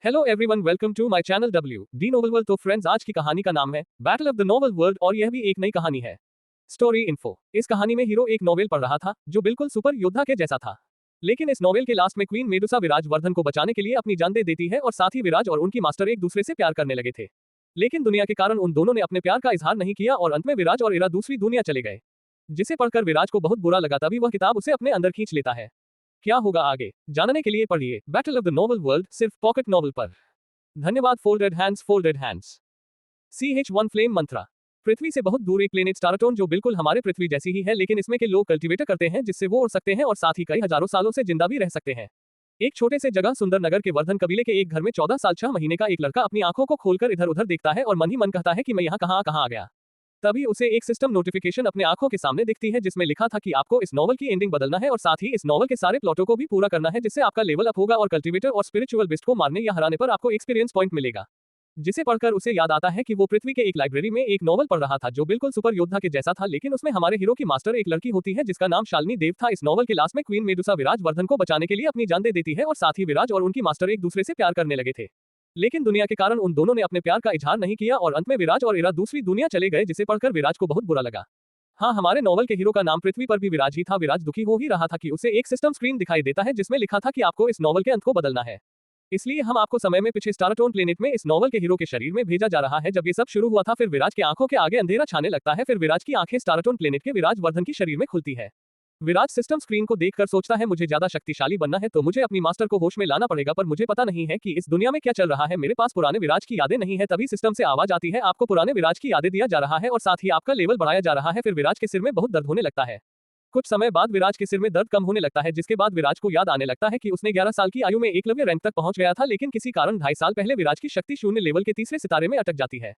Hello everyone, welcome to my channel W D novel world. तो friends, आज की कहानी का नाम है battle of the novel world और यह भी एक नई कहानी है। Story info. इस कहानी में हीरो एक नोवेल पढ़ रहा था जो बिल्कुल सुपर योद्धा के जैसा था। लेकिन इस नोवेल के लास्ट में क्वीन मेडुसा विराज वर्धन को बचाने के लिए अपनी जान दे देती है और साथ ही विराज और उनकी मास्टर एक दूसरे से प्यार करने लगे थे। लेकिन दुनिया के कारण उन दोनों ने अपने प्यार का इजहार नहीं किया और अंत में विराज और इरा दूसरी दुनिया चले गए, जिसे पढ़कर विराज को बहुत बुरा लगा। तभी वह किताब उसे अपने अंदर खींच लेता है। क्या होगा आगे जानने के लिए पढ़िए battle of the novel world सिर्फ पॉकेट नोवेल पर। धन्यवाद। Folded hands. CH1 फ्लेम मंत्रा। पृथ्वी से बहुत दूर एक प्लेनेट स्टारटोन जो बिल्कुल हमारे पृथ्वी जैसी ही है, लेकिन इसमें के लोग कल्टीवेटर करते हैं जिससे वो उड़ सकते हैं और साथ ही कई हजारों सालों से जिंदा भी रह सकते हैं। एक छोटे से जगह सुंदर नगर के वर्धन कबीले के एक घर में 14 साल 6 महीने का एक लड़का अपनी आंखों को खोलकर इधर उधर देखता है और मन ही मन कहता है कि मैं यहाँ कहाँ कहाँ आ गया। तभी उसे एक सिस्टम नोटिफिकेशन अपने आंखों के सामने दिखती है जिसमें लिखा था कि आपको इस नॉवल की एंडिंग बदलना है और साथ ही इस नॉवल के सारे प्लॉटों को भी पूरा करना है, जिससे आपका लेवल अप होगा और कल्टीवेटर और स्पिरिचुअल बिस्ट को मारने या हराने पर आपको एक्सपीरियंस पॉइंट मिलेगा। जिसे पढ़कर उसे याद आता है कि वो पृथ्वी के एक लाइब्रेरी में एक नॉवल पढ़ रहा था जो बिल्कुल सुपर योद्धा के जैसा था, लेकिन उसमें हमारे हीरो की मास्टर एक लड़की होती है जिसका नाम शालिनी देव था। इस नॉवल के लास्ट में क्वीन मेडुसा विराज वर्धन को बचाने के लिए अपनी जान दे देती है और साथ ही विराज और उनकी मास्टर एक दूसरे से प्यार करने लगे थे। लेकिन दुनिया के कारण उन दोनों ने अपने प्यार का इजहार नहीं किया और अंत में विराज और इरा दूसरी दुनिया चले गए, जिसे पढ़कर विराज को बहुत बुरा लगा। हाँ, हमारे नॉवल के हीरो का नाम पृथ्वी पर भी विराज ही था। विराज दुखी हो ही रहा था कि उसे एक सिस्टम स्क्रीन दिखाई देता है जिसमें लिखा था कि आपको इस नॉवल के अंत को बदलना है। इसलिए हम आपको समय में पीछे स्टारटोन प्लेनेट में इस नॉवल के हीरो के शरीर में भेजा जा रहा है। जब ये सब शुरू हुआ था, फिर विराज के आंखों के आगे अंधेरा छाने लगता है। फिर विराज की आंखें स्टारटोन प्लेनेट के विराज वर्धन की शरीर में खुलती है। विराज सिस्टम स्क्रीन को देखकर सोचता है मुझे ज्यादा शक्तिशाली बनना है तो मुझे अपनी मास्टर को होश में लाना पड़ेगा, पर मुझे पता नहीं है कि इस दुनिया में क्या चल रहा है। मेरे पास पुराने विराज की यादें नहीं है। तभी सिस्टम से आवाज आती है, आपको पुराने विराज की यादें दिया जा रहा है और साथ ही आपका लेवल बढ़ाया जा रहा है। फिर विराज के सिर में बहुत दर्द होने लगता है। कुछ समय बाद विराज के सिर में दर्द कम होने लगता है, जिसके बाद विराज को याद आने लगता है कि उसने 11 साल की आयु में एकलव्य रैंक तक पहुंच गया था, लेकिन किसी कारण 2.5 साल पहले विराज की शक्ति शून्य लेवल के तीसरे सितारे में अटक जाती है,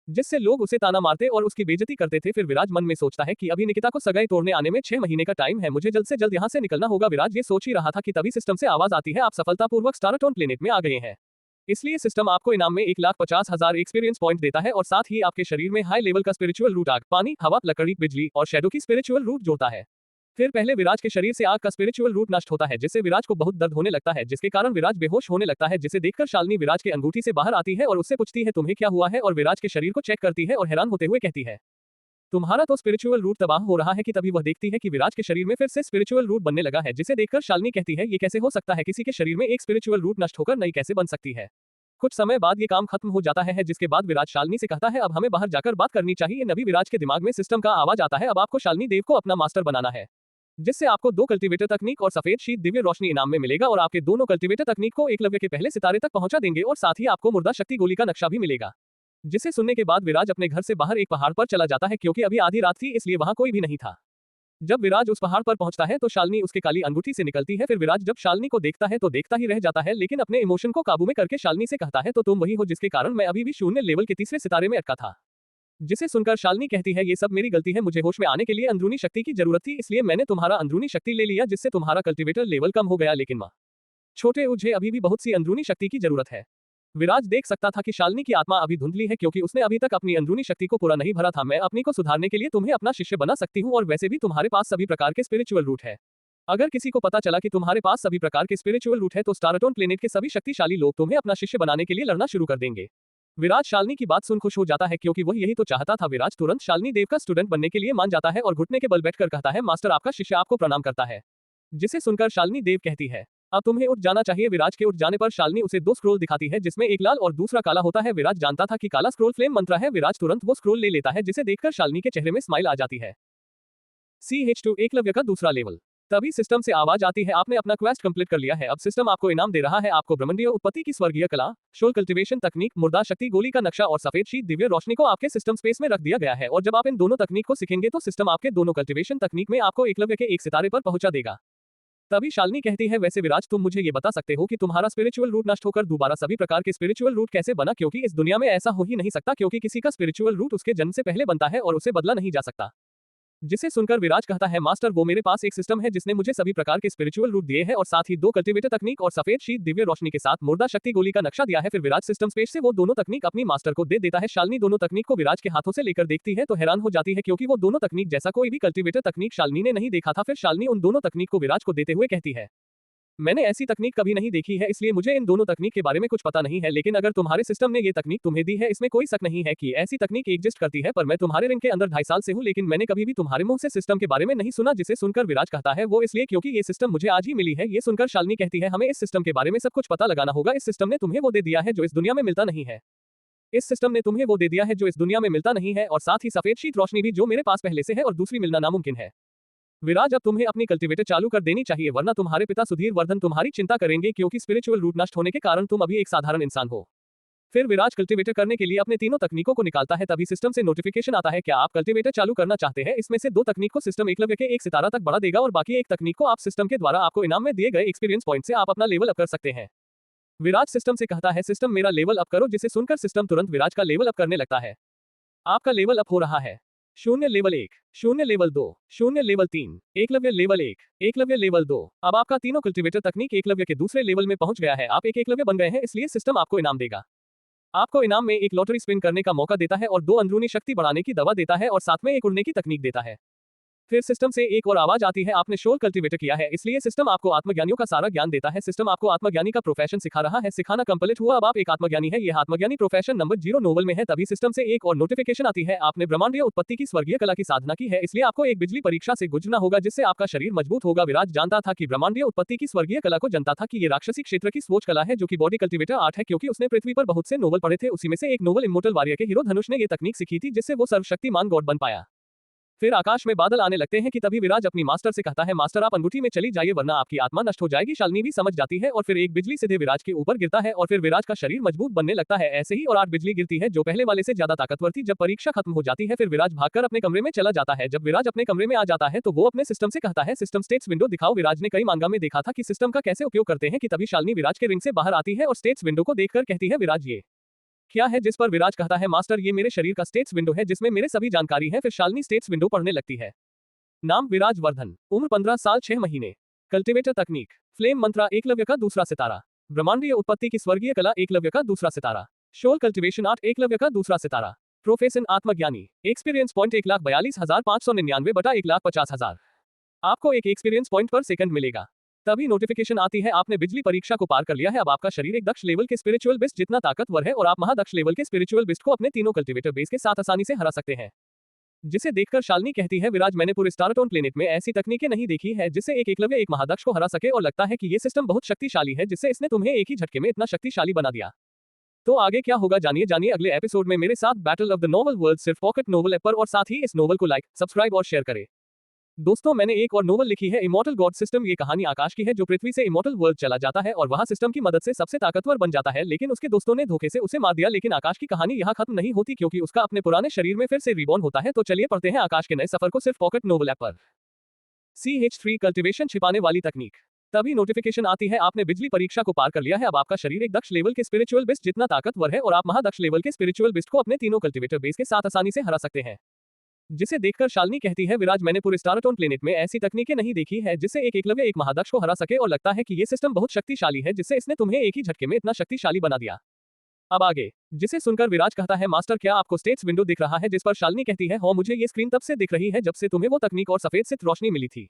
जिससे लोग उसे ताना मारते और उसकी बेइज्जती करते थे। फिर विराज मन में सोचता है कि अभी निकिता को सगाई तोड़ने आने में 6 महीने का टाइम है, मुझे जल्द से जल्द यहाँ से निकलना होगा। विराज ये सोच ही रहा था कि तभी सिस्टम से आवाज आती है, आप सफलतापूर्वक स्टारटोन प्लेनेट में आ गए हैं, इसलिए सिस्टम आपको इनाम में 1,50,000 एक्सपीरियंस पॉइंट देता है और साथ ही आपके शरीर में हाई लेवल का स्पिरिचुअल रूट आग, पानी, हवा, लकड़ी, बिजली और शैडो की स्पिरिचुअल रूट जोड़ता है। फिर पहले विराज के शरीर से आग का स्पिरिचुअल रूट नष्ट होता है, जिससे विराज को बहुत दर्द होने लगता है, जिसके कारण विराज बेहोश होने लगता है। जिसे देखकर शालिनी विराज के अंगूठी से बाहर आती है और उससे पूछती है तुम्हें क्या हुआ है, और विराज के शरीर को चेक करती है और हैरान होते हुए कहती है तुम्हारा तो स्पिरिचुअल रूट तबाह हो रहा है। कि तभी वह देखती है कि विराज के शरीर में फिर से स्पिरिचुअल रूट बनने लगा है, जिसे देखकर शालिनी कहती है ये कैसे हो सकता है, किसी के शरीर में एक स्पिरिचुअल रूट नष्ट होकर नई कैसे बन सकती है। कुछ समय बाद ये काम खत्म हो जाता है, जिसके बाद विराज शालिनी से कहता है अब हमें बाहर जाकर बात करनी चाहिए। नबी विराज के दिमाग में सिस्टम का आवाज आता है, अब आपको शालिनी देव को अपना मास्टर बनाना है, जिससे आपको 2 कल्टीवेटर तकनीक और सफेद शीत दिव्य रोशनी इनाम में मिलेगा और आपके दोनों कल्टीवेटर तकनीक को एकलव्य के पहले सितारे तक पहुंचा देंगे और साथ ही आपको मुर्दा शक्ति गोली का नक्शा भी मिलेगा। जिसे सुनने के बाद विराज अपने घर से बाहर एक पहाड़ पर चला जाता है, क्योंकि अभी आधी रात थी इसलिए वहां कोई भी नहीं था। जब विराज उस पहाड़ पर पहुंचता है तो शालिनी उसके काली अंगूठी से निकलती है। फिर विराज जब शालिनी को देखता है तो देखता ही रह जाता है, लेकिन अपने इमोशन को काबू में करके शालिनी से कहता है तो तुम वही हो जिसके कारण मैं अभी भी शून्य लेवल के तीसरे सितारे में अटका था। जिसे सुनकर शालिनी कहती है ये सब मेरी गलती है, मुझे होश में आने के लिए अंदरूनी शक्ति की जरूरत थी, इसलिए मैंने तुम्हारा अंदरूनी शक्ति ले लिया जिससे तुम्हारा कल्टीवेटर लेवल कम हो गया, लेकिन माँ छोटे मुझे अभी भी बहुत सी अंदरूनी शक्ति की जरूरत है। विराज देख सकता था कि शालिनी की आत्मा अभी धुंधली है, क्योंकि उसने अभी तक अपनी अंदरूनी शक्ति को पूरा नहीं भरा था। मैं अपनी को सुधारने के लिए तुम्हें अपना शिष्य बना सकती हूँ और वैसे भी तुम्हारे पास सभी प्रकार के स्पिरिचुअल रूट है। अगर किसी को पता चला कि तुम्हारे पास सभी प्रकार के स्पिरिचुअल रूट है तो स्टारटोन प्लेनेट के सभी शक्तिशाली लोग तुम्हें अपना शिष्य बनाने के लिए लड़ना शुरू कर देंगे। विराज शालिनी की बात सुन खुश हो जाता है, क्योंकि वह यही तो चाहता था। विराज तुरंत शालिनी देव का स्टूडेंट बनने के लिए मान जाता है और घुटने के बल बैठकर कहता है मास्टर आपका शिष्य आपको प्रणाम करता है। जिसे सुनकर शालिनी देव कहती है अब तुम्हें उठ जाना चाहिए। विराज के उठ जाने पर शालिनी उसे 2 स्क्रोल दिखाती है, जिसमें एक लाल और दूसरा काला होता है। विराज जानता था कि काला स्क्रोल फ्लेम मंत्र है। विराज तुरंत वो स्क्रोल ले लेता है, जिसे देखकर शालिनी के चेहरे में स्माइल आ जाती है। CH2 एकलव्य का दूसरा लेवल। तभी सिस्टम से आवाज आती है आपने अपना क्वेस्ट कंप्लीट कर लिया है, अब सिस्टम आपको इनाम दे रहा है। आपको ब्रह्मांडीय उत्पत्ति की स्वर्गीय कला, शोल कल्टीवेशन तकनीक, मुर्दा शक्ति गोली का नक्शा और सफेद शीत दिव्य रोशनी को आपके सिस्टम स्पेस में रख दिया गया है, और जब आप इन दोनों तकनीक को सीखेंगे तो सिस्टम आपके दोनों कल्टीवेशन तकनीक में आपको एकलव्य के एक सितारे पर पहुंचा देगा। तभी शालिनी कहती है वैसे विराज तुम मुझे ये बता सकते हो कि तुम्हारा स्पिरिचुअल रूट नष्ट होकर दोबारा सभी प्रकार के स्पिरिचुअल रूट कैसे बना, क्योंकि इस दुनिया में ऐसा हो ही नहीं सकता, क्योंकि किसी का स्पिरिचुअल रूट उसके जन्म से पहले बनता है और उसे बदला नहीं जा सकता। जिसे सुनकर विराज कहता है मास्टर वो मेरे पास एक सिस्टम है जिसने मुझे सभी प्रकार के स्पिरिचुअल रूट दिए हैं और साथ ही 2 कल्टीवेटर तकनीक और सफेद शीत दिव्य रोशनी के साथ मुर्दा शक्ति गोली का नक्शा दिया है। फिर विराज सिस्टम स्पेस से वो दोनों तकनीक अपनी मास्टर को दे देता है। शालिनी दोनों तकनीक को विराज के हाथों से लेकर देखती है तो हैरान हो जाती है, क्योंकि वो दोनों तकनीक जैसा कोई भी कल्टीवेटर तकनीक शालिनी ने नहीं देखा था। फिर शालिनी उन दोनों तकनीक को विराज को देते हुए कहती है मैंने ऐसी तकनीक कभी नहीं देखी है, इसलिए मुझे इन दोनों तकनीक के बारे में कुछ पता नहीं है, लेकिन अगर तुम्हारे सिस्टम ने ये तकनीक तुम्हें दी है, इसमें कोई शक नहीं है कि ऐसी तकनीक एग्जिस्ट करती है। पर मैं तुम्हारे रिंग के अंदर 2.5 साल से हूँ, लेकिन मैंने कभी भी तुम्हारे मुंह से सिस्टम के बारे में नहीं सुना। जिसे सुनकर विराज कहता है वो इसलिए क्योंकि ये सिस्टम मुझे आज ही मिली है। ये सुनकर शालिनी कहती है हमें इस सिस्टम के बारे में सब कुछ पता लगाना होगा। इस सिस्टम ने तुम्हें वो दे दिया है जो इस दुनिया में मिलता नहीं है। इस सिस्टम ने तुम्हें वो दे दिया है जो इस दुनिया में मिलता नहीं है, और साथ ही सफेद शीत रोशनी भी, जो मेरे पास पहले से है और दूसरी मिलना नामुमकिन है। विराज, अब तुम्हें अपनी कल्टीवेटर चालू कर देनी चाहिए, वरना तुम्हारे पिता सुधीर वर्धन तुम्हारी चिंता करेंगे, क्योंकि स्पिरिचुअल रूट नष्ट होने के कारण तुम अभी एक साधारण इंसान हो। फिर विराज कल्टीवेटर करने के लिए अपने तीनों तकनीकों को निकालता है। तभी सिस्टम से नोटिफिकेशन आता है, क्या आप कल्टीवेटर चालू करना चाहते हैं? इसमें से 2 तकनीक को सिस्टम एकलव्य के 1 सितारा तक बढ़ा देगा, और बाकी 1 तकनीक को आप सिस्टम के द्वारा आपको इनाम में दिए गए एक्सपीरियंस पॉइंट से आप अपना लेवल अप कर सकते हैं। विराज सिस्टम से कहता है सिस्टम मेरा लेवल अप करो, जिसे सुनकर सिस्टम तुरंत विराज का लेवल अप करने लगता है। आपका लेवल अप हो रहा है 0 level 1, 0 level 2, 0 level 3, Eklavya level 1, Eklavya level 2। अब आपका तीनों कल्टीवेटर तकनीक एकलव्य के दूसरे लेवल में पहुंच गया है। आप एक एकलव्य बन गए हैं, इसलिए सिस्टम आपको इनाम देगा। आपको इनाम में 1 लॉटरी स्पिन करने का मौका देता है, और 2 अंदरूनी शक्ति बढ़ाने की दवा देता है, और साथ में 1 उड़ने की तकनीक देता है। फिर सिस्टम से एक और आवाज आती है, आपने शोर कल्टीवेटर किया है, इसलिए सिस्टम आपको आत्मज्ञानियों का सारा ज्ञान देता है। सिस्टम आपको आत्मज्ञानी का प्रोफेशन सिखा रहा है। सिखाना कंप्लीट हुआ, अब आप एक आत्मज्ञानी है। यह आत्मज्ञानी प्रोफेशन नंबर 0 नोवेल में है। तभी सिस्टम से एक और नोटिफिकेशन आती है, आपने ब्रह्मांडीय उत्पत्ति की स्वर्गीय कला की साधना की है, इसलिए आपको एक बिजली परीक्षा से गुजरना होगा, जिससे आपका शरीर मजबूत होगा। विराज जानता था कि ब्रह्मांडीय उत्पत्ति की स्वर्गीय कला को जनता था कि ये राक्षसी क्षेत्र की सोच कला है, जो कि बॉडी कल्टीवेटर आर्ट है, क्योंकि उसने पृथ्वी पर बहुत से नोवेल पढ़े थे। उसी में से एक नोवेल इमोर्टल वॉरियर के हीरो धनुष ने ये तकनीक सीखी थी, जिससे वो सर्वशक्तिमान गॉड बन पाया। फिर आकाश में बादल आने लगते हैं कि तभी विराज अपनी मास्टर से कहता है, मास्टर आप अंगूठी में चली जाइए, वरना आपकी आत्मा नष्ट हो जाएगी। शालिनी भी समझ जाती है, और फिर एक बिजली सीधे विराज के ऊपर गिरता है, और फिर विराज का शरीर मजबूत बनने लगता है। ऐसे ही और 8 बिजली गिरती है, जो पहले वाले से ज्यादा ताकतवर थी। जब परीक्षा खत्म हो जाती है, फिर विराज भागकर अपने कमरे में चला जाता है। जब विराज अपने कमरे में आ जाता है, तो वो अपने सिस्टम से कहता है, सिस्टम स्टेट्स विंडो दिखाओ। विराज ने कई मांगा में देखा था कि सिस्टम का कैसे उपयोग करते हैं, कि तभी शालिनी विराज के रिंग से बाहर आती है और स्टेट्स विंडो को देखकर कहती है, विराज ये क्या है? जिस पर विराज कहता है, मास्टर ये मेरे शरीर का स्टेट्स विंडो है, जिसमें मेरे सभी जानकारी है। फिर शालिनी स्टेट्स विंडो पढ़ने लगती है। नाम विराज वर्धन, उम्र 15 साल 6 महीने, कल्टीवेटर तकनीक फ्लेम मंत्रा एकलव्य का दूसरा सितारा, ब्रह्मांडीय उत्पत्ति की स्वर्गीय कला एकलव्य का दूसरा सितारा, शोल कल्टीवेशन आर्ट एकलव्य का दूसरा सितारा, प्रोफेशन आत्मज्ञानी, एक्सपीरियंस पॉइंट 1,42,599 बटा 1,50,000। आपको एक एक्सपीरियंस पॉइंट पर सेकंड मिलेगा। तभी नोटिफिकेशन आती है, आपने बिजली परीक्षा को पार कर लिया है। अब आपका शरीर एक दक्ष लेवल के स्पिरिचुअल बेस्ट जितना ताकतवर है, और आप महादक्ष लेवल के स्पिरिचुअल बेस्ट को अपने तीनों कल्टीवेटर बेस के साथ आसानी से हरा सकते हैं। जिसे देखकर शालिनी कहती है, विराज मैंने पूरे स्टारटोन प्लेनेट में ऐसी तकनीकें नहीं देखी है, जिससे एक एकलव्य एक महादक्ष को हरा सके, और लगता है कि ये सिस्टम बहुत शक्तिशाली है, जिससे इसने तुम्हें एक ही झटके में इतना शक्तिशाली बना दिया। तो आगे क्या होगा जानिए अगले एपिसोड में मेरे साथ battle of the novel world सिर्फ पॉकेट नोवेल ऐप पर, और साथ ही इस नोवेल को लाइक, सब्सक्राइब और शेयर करें। दोस्तों, मैंने एक और नोवेल लिखी है, इमॉर्टल गॉड सिस्टम। ये कहानी आकाश की है, जो पृथ्वी से इमॉर्टल वर्ल्ड चला जाता है, और वहां सिस्टम की मदद से सबसे ताकतवर बन जाता है, लेकिन उसके दोस्तों ने धोखे से उसे मार दिया। लेकिन आकाश की कहानी यहाँ खत्म नहीं होती, क्योंकि उसका अपने पुराने शरीर में फिर से रिबॉर्न होता है। तो चलिए पढ़ते हैं आकाश के नए सफर को सिर्फ पॉकेट नोवेल ऐप पर। CH3 कल्टीवेशन छिपाने वाली तकनीक। तभी नोटिफिकेशन आती है, आपने बिजली परीक्षा को पार कर लिया है। अब आपका शरीर एक दक्ष लेवल के स्पिरिचुअल बेस्ट जितना ताकतवर है, और आप महादक्ष लेवल के स्पिरिचुअल बेस्ट को अपने तीनों कल्टीवेटर बेस के साथ आसानी से हरा सकते हैं। जिसे देखकर शालिनी कहती है, विराज मैंने पूरे स्टारटोन प्लेनेट में ऐसी तकनीकें नहीं देखी है, जिससे एक एकलव्य एक महादक्ष को हरा सके, और लगता है कि ये सिस्टम बहुत शक्तिशाली है, जिससे इसने तुम्हें एक ही झटके में इतना शक्तिशाली बना दिया। अब आगे, जिसे सुनकर विराज कहता है, मास्टर क्या आपको स्टेट्स विंडो दिख रहा है? जिस पर शालिनी कहती है, हाँ मुझे ये स्क्रीन तब से दिख रही है जब से तुम्हें वो तकनीक और सफेद सित रोशनी मिली थी।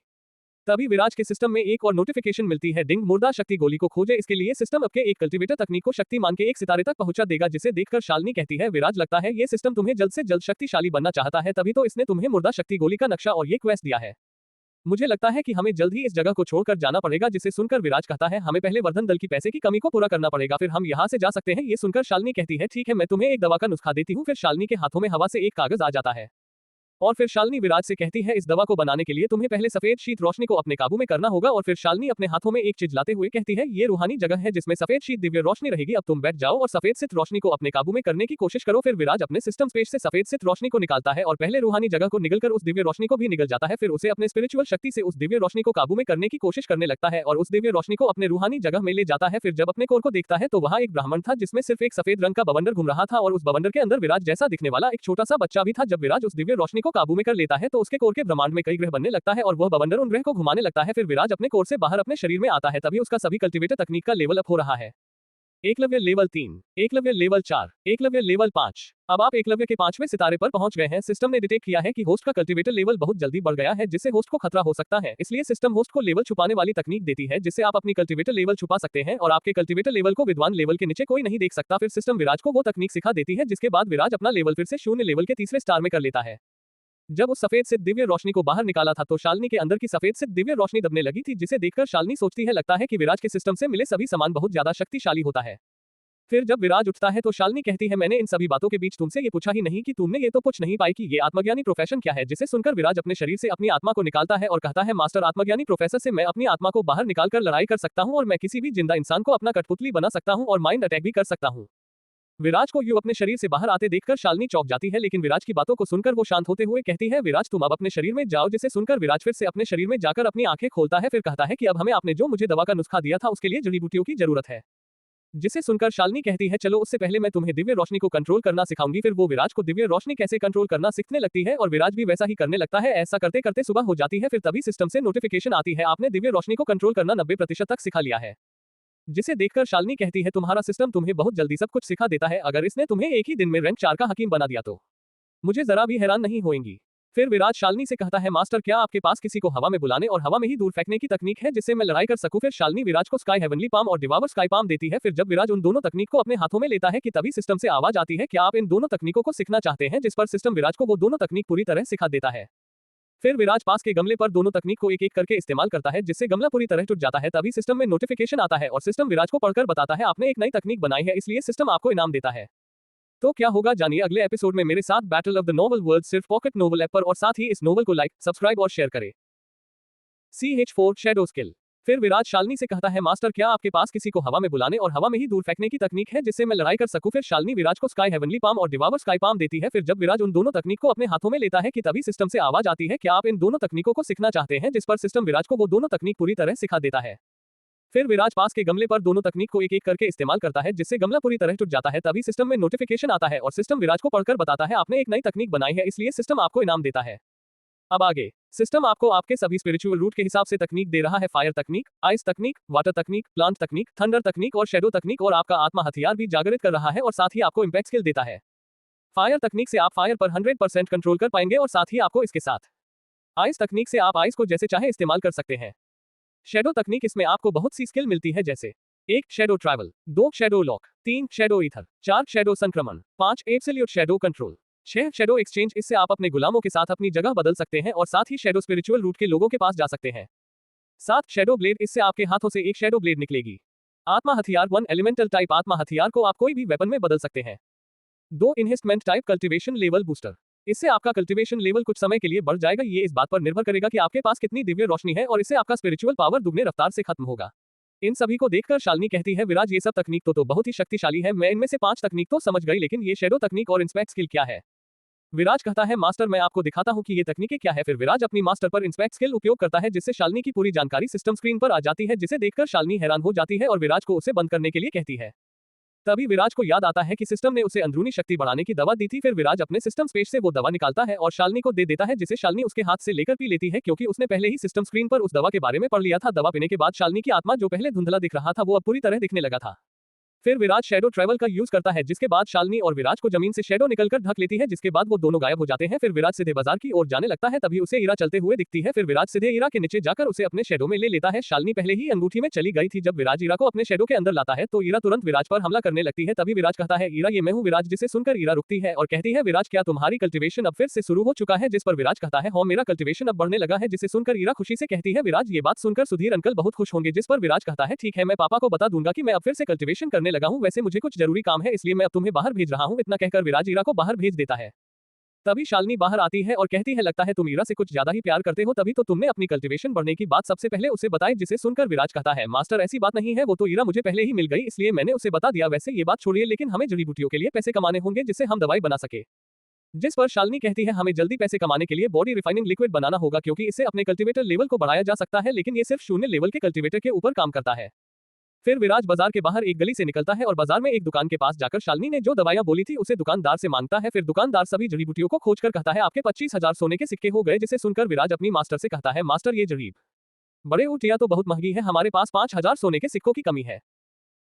तभी विराज के सिस्टम में एक और नोटिफिकेशन मिलती है, डिंग मुर्दा शक्ति गोली को खोजे। इसके लिए सिस्टम आपके एक कल्टीवेटर तकनीक को शक्ति मान के 1 सितारे तक पहुंचा देगा। जिसे देखकर शालिनी कहती है, विराज लगता है ये सिस्टम तुम्हें जल्द से जल्द शक्तिशाली बनना चाहता है, तभी तो इसने तुम्हें मुर्दा शक्ति गोली का नक्शा और ये क्वेस्ट दिया है। मुझे लगता है कि हमें जल्द ही इस जगह को छोड़कर जाना पड़ेगा। जिसे सुनकर विराज कहता है, हमें पहले वर्धन दल की पैसे की कमी को पूरा करना पड़ेगा, फिर हम यहाँ से जा सकते हैं। ये सुनकर शालिनी कहती है, ठीक है मैं तुम्हें एक दवा का नुस्खा देती हूँ। फिर शालिनी के हाथों में हवा से एक कागज आ जाता है, और फिर शालिनी विराज से कहती है, इस दवा को बनाने के लिए तुम्हें पहले सफेद शीत रोशनी को अपने काबू में करना होगा। और फिर शालिनी अपने हाथों में एक चीज लाते हुए कहती है, ये रूहानी जगह है जिसमें सफेद शीत दिव्य रोशनी रहेगी। अब तुम बैठ जाओ और सफेद सित रोशनी को अपने काबू में करने की कोशिश करो। फिर विराज अपने सिस्टम स्पेस से सफेद सित रोशनी को निकालता है, और पहले रूहानी जगह को निगलकर उस दिव्य रोशनी को भी निगल जाता है। फिर उसे अपने स्पिरिचुअल शक्ति से उस दिव्य रोशनी को काबू में करने की कोशिश करने लगता है, और उस दिव्य रोशनी को अपने रूहानी जगह में ले जाता है। फिर जब अपने कोर को देखता है, तो वहां एक ब्राह्मण था, जिसमें सिर्फ एक सफेद रंग का बवंडर घूम रहा था, और उस बवंडर के अंदर विराज जैसा दिखने वाला एक छोटा सा बच्चा भी था। जब विराज उस दिव्य रोशनी को काबू में कर लेता है, तो उसके कोर के ब्रह्मांड में कई ग्रह बनने लगता है, और वह बवंडर उन ग्रह को घुमाने लगता है। फिर विराज अपने कोर से बाहर अपने शरीर में आता है, तभी उसका सभी कल्टीवेटर तकनीक का लेवल अप हो रहा है। Eklavya level 3, Eklavya level 4, Eklavya level 5। अब आप एकलव्य के 5वें सितारे पर पहुंच गए हैं। सिस्टम ने डिटेक्ट किया है कि होस्ट का कल्टीवेटर लेवल बहुत जल्दी बढ़ गया है, जिससे होस्ट को खतरा हो सकता है। इसलिए सिस्टम होस्ट को लेवल छुपाने वाली तकनीक देती है, जिससे आप अपनी कल्टीवेटर लेवल छुपा सकते हैं और आपके कल्टीवेटर लेवल को विद्वान लेवल के नीचे कोई नहीं देख सकता। फिर सिस्टम विराज को वो तकनीक सिखा देती है, जिसके बाद विराज अपना लेवल फिर से 0 लेवल के तीसरे स्टार में कर लेता है। जब उस सफेद से दिव्य रोशनी को बाहर निकाला था तो शालिनी के अंदर की सफेद से दिव्य रोशनी दबने लगी थी, जिसे देखकर शालिनी सोचती है लगता है कि विराज के सिस्टम से मिले सभी सामान बहुत ज्यादा शक्तिशाली होता है। फिर जब विराज उठता है तो शालिनी कहती है, मैंने इन सभी बातों के बीच तुमसे ये पूछा ही नहीं कि तुमने ये तो पूछ नहीं पाई कि ये आत्मज्ञानी प्रोफेशन क्या है। जिसे सुनकर विराज अपने शरीर से अपनी आत्मा को निकालता है और कहता है, मास्टर, आत्मज्ञानी प्रोफेसर से मैं अपनी आत्मा को बाहर निकालकर लड़ाई कर सकता हूँ और मैं किसी भी जिंदा इंसान को अपना कठपुतली बना सकता हूँ और माइंड अटैक भी कर सकता हूँ। विराज को यूं अपने शरीर से बाहर आते देखकर शालिनी चौंक जाती है, लेकिन विराज की बातों को सुनकर वो शांत होते हुए कहती है, विराज तुम अब अपने शरीर में जाओ। जिसे सुनकर विराज फिर से अपने शरीर में जाकर अपनी आंखें खोलता है। फिर कहता है कि अब हमें आपने जो मुझे दवा का नुस्खा दिया था उसके लिए जड़ी बूटियों की जरूरत है। जिसे सुनकर शालिनी कहती है, चलो उससे पहले मैं तुम्हें दिव्य रोशनी को कंट्रोल करना सिखाऊंगी। फिर वो विराज को दिव्य रोशनी कैसे कंट्रोल करना सीखने लगती है और विराज भी वैसा ही करने लगता है। ऐसा करते करते सुबह हो जाती है। फिर तभी सिस्टम से नोटिफिकेशन आती है, आपने दिव्य रोशनी को कंट्रोल करना 90% तक सिखा लिया है। जिसे देखकर शालिनी कहती है, तुम्हारा सिस्टम तुम्हें बहुत जल्दी सब कुछ सिखा देता है। अगर इसने तुम्हें एक ही दिन में रैंक 4 का हकीम बना दिया तो मुझे जरा भी हैरान नहीं होएंगी। फिर विराज शालिनी से कहता है, मास्टर, क्या आपके पास किसी को हवा में बुलाने और हवा में ही दूर फेंकने की तकनीक है जिससे मैं लड़ाई कर सकूं। फिर शालिनी विराज को स्काई हेवनली पाम और डिवावर स्काई पाम देती है। फिर जब विराज उन दोनों तकनीक को अपने हाथों में लेता है कि तभी सिस्टम से आवाज आती है, क्या आप इन दोनों तकनीकों को सीखना चाहते हैं। जिस पर सिस्टम विराज को वो दोनों तकनीक पूरी तरह सिखा देता है। फिर विराज पास के गमले पर दोनों तकनीक को एक एक करके इस्तेमाल करता है, जिससे गमला पूरी तरह टूट जाता है। तभी सिस्टम में नोटिफिकेशन आता है और सिस्टम विराज को पढ़कर बताता है, आपने एक नई तकनीक बनाई है, इसलिए सिस्टम आपको इनाम देता है। तो क्या होगा जानिए अगले एपिसोड में मेरे साथ। Battle of the novel world सिर्फ पॉकेट नोवेल ऐप पर, और साथ ही इस नोवेल को लाइक, सब्सक्राइब और शेयर करें। CH4 shadow skill. फिर विराज शालिनी से कहता है, मास्टर, क्या आपके पास किसी को हवा में बुलाने और हवा में ही दूर फेंकने की तकनीक है जिससे मैं लड़ाई कर सकूं। फिर शालिनी विराज को स्काई हेवनली पाम और डिवावर स्काई पाम देती है। फिर जब विराज उन दोनों तकनीक को अपने हाथों में लेता है कि तभी सिस्टम से आवाज आती है, क्या आप इन दोनों तकनीकों को सीखना चाहते हैं। जिस पर सिस्टम विराज को वो दोनों तकनीक पूरी तरह सिखा देता है। फिर विराज पास के गमले पर दोनों तकनीक को एक एक करके इस्तेमाल करता है, जिससे गमला पूरी तरह टूट जाता है। तभी सिस्टम में नोटिफिकेशन आता है और सिस्टम विराज को पढ़कर बताता है, आपने एक नई तकनीक बनाई है, इसलिए सिस्टम आपको इनाम देता है। अब आगे सिस्टम आपको आपके सभी स्पिरिचुअल रूट के हिसाब से तकनीक दे रहा है। फायर तकनीक, आइस तकनीक, वाटर तकनीक, प्लांट तकनीक, थंडर तकनीक और शैडो तकनीक, और आपका आत्मा हथियार भी जागृत कर रहा है और साथ ही आपको इंपैक्ट स्किल देता है। फायर तकनीक से आप फायर पर 100% कंट्रोल कर पाएंगे और साथ ही आपको इसके साथ आइस तकनीक से आप आइस को जैसे चाहे इस्तेमाल कर सकते हैं। शैडो तकनीक, इसमें आपको बहुत सी स्किल मिलती है, जैसे 1 shadow travel, 2 shadow lock, 3 shadow ether, 4 shadow संक्रमण, 5 absolute shadow control, 6 shadow exchange. इससे आप अपने गुलामों के साथ अपनी जगह बदल सकते हैं और साथ ही शैडो स्पिरिचुअल रूट के लोगों के पास जा सकते हैं। 7 शैडो ब्लेड, इससे आपके हाथों से एक शैडो ब्लेड निकलेगी। आत्मा हथियार 1 एलिमेंटल टाइप आत्मा हथियार को आप कोई भी वेपन में बदल सकते हैं। 2 investment type cultivation level booster, इससे आपका कल्टीवेशन लेवल कुछ समय के लिए बढ़ जाएगा। ये इस बात पर निर्भर करेगा कि आपके पास कितनी दिव्य रोशनी है और इससे आपका स्पिरिचुअल पावर दुगने रफ्तार से खत्म होगा। इन सभी को देखकर शालिनी कहती है, विराज, ये सब तकनीक तो बहुत ही शक्तिशाली है। मैं इनमें से 5 तकनीक तो समझ गई, लेकिन ये शैडो तकनीक और इंस्पेक्ट स्किल क्या है। विराज कहता है, मास्टर, मैं आपको दिखाता हूं कि ये तकनीकें क्या है। फिर विराज अपनी मास्टर पर इंस्पेक्ट स्किल उपयोग करता है, जिससे शालिनी की पूरी जानकारी सिस्टम स्क्रीन पर आ जाती है, जिसे देखकर शालिनी हैरान हो जाती है और विराज को उसे बंद करने के लिए कहती है। तभी विराज को याद आता है कि सिस्टम ने उसे अंदरूनी शक्ति बढ़ाने की दवा दी थी। फिर विराज अपने सिस्टम स्पेस से वो दवा निकालता है और शालिनी को दे देता है, जिसे शालिनी उसके हाथ से लेकर पी लेती है, क्योंकि उसने पहले ही सिस्टम स्क्रीन पर उस दवा के बारे में पढ़ लिया था। दवा पीने के बाद शालिनी की आत्मा, जो पहले धुंधला दिख रहा था, वो अब पूरी तरह दिखने लगा था। फिर विराज शैडो ट्रैवल का यूज करता है, जिसके बाद शालिनी और विराज को जमीन से शैडो निकलकर ढक लेती है, जिसके बाद वो दोनों गायब हो जाते हैं। फिर विराज सीधे बाजार की ओर जाने लगता है, तभी उसे ईरा चलते हुए दिखती है। फिर विराज सीधे ईरा के नीचे जाकर उसे अपने शैडो में ले लेता है। शालिनी पहले ही अंगूठी में चली गई थी। जब विराज ईरा को अपने शैडो के अंदर लाता है तो ईरा तुरंत विराज पर हमला करने लगती है। तभी विराज कहता है, ईरा, ये मैं हूँ विराज। जिसे सुनकर ईरा रुकती है और कहती है, विराज, क्या तुम्हारी कल्टीवेशन अब फिर से शुरू हो चुका है। जिस पर विराज कहता है, हाँ, मेरा कल्टीवेशन अब बढ़ने लगा है। जिसे सुनकर ईरा खुशी से कहती है, विराज, ये बात सुनकर सुधीर अंकल बहुत खुश होंगे। जिस पर विराज कहता है, ठीक है, मैं पापा को बता दूंगा कि मैं अब फिर से कल्टीवेशन करने लगा हूँ। वैसे मुझे कुछ जरूरी काम है, इसलिए मैं अब तुम्हें बाहर भेज रहा हूँ। इतना कहकर विराज ईरा को बाहर भेज देता है। तभी शालिनी बाहर आती है और कहती है, लगता है तुम ईरा से कुछ ज्यादा ही प्यार करते हो, तभी तो तुमने अपनी कल्टीवेशन बढ़ने की बात सबसे पहले उसे बताई। जिसे सुनकर विराज कहता है, मास्टर, ऐसी बात नहीं है, वो तो ईरा मुझे पहले ही मिल गई, इसलिए मैंने उसे बता दिया। वैसे ये बात छोड़िए, लेकिन हमें जड़ी बूटियों के लिए पैसे कमाने होंगे, जिससे हम दवाई बना सके। जिस पर शालिनी कहती है, हमें जल्दी पैसे कमाने के लिए बॉडी रिफाइनिंग लिक्विड बनाना होगा, क्योंकि इससे अपने कल्टीवेटर लेवल को बढ़ाया जा सकता है, लेकिन ये सिर्फ 0 लेवल के कल्टीवेटर के ऊपर काम करता है। फिर विराज बाजार के बाहर एक गली से निकलता है और बाजार में एक दुकान के पास जाकर शालिनी ने जो दवाइयां बोली थी उसे दुकानदार से मांगता है। फिर दुकानदार सभी जड़ी बूटियों को खोजकर कहता है, आपके 25,000 सोने के सिक्के हो गए। जिसे सुनकर विराज अपनी मास्टर से कहता है, मास्टर, ये जड़ी बड़े ऊँटियां तो बहुत महंगी है, हमारे पास 5,000 सोने के सिक्कों की कमी है।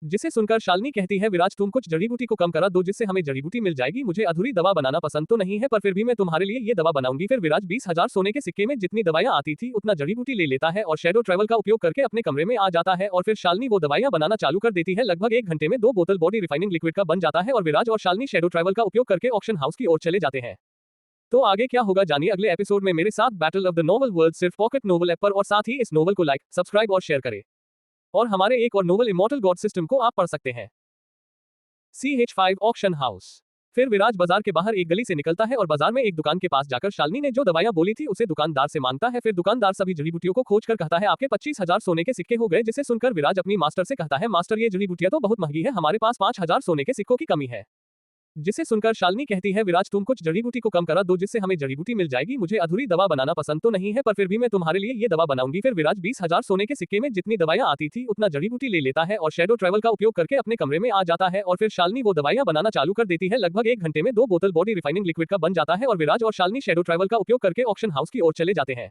जिसे सुनकर शालिनी कहती है विराज तुम कुछ जड़ी बूटी को कम करा दो जिससे हमें जड़ी बूटी मिल जाएगी, मुझे अधूरी दवा बनाना पसंद तो नहीं है पर फिर भी मैं तुम्हारे लिए ये दवा बनाऊंगी। फिर विराज 20,000 सोने के सिक्के में जितनी दवाइयां आती थी उतना जड़ी बूटी ले लेता है और शैडो ट्रैवल का उपयोग करके अपने कमरे में आ जाता है और फिर शालिनी वो दवाइयां बनाना चालू कर देती है। लगभग 1 घंटे में 2 बोतल बॉडी रिफाइनिंग लिक्विड का बन जाता है और विराज और शालिनी शैडो ट्रैवल का उपयोग करके ऑक्शन हाउस की ओर चले जाते हैं। तो आगे क्या होगा जानिए अगले एपिसोड में मेरे साथ। Battle of the novel world सिर्फ पॉकेट नोवेल ऐप पर, और साथ ही इस नोवेल को लाइक, सब्सक्राइब और शेयर करें और हमारे एक और नोवेल इमॉर्टल गॉड सिस्टम को आप पढ़ सकते हैं। CH5 auction house. फिर विराज बाजार के बाहर एक गली से निकलता है और बाजार में एक दुकान के पास जाकर शालिनी ने जो दवाइयां बोली थी उसे दुकानदार से मांगता है। फिर दुकानदार सभी जड़ी बूटियों को खोज कर कहता है आपके 25,000 सोने के सिक्के हो गए, जिसे सुनकर विराज अपनी मास्टर से कहता है मास्टर ये जड़ी बूटियां तो बहुत महंगी है, हमारे पास 5,000 सोने के सिक्कों की कमी है। जिसे सुनकर शालिनी कहती है विराज तुम कुछ जड़ी बूटी को कम करा दो जिससे हमें जड़ी बूटी मिल जाएगी, मुझे अधूरी दवा बनाना पसंद तो नहीं है पर फिर भी मैं तुम्हारे लिए ये दवा बनाऊंगी। फिर विराज 20,000 सोने के सिक्के में जितनी दवाइयां आती थी उतना जड़ी बूटी ले लेता है और शैडो ट्रैवल का उपयोग करके अपने कमरे में आ जाता है और फिर शालिनी वो दवाइयां बनाना चालू कर देती है। लगभग 1 घंटे में 2 बोतल बॉडी रिफाइनिंग लिक्विड का बन जाता है और विराज और शालिनी शैडो ट्रैवल का उपयोग करके ऑक्शन हाउस की ओर चले जाते हैं।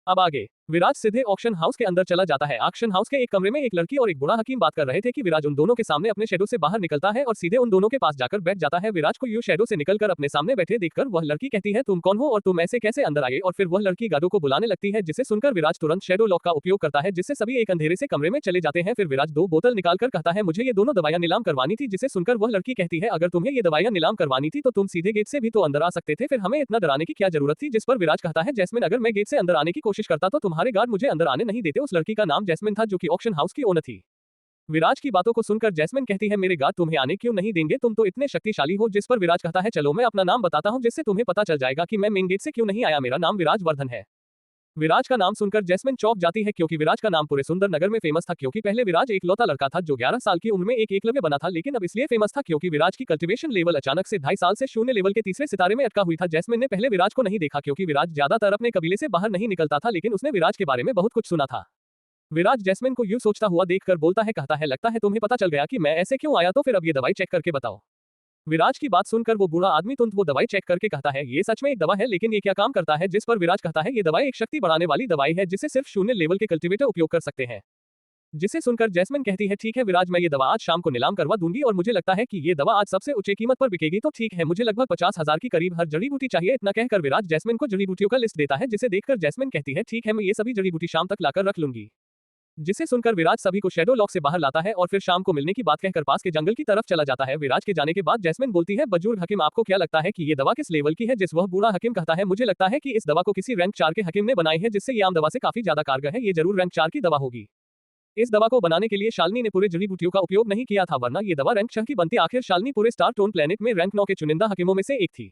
अब आगे विराज सीधे ऑक्शन हाउस के अंदर चला जाता है। ऑक्शन हाउस के एक कमरे में एक लड़की और एक बूढ़ा हकीम बात कर रहे थे कि विराज उन दोनों के सामने अपने शैडो से बाहर निकलता है और सीधे उन दोनों के पास जाकर बैठ जाता है। विराज को यूं शैडो से निकलकर अपने सामने बैठे देखकर वह लड़की कहती है तुम कौन हो और तुम ऐसे कैसे अंदर आए, और फिर वह लड़की गार्डो को बुलाने लगती है, जिसे सुनकर विराज तुरंत शैडो लॉक का उपयोग करता है जिससे सभी एक अंधेरे से कमरे में चले जाते हैं। फिर विराज 2 बोतल निकालकर कहता है मुझे ये दोनों दवाइयां नीलाम करवानी थी, जिसे सुनकर वह लड़की कहती है अगर तुम्हें ये दवाइयां नीलाम करवानी थी तो तुम सीधे गेट से भी तो अंदर आ सकते थे, फिर हमें इतना डराने की क्या जरूरत थी। जिस पर विराज कहता है जैस्मिन अगर मैं गेट से अंदर आने की कोशिश करता तो तुम्हारे गार्ड मुझे अंदर आने नहीं देते। उस लड़की का नाम जैस्मिन था जो कि ऑक्शन हाउस की ओनर थी। विराज की बातों को सुनकर जैस्मिन कहती है मेरे गार्ड तुम्हें आने क्यों नहीं देंगे, तुम तो इतने शक्तिशाली हो। जिस पर विराज कहता है चलो मैं अपना नाम बताता हूं जिससे तुम्हें पता चल जाएगा कि मैं मेन गेट से क्यों नहीं आया, मेरा नाम विराज वर्धन है। विराज का नाम सुनकर जैस्मिन चौंक जाती है क्योंकि विराज का नाम पूरे सुंदर नगर में फेमस था, क्योंकि पहले विराज एक लौता लड़का था जो 11 साल की उम्र में एक एकलव्य बना था, लेकिन अब इसलिए फेमस था क्योंकि विराज की कल्टीवेशन लेवल अचानक से 2.5 साल से 0 लेवल के तीसरे सितारे में अटका हुई था। जैस्मिन ने पहले विराज को नहीं देखा क्योंकि विराज ज्यादातर अपने कबीले से बाहर नहीं निकलता था, लेकिन उसने विराज के बारे में बहुत कुछ सुना था। विराज जैस्मिन को यूं सोचता हुआ देखकर बोलता है कहता है लगता है तुम्हें पता चल गया कि मैं ऐसे क्यों आया, तो फिर अब ये दवाई चेक करके बताओ। विराज की बात सुनकर वो बूढ़ा आदमी तुरंत वो दवाई चेक करके कहता है ये सच में एक दवा है, लेकिन ये क्या काम करता है। जिस पर विराज कहता है ये दवाई एक शक्ति बढ़ाने वाली दवाई है जिसे सिर्फ 0 लेवल के कल्टीवेटर उपयोग कर सकते हैं। जिसे सुनकर जैस्मिन कहती है ठीक है विराज मैं ये दवा आज शाम को नीलाम करवा दूंगी और मुझे लगता है कि ये दवा आज सबसे ऊंचे कीमत पर बिकेगी, तो ठीक है मुझे लगभग 50,000 की करीब हर जड़ी बूटी चाहिए। इतना कहकर विराज जैस्मिन को जड़ी बूटियों का लिस्ट देता है, जिसे देखकर जैस्मिन कहती है ठीक है मैं ये सभी जड़ी बूटी शाम तक लाकर रख लूंगी। जिसे सुनकर विराज सभी को शैडो लॉक से बाहर लाता है और फिर शाम को मिलने की बात कहकर पास के जंगल की तरफ चला जाता है। विराज के जाने के बाद जैस्मिन बोलती है बुजुर्ग हकीम आपको क्या लगता है कि ये दवा किस लेवल की है। जिस वह बूढ़ा हकीम कहता है मुझे लगता है कि इस दवा को किसी रैंक 4 के हकीम ने बनाई है, जिससे ये आम दवा से काफी ज्यादा कारगर है, ये जरूर रैंक 4 की दवा होगी। इस दवा को बनाने के लिए शालिनी ने पूरे जड़ी बूटियों का उपयोग नहीं किया था, वरना ये दवा रैंक 6 की बनती। आखिर शालिनी पूरे स्टार टोन प्लेनेट में रैंक 9 के चुनिंदा हकीमों में से एक थी।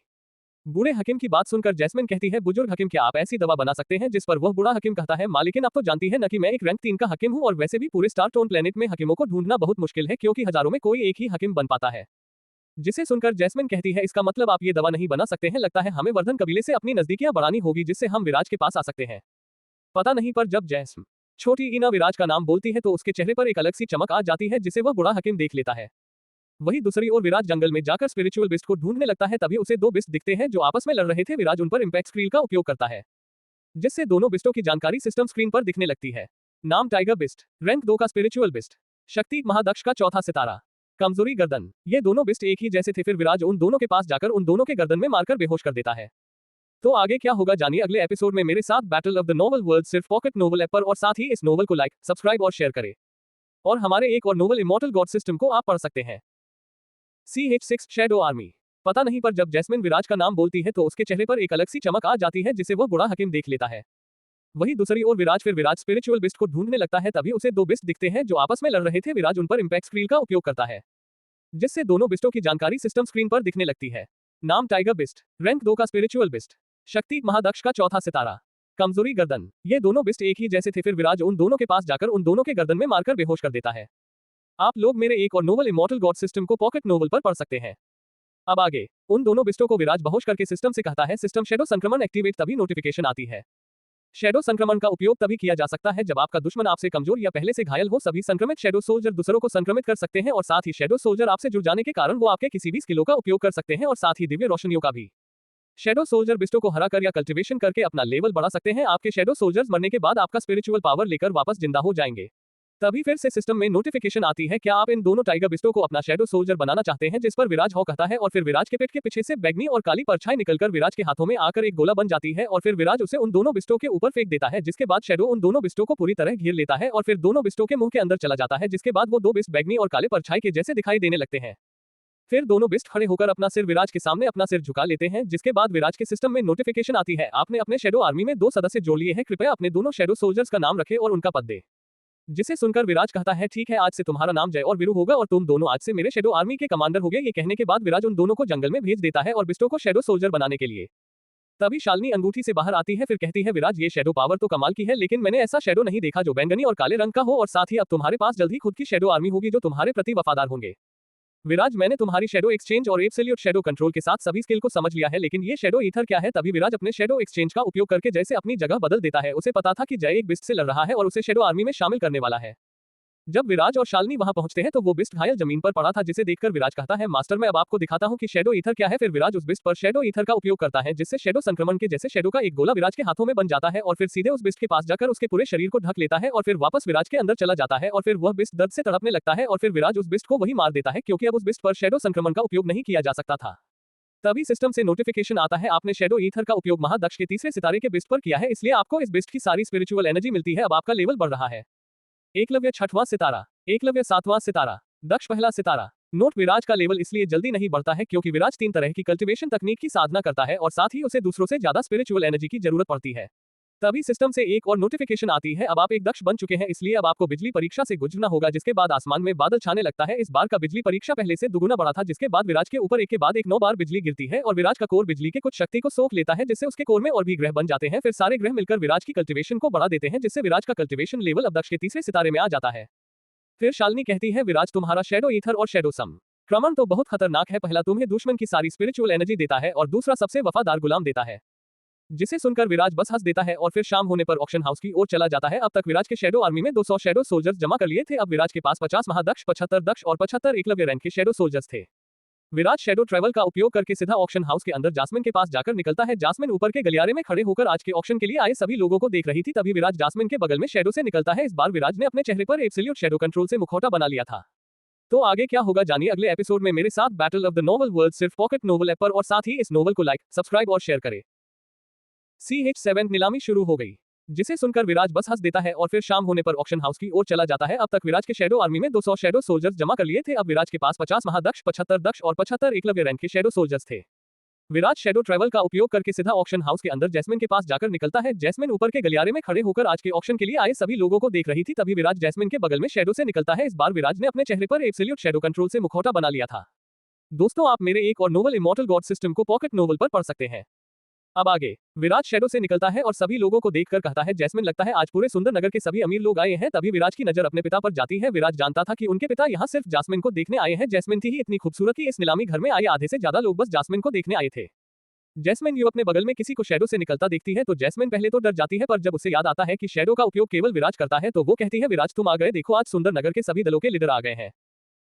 बूढ़े हकीम की बात सुनकर जैस्मिन कहती है बुजुर्ग हकीम क्या आप ऐसी दवा बना सकते हैं। जिस पर वह बूढ़ा हकीम कहता है मालिकिन आप तो जानती है न कि मैं एक रैंक 3 का हकीम हूं, और वैसे भी पूरे स्टार टोन प्लेनेट में हकीमों को ढूंढना बहुत मुश्किल है क्योंकि हजारों में कोई एक ही हकीम बन पाता है। जिसे सुनकर जैस्मिन कहती है इसका मतलब आप ये दवा नहीं बना सकते हैं, लगता है हमें वर्धन कबीले से अपनी नजदीकियां बढ़ानी होगी जिससे हम विराज के पास आ सकते हैं। पता नहीं पर जब जैस्मिन छोटी ईना विराज का नाम बोलती है तो उसके चेहरे पर एक अलग सी चमक आ जाती है जिसे वह बूढ़ा हकीम देख लेता है। वही दूसरी ओर विराज जंगल में जाकर स्पिरिचुअल बिस्ट को ढूंढने लगता है, तभी उसे 2 बिस्ट दिखते हैं जो आपस में लड़ रहे थे। विराज उन पर इंपैक्ट स्क्रील का उपयोग करता है जिससे दोनों बिस्टों की जानकारी सिस्टम स्क्रीन पर दिखने लगती है। नाम टाइगर बिस्ट, रैंक 2 का स्पिरिचुअल बिस्ट, शक्ति महादक्ष का चौथा सितारा, कमजोरी गर्दन। ये दोनों बिस्ट एक ही जैसे थे। फिर विराज उन दोनों के पास जाकर उन दोनों के गर्दन में मारकर बेहोश कर देता है। तो आगे क्या होगा जानिए अगले एपिसोड में मेरे साथ। Battle of the novel world सिर्फ पॉकेट नोवेल ऐप पर, और साथ ही इस नोवेल को लाइक, सब्सक्राइब और शेयर करें और हमारे एक और नोवेल इमॉर्टल गॉड सिस्टम को आप पढ़ सकते हैं। CH6 shadow army. पता नहीं पर जब जैस्मिन विराज का नाम बोलती है तो उसके चेहरे पर एक अलग सी चमक आ जाती है जिसे वह बूढ़ा हकीम देख लेता है। वही दूसरी ओर विराज स्पिरिचुअल बिस्ट को ढूंढने लगता है, तभी उसे 2 बिस्ट दिखते हैं जो आपस में लड़ रहे थे। विराज उन पर इंपैक्ट स्क्रील का उपयोग करता है जिससे दोनों बिस्टों की जानकारी सिस्टम स्क्रीन पर दिखने लगती है। नाम टाइगर बिस्ट, रैंक 2 का स्पिरिचुअल बिस्ट, शक्ति महादक्ष का चौथा सितारा, कमजोरी गर्दन। ये दोनों बिस्ट एक ही जैसे थे। फिर विराज उन दोनों के पास जाकर उन दोनों के गर्दन में मारकर बेहोश कर देता है। आप लोग मेरे एक और नोवेल इमॉर्टल गॉड सिस्टम को पॉकेट नोवेल पर पढ़ सकते हैं। अब आगे उन दोनों बिस्टों को विराज बेहोश करके सिस्टम से कहता है सिस्टम शैडो संक्रमण एक्टिवेट, तभी नोटिफिकेशन आती है। शैडो संक्रमण का उपयोग तभी किया जा सकता है जब आपका दुश्मन आपसे कमजोर या पहले से घायल हो। सभी संक्रमित शैडो सोल्जर दूसरों को संक्रमित कर सकते हैं और साथ ही शैडो सोल्जर आपसे जुड़ जाने के कारण वो आपके किसी भी स्किलों का उपयोग कर सकते हैं और साथ ही दिव्य रोशनियों का भी। शैडो सोल्जर बिस्टों को हरा कर या कल्टीवेशन करके अपना लेवल बढ़ा सकते हैं। आपके शैडो सोल्जर्स मरने के बाद आपका स्पिरिचुअल पावर लेकर वापस जिंदा हो जाएंगे। तभी फिर से सिस्टम में नोटिफिकेशन आती है, क्या आप इन दोनों टाइगर बिस्टों को अपना शैडो सोल्जर बनाना चाहते हैं? जिस पर विराज हाँ कहता है और फिर विराज के पेट के पीछे से बैगनी और काली परछाई निकलकर विराज के हाथों में आकर एक गोला बन जाती है और फिर विराज उसे उन दोनों बिस्टों के ऊपर फेंक देता है, जिसके बाद शैडो उन दोनों बिस्टों को पूरी तरह घेर लेता है और फिर दोनों बिस्टों के मुंह के अंदर चला जाता है, जिसके बाद वो दो बिस्ट बैगनी और काले परछाई के जैसे दिखाई देने लगते हैं। फिर दोनों बिस्ट खड़े होकर अपना सिर विराज के सामने अपना सिर झुका लेते हैं, जिसके बाद विराज के सिस्टम में नोटिफिकेशन आती है, आपने अपने शैडो आर्मी में 2 सदस्य जोड़ लिए हैं, कृपया अपने दोनों शैडो सोल्जर्स का नाम रखें और उनका पद दे। जिसे सुनकर विराज कहता है, ठीक है, आज से तुम्हारा नाम जय और वीरू होगा और तुम दोनों आज से मेरे शैडो आर्मी के कमांडर होगे। ये कहने के बाद विराज उन दोनों को जंगल में भेज देता है और बिस्टो को शैडो सोल्जर बनाने के लिए। तभी शालिनी अंगूठी से बाहर आती है, फिर कहती है, विराज ये शैडो पावर तो कमाल की है, लेकिन मैंने ऐसा शैडो नहीं देखा जो बैंगनी और काले रंग का हो, और साथ ही अब तुम्हारे पास जल्द ही खुद की शैडो आर्मी होगी जो तुम्हारे प्रति वफादार होंगे। विराज, मैंने तुम्हारी शैडो एक्सचेंज और एब्सोल्यूट शैडो कंट्रोल के साथ सभी स्किल को समझ लिया है, लेकिन ये शैडो ईथर क्या है? तभी विराज अपने शैडो एक्सचेंज का उपयोग करके जय से अपनी जगह बदल देता है। उसे पता था कि जय एक बिस्ट से लड़ रहा है और उसे शैडो आर्मी में शामिल करने वाला है। जब विराज और शालिनी वहां पहुंचते हैं तो वो बिस्ट घायल जमीन पर पड़ा था, जिसे देखकर विराज कहता है, मास्टर मैं अब आपको दिखाता हूं कि शैडो ईथर क्या है। फिर विराज उस बिस्ट पर शैडो ईथर का उपयोग करता है, जिससे शैडो संक्रमण के जैसे शैडो का एक गोला विराज के हाथों में बन जाता है और फिर सीधे उस बिस्ट के पास जाकर उसके पूरे शरीर को ढक लेता है और फिर वापस विराज के अंदर चला जाता है और फिर वह बिस्ट दर्द से तड़पने लगता है और फिर विराज उस बिस्ट को वही मार देता है, क्योंकि अब उस बिस्ट पर शैडो संक्रमण का उपयोग नहीं किया जा सकता था। तभी सिस्टम से नोटिफिकेशन आता है, आपने शैडो ईथर का उपयोग महादक्ष के तीसरे सितारे के बिस्ट पर किया है, इसलिए आपको इस बिस्ट की सारी स्पिरिचुअल एनर्जी मिलती है। अब आपका लेवल बढ़ रहा है। एकलव्य 6वां सितारा, एकलव्य 7वां सितारा, दक्ष पहला सितारा। नोट, विराज का लेवल इसलिए जल्दी नहीं बढ़ता है क्योंकि विराज 3 तरह की कल्टीवेशन तकनीक की साधना करता है और साथ ही उसे दूसरों से ज्यादा स्पिरिचुअल एनर्जी की जरूरत पड़ती है। तभी सिस्टम से एक और नोटिफिकेशन आती है, अब आप एक दक्ष बन चुके हैं, इसलिए अब आपको बिजली परीक्षा से गुजरना होगा। जिसके बाद आसमान में बादल छाने लगता है। इस बार का बिजली परीक्षा पहले से दुगुना बड़ा था, जिसके बाद विराज के ऊपर एक के बाद एक 9 बार बिजली गिरती है और विराज का कोर बिजली के कुछ शक्ति को सोख लेता है, जिससे उसके कोर में और भी ग्रह बन जाते हैं। फिर सारे ग्रह मिलकर विराज की कल्टीवेशन को बढ़ा देते हैं, जिससे विराज का कल्टीवेशन लेवल अब दक्ष के तीसरे सितारे में आ जाता है। फिर शालिनी कहती है, विराज तुम्हारा शैडो ईथर और शैडो संक्रमण तो बहुत खतरनाक है। पहला तुम्हें दुश्मन की सारी स्पिरिचुअल एनर्जी देता है और दूसरा सबसे वफादार गुलाम देता है। जिसे सुनकर विराज बस हंस देता है और फिर शाम होने पर ऑक्शन हाउस की ओर चला जाता है। अब तक विराज के शैडो आर्मी में 200 शैडो सोल्जर्स जमा कर लिए थे। अब विराज के पास 50 महादक्ष, 75 दक्ष और 75 एकलव्य रैंक के शैडो सोल्जर्स थे। विराज शैडो ट्रैवल का उपयोग करके सीधा ऑक्शन हाउस के अंदर जास्मिन के पास जाकर निकलता है। जास्मिन ऊपर के गलियारे में खड़े होकर आज के ऑक्शन के लिए आए सभी लोगों को देख रही थी। तभी विराज जास्मिन के बगल में शैडो से निकलता है। इस बार विराज ने अपने चेहरे पर एब्सोल्यूट शैडो कंट्रोल से मुखौटा बना लिया था। तो आगे क्या होगा जानिए अगले एपिसोड में मेरे साथ। Battle of the novel world सिर्फ पॉकेट नोवेल ऐप पर, और साथ ही इस नोवेल को लाइक, सब्सक्राइब और शेयर करें। CH7 नीलामी शुरू हो गई, जिसे सुनकर विराज बस हंस देता है और फिर शाम होने पर ऑक्शन हाउस की ओर चला जाता है। अब तक विराज के शैडो आर्मी में 200 शैडो सोल्जर्स जमा कर लिए थे। अब विराज के पास 50 महादक्ष, 75 दक्ष और 75 एकलव्य रैंक के शैडो सोल्जर्स थे। विराज शैडो ट्रैवल का उपयोग करके सीधा ऑक्शन हाउस के अंदर जैस्मिन के पास जाकर निकलता है। जैस्मिन ऊपर के गलियारे में खड़े होकर आज के ऑक्शन के लिए आए सभी लोगों को देख रही थी। तभी विराज जैस्मिन के बगल में शैडो से निकलता है। इस बार विराज ने अपने चेहरे पर एब्सोल्यूट शैडो कंट्रोल से मुखौटा बना लिया था। दोस्तों, आप मेरे एक और नोवेल इमॉर्टल गॉड सिस्टम को पॉकेट नोवेल पर पढ़ सकते हैं। अब आगे विराज शैडो से निकलता है और सभी लोगों को देखकर कहता है, जैस्मिन लगता है आज पूरे सुंदर नगर के सभी अमीर लोग आए हैं। तभी विराज की नजर अपने पिता पर जाती है। विराज जानता था कि उनके पिता यहाँ सिर्फ जास्मिन को देखने आए हैं। जैस्मिन थी ही इतनी खूबसूरत कि इस नीलामी घर में आए आधे से ज्यादा लोग बस जास्मिन को देखने आए थे। जैस्मिन यू अपने बगल में किसी को शैडो से निकलता देखती है तो जैस्मिन पहले तो डर जाती है, पर जब उसे याद आता है कि शैडो का उपयोग केवल विराज करता है तो वो कहती है, विराज तुम आ गए, देखो आज सुंदर नगर के सभी दलों के लीडर आ गए हैं।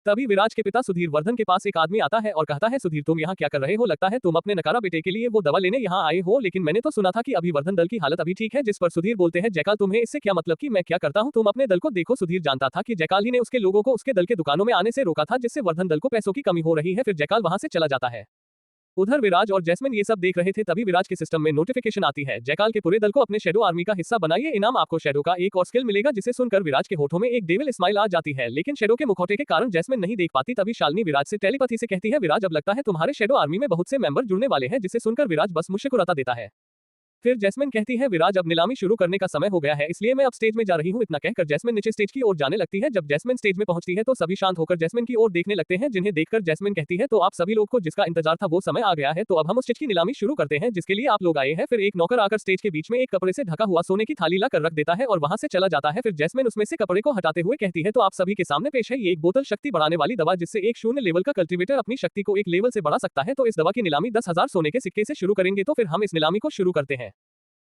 तभी विराज के पिता सुधीर वर्धन के पास एक आदमी आता है और कहता है, सुधीर तुम यहाँ क्या कर रहे हो? लगता है तुम अपने नकारा बेटे के लिए वो दवा लेने यहाँ आए हो, लेकिन मैंने तो सुना था कि अभी वर्धन दल की हालत अभी ठीक है। जिस पर सुधीर बोलते हैं, जयकाल तुम्हें इससे क्या मतलब कि मैं क्या करता हूँ, तुम अपने दल को देखो। सुधीर जानता था कि जयकाल ही ने उसके लोगों को उसके दल के दुकानों में आने से रोका था, जिससे वर्धन दल को पैसों की कमी हो रही है। फिर जयकाल वहां से चला जाता है। उधर विराज और जैस्मिन ये सब देख रहे थे। तभी विराज के सिस्टम में नोटिफिकेशन आती है, जयकाल के पूरे दल को अपने शैडो आर्मी का हिस्सा बनाइए, इनाम आपको शैडो का एक और स्किल मिलेगा। जिसे सुनकर विराज के होठों में एक डेविल स्माइल आ जाती है, लेकिन शैडो के मुखौटे के कारण जैस्मिन नहीं देख पाती। तभी शालिनी विराज से टेलीपैथी से कहती है, विराज अब लगता है तुम्हारे शैडो आर्मी में बहुत से मेंबर जुड़ने वाले हैं। जिसे सुनकर विराज बस मुस्कुराता देता है। फिर जैस्मिन कहती है, विराज अब नीलामी शुरू करने का समय हो गया है, इसलिए मैं अब स्टेज में जा रही हूँ। इतना कहकर जैस्मिन नीचे स्टेज की ओर जाने लगती है। जब जैस्मिन स्टेज में पहुंचती है तो सभी शांत होकर जैस्मिन की ओर देखने लगते हैं, जिन्हें देखकर जैस्मिन कहती है, तो आप सभी लोग को जिसका इंतजार था वो समय आ गया है, तो अब हम उस चीज की नीलामी शुरू करते हैं जिसके लिए आप लोग आए हैं। फिर एक नौकर आकर स्टेज के बीच में एक कपड़े से ढका हुआ सोने की थाली ला कर रख देता है और वहां से चला जाता है। फिर जैस्मिन उसमें से कपड़े को हटाते हुए कहती है, तो आप सभी के सामने पेश है ये एक बोतल शक्ति बढ़ाने वाली दवा, जिससे एक 0 लेवल का कल्टीवेटर अपनी शक्ति को 1 लेवल से बढ़ा सकता है। तो इस दवा की नीलामी 10,000 सोने के सिक्के से शुरू करेंगे। तो फिर हम इस नीलामी को शुरू करते हैं,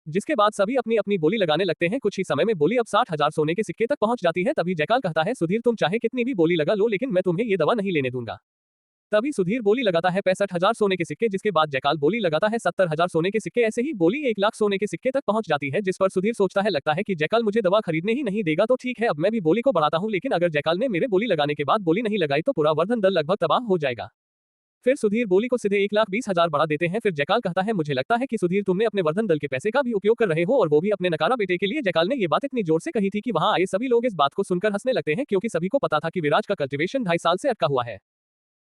जिसके बाद सभी अपनी अपनी बोली लगाने लगते हैं। कुछ ही समय में बोली अब 60,000 सोने के सिक्के तक पहुंच जाती है। तभी जयकाल कहता है, सुधीर तुम चाहे कितनी भी बोली लगा लो, लेकिन मैं तुम्हें ये दवा नहीं लेने दूंगा। तभी सुधीर बोली लगाता है 65,000 सोने के सिक्के, जिसके बाद जयकाल बोली लगाता है 70,000 सोने के सिक्के। ऐसे ही बोली 1 लाख सोने के सिक्के तक पहुंच जाती है, जिस पर सुधीर सोचता है लगता है कि जयकाल मुझे दवा खरीदने ही नहीं देगा तो ठीक है, अब मैं भी बोली को बढ़ाता हूं, लेकिन अगर जयकाल ने मेरे बोली लगाने के बाद बोली नहीं लगाई तो पूरा वर्धन दल लगभग तबाह हो जाएगा। फिर सुधीर बोली को सीधे 1,20,000 बढ़ा देते हैं। फिर जयकाल कहता है मुझे लगता है कि सुधीर तुमने अपने वर्धन दल के पैसे का भी उपयोग कर रहे हो, और वो भी अपने नकारा बेटे के लिए। जयकाल ने ये बात इतनी जोर से कही थी कि वहां आए सभी लोग इस बात को सुनकर हंसने लगते हैं, क्योंकि सभी को पता था कि विराज का कल्टीवेशन 2.5 साल से अटका हुआ है।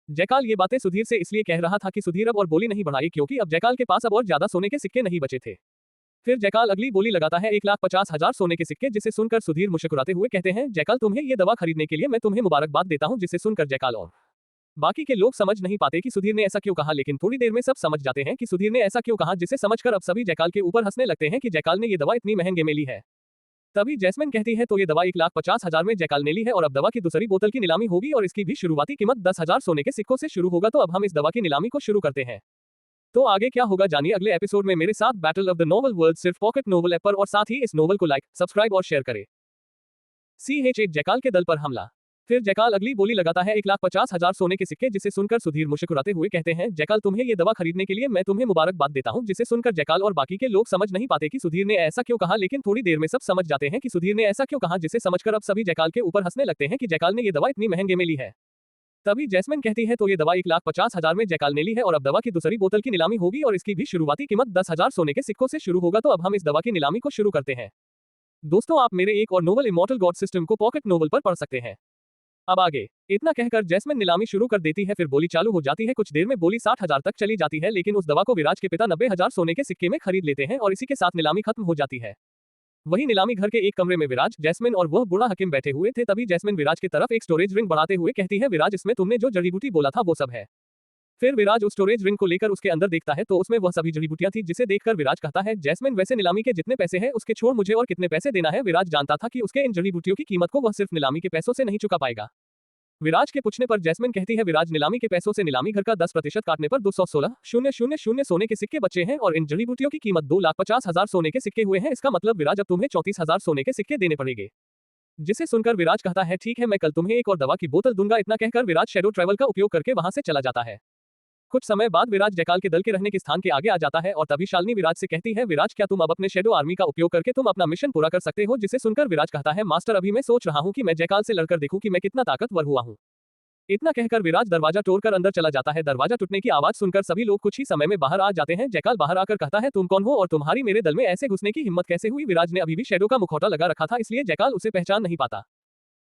जयकाल ये बातें सुधीर से इसलिए कह रहा था कि सुधीर अब और बोली नहीं बढ़ाई, क्योंकि अब जयकाल के पास अब और ज्यादा सोने के सिक्के नहीं बचे थे। फिर जयकाल अगली बोली लगाता है 1,50,000 सोने के सिक्के, जिसे सुनकर सुधीर मुस्कुराते हुए कहते हैं जयकाल तुम्हें ये दवा खरीदने के लिए मैं तुम्हें मुबारकबाद देता हूं। जिसे सुनकर जयकाल और बाकी के लोग समझ नहीं पाते कि सुधीर ने ऐसा क्यों कहा, लेकिन थोड़ी देर में सब समझ जाते हैं कि सुधीर ने ऐसा क्यों कहा, जिसे समझकर अब सभी जयकाल के ऊपर हंसने लगते हैं कि जयकाल ने ये दवा इतनी महंगे में ली है। तभी जैस्मिन कहती है तो ये दवा 1,50,000 में जयकाल ने ली है, और अब दवा की दूसरी बोतल की नीलामी होगी और इसकी भी शुरुआती कीमत 10,000 सोने के सिक्कों से शुरू होगा। तो अब हम इस दवा की नीलामी को शुरू करते हैं। तो आगे क्या होगा जानिए अगले एपिसोड में मेरे साथ। Battle of the novel world सिर्फ पॉकेट नोवेल ऐप पर, और साथ ही इस नोवेल को लाइक, सब्सक्राइब और शेयर करें। CH8 जयकाल के दल पर हमला। फिर जयकाल अगली बोली लगाता है 1,50,000 सोने के सिक्के, जिसे सुनकर सुधीर मुस्कुराते हुए कहते हैं जयकाल तुम्हें ये दवा खरीदने के लिए मैं तुम्हें मुबारकबाद देता हूं। जिसे सुनकर जयकाल और बाकी के लोग समझ नहीं पाते कि सुधीर ने ऐसा क्यों कहा, लेकिन थोड़ी देर में सब समझ जाते हैं कि सुधीर ने ऐसा क्यों कहा, जिसे समझकर अब सभी जयकाल के ऊपर हंसने लगते हैं कि जयकाल ने ये दवा इतनी महंगे में ली है। तभी जैस्मिन कहती है तो ये दवा 1,50,000 में जयकाल ने ली है, और अब दवा की दूसरी बोतल की नीलामी होगी और इसकी भी शुरुआती कीमत 10,000 सोने के सिक्कों से शुरू होगा। तो अब हम इस दवा की नीलामी को शुरू करते हैं। दोस्तों आप मेरे एक और नोवेल इमॉर्टल गॉड सिस्टम को पॉकेट नोवेल पर पढ़ सकते हैं। अब आगे इतना कहकर जैस्मिन नीलामी शुरू कर देती है। फिर बोली चालू हो जाती है। कुछ देर में बोली 60,000 तक चली जाती है, लेकिन उस दवा को विराज के पिता 90,000 सोने के सिक्के में खरीद लेते हैं और इसी के साथ नीलामी खत्म हो जाती है। वही नीलामी घर के एक कमरे में विराज, जैस्मिन और वह बूढ़ा हकीम बैठे हुए थे। तभी जैस्मिन विराज की तरफ एक स्टोरेज रिंग बढ़ाते हुए कहती है विराज इसमें तुमने जो जड़ी बूटी बोला था वो सब है। फिर विराज उस स्टोरेज रिंग को लेकर उसके अंदर देखता है तो उसमें वह सभी जड़ी बूटियां थी, जिसे देखकर विराज कहता है जैस्मिन वैसे नीलामी के जितने पैसे हैं उसके छोड़ मुझे और कितने पैसे देना है। विराज जानता था कि उसके इन जड़ी बूटियों की कीमत को वह सिर्फ नीलामी के पैसों से नहीं चुका पाएगा। विराज के पूछने पर जैस्मिन कहती है विराज नीलामी के पैसों से नीलामी घर का 10% काटने पर 216,000 सोने के सिक्के बचे हैं, और इन जड़ी बूटियों की कीमत 2,50,000 सोने के सिक्के हुए हैं। इसका मतलब विराज अब तुम्हें 34,000 सोने के सिक्के देने पड़ेंगे। जिसे सुनकर विराज कहता है ठीक है मैं कल तुम्हें एक और दवा की बोतल दूंगा। इतना कहकर विराज शैडो ट्रैवल का उपयोग करके वहां से चला जाता है। कुछ समय बाद विराज जयकाल के दल के रहने के स्थान के आगे आ जाता है, और तभी शालिनी विराज से कहती है विराज क्या तुम अब अपने शैडो आर्मी का उपयोग करके तुम अपना मिशन पूरा कर सकते हो। जिसे सुनकर विराज कहता है मास्टर अभी मैं सोच रहा हूं कि मैं जयकाल से लड़कर देखूं कि मैं कितना ताकतवर हुआ हूं। इतना कहकर विराज दरवाजा तोड़कर अंदर चला जाता है। दरवाजा टूटने की आवाज सुनकर सभी लोग कुछ ही समय में बाहर आ जाते हैं। जयकाल बाहर आकर कहता है तुम कौन हो और तुम्हारी मेरे दल में ऐसे घुसने की हिम्मत कैसे हुई। विराज ने अभी भी शैडो का मुखौटा लगा रखा था, इसलिए जयकाल उसे पहचान नहीं पाता।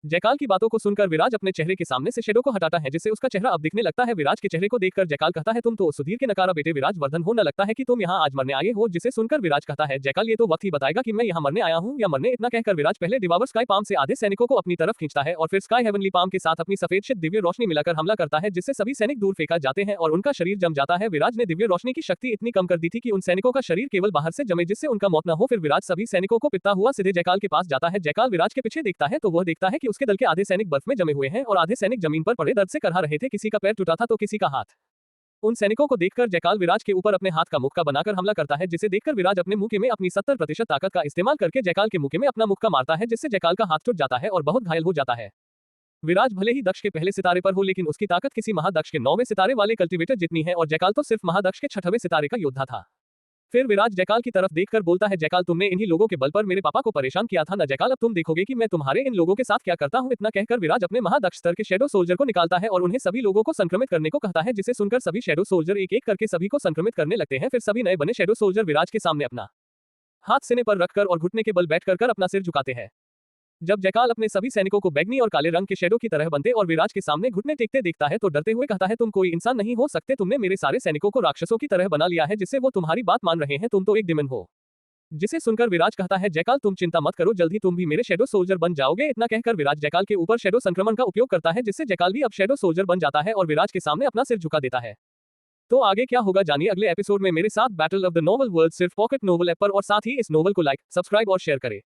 जयकाल की बातों को सुनकर विराज अपने चेहरे के सामने से शैडो को हटाता है, जिससे उसका चेहरा अब दिखने लगता है। विराज के चेहरे को देखकर जयकाल कहता है तुम तो सुधीर के नकारा बेटे विराज वर्धन हो, न लगता है कि तुम यहाँ आज मरने आए हो। जिसे सुनकर विराज कहता है जयकाल ये तो वक्त ही बताएगा कि मैं यहाँ मरने आया हूँ या मरने। इतना कहकर विराज पहले डिवावर स्काई पाम से आधे सैनिकों को अपनी तरफ खींचता है और फिर स्काई हेवनली पाम के साथ अपनी सफेद शीत दिव्य रोशनी मिलाकर हमला करता है, जिससे सभी सैनिक दूर फेंका जाते हैं और उनका शरीर जम जाता है। विराज ने दिव्य रोशनी की शक्ति इतनी कम कर दी थी कि उन सैनिकों का शरीर केवल बाहर से जमे, जिससे उनका मौत न हो। फिर विराज सभी सैनिकों को पिटता हुआ सीधे जयकाल के पास जाता है। जयकाल विराज के पीछे देखता है तो वह देखता है कि उसके दल के आधे सैनिक बर्फ में जमे हुए हैं और आधे सैनिक जमीन पर पड़े दर्द से करहा रहे थे। किसी का पैर टूटा था तो किसी का हाथ। उन सैनिकों को देखकर जयकाल विराज के ऊपर अपने हाथ का मुक्का बनाकर हमला करता है, जिसे देखकर विराज अपने मुक्के में अपनी 70% ताकत का इस्तेमाल करके जयकाल के मुक्के में अपना मुक्का मारता है, जिससे जयकाल का हाथ टूट जाता है और बहुत घायल हो जाता है। विराज भले ही दक्ष के पहले सितारे पर हो, लेकिन उसकी ताकत किसी महादक्ष के 9वें सितारे वाले कल्टीवेटर जितनी है, और जयकाल तो सिर्फ महादक्ष के 6वें सितारे का योद्धा था। फिर विराज जयकाल की तरफ देखकर बोलता है जयकाल तुमने इन्हीं लोगों के बल पर मेरे पापा को परेशान किया था ना जयकाल, अब तुम देखोगे कि मैं तुम्हारे इन लोगों के साथ क्या करता हूं। इतना कहकर विराज अपने महादक्ष स्तर के शैडो सोल्जर को निकालता है और उन्हें सभी लोगों को संक्रमित करने को कहता है, जिसे सुनकर सभी शैडो सोल्जर एक एक करके सभी को संक्रमित करने लगते हैं। फिर सभी नए बने शैडो सोल्जर विराज के सामने अपना हाथ सीने पर रखकर और घुटने के बल बैठ कर अपना सिर झुकाते हैं। जब जयकाल अपने सभी सैनिकों को बैगनी और काले रंग के शैडो की तरह बनते और विराज के सामने घुटने टेकते देखता है तो डरते हुए कहता है तुम कोई इंसान नहीं हो सकते, तुमने मेरे सारे सैनिकों को राक्षसों की तरह बना लिया है, जिससे वो तुम्हारी बात मान रहे हैं, तुम तो एक डिमन हो। जिसे सुनकर विराज कहता है जयकाल तुम चिंता मत करो, जल्द ही तुम भी मेरे शैडो सोल्जर बन जाओगे। इतना कहकर विराज जयकाल के ऊपर शैडो संक्रमण का उपयोग करता है, जिससे जयकाल भी अब शैडो सोल्जर बन जाता है और विराज के सामने अपना सिर झुका देता है। तो आगे क्या होगा जानिए अगले एपिसोड में मेरे साथ। Battle of the novel world सिर्फ पॉकेट नोवेल ऐप पर, और साथ ही इस नोवेल को लाइक, सब्सक्राइब और शेयर करें।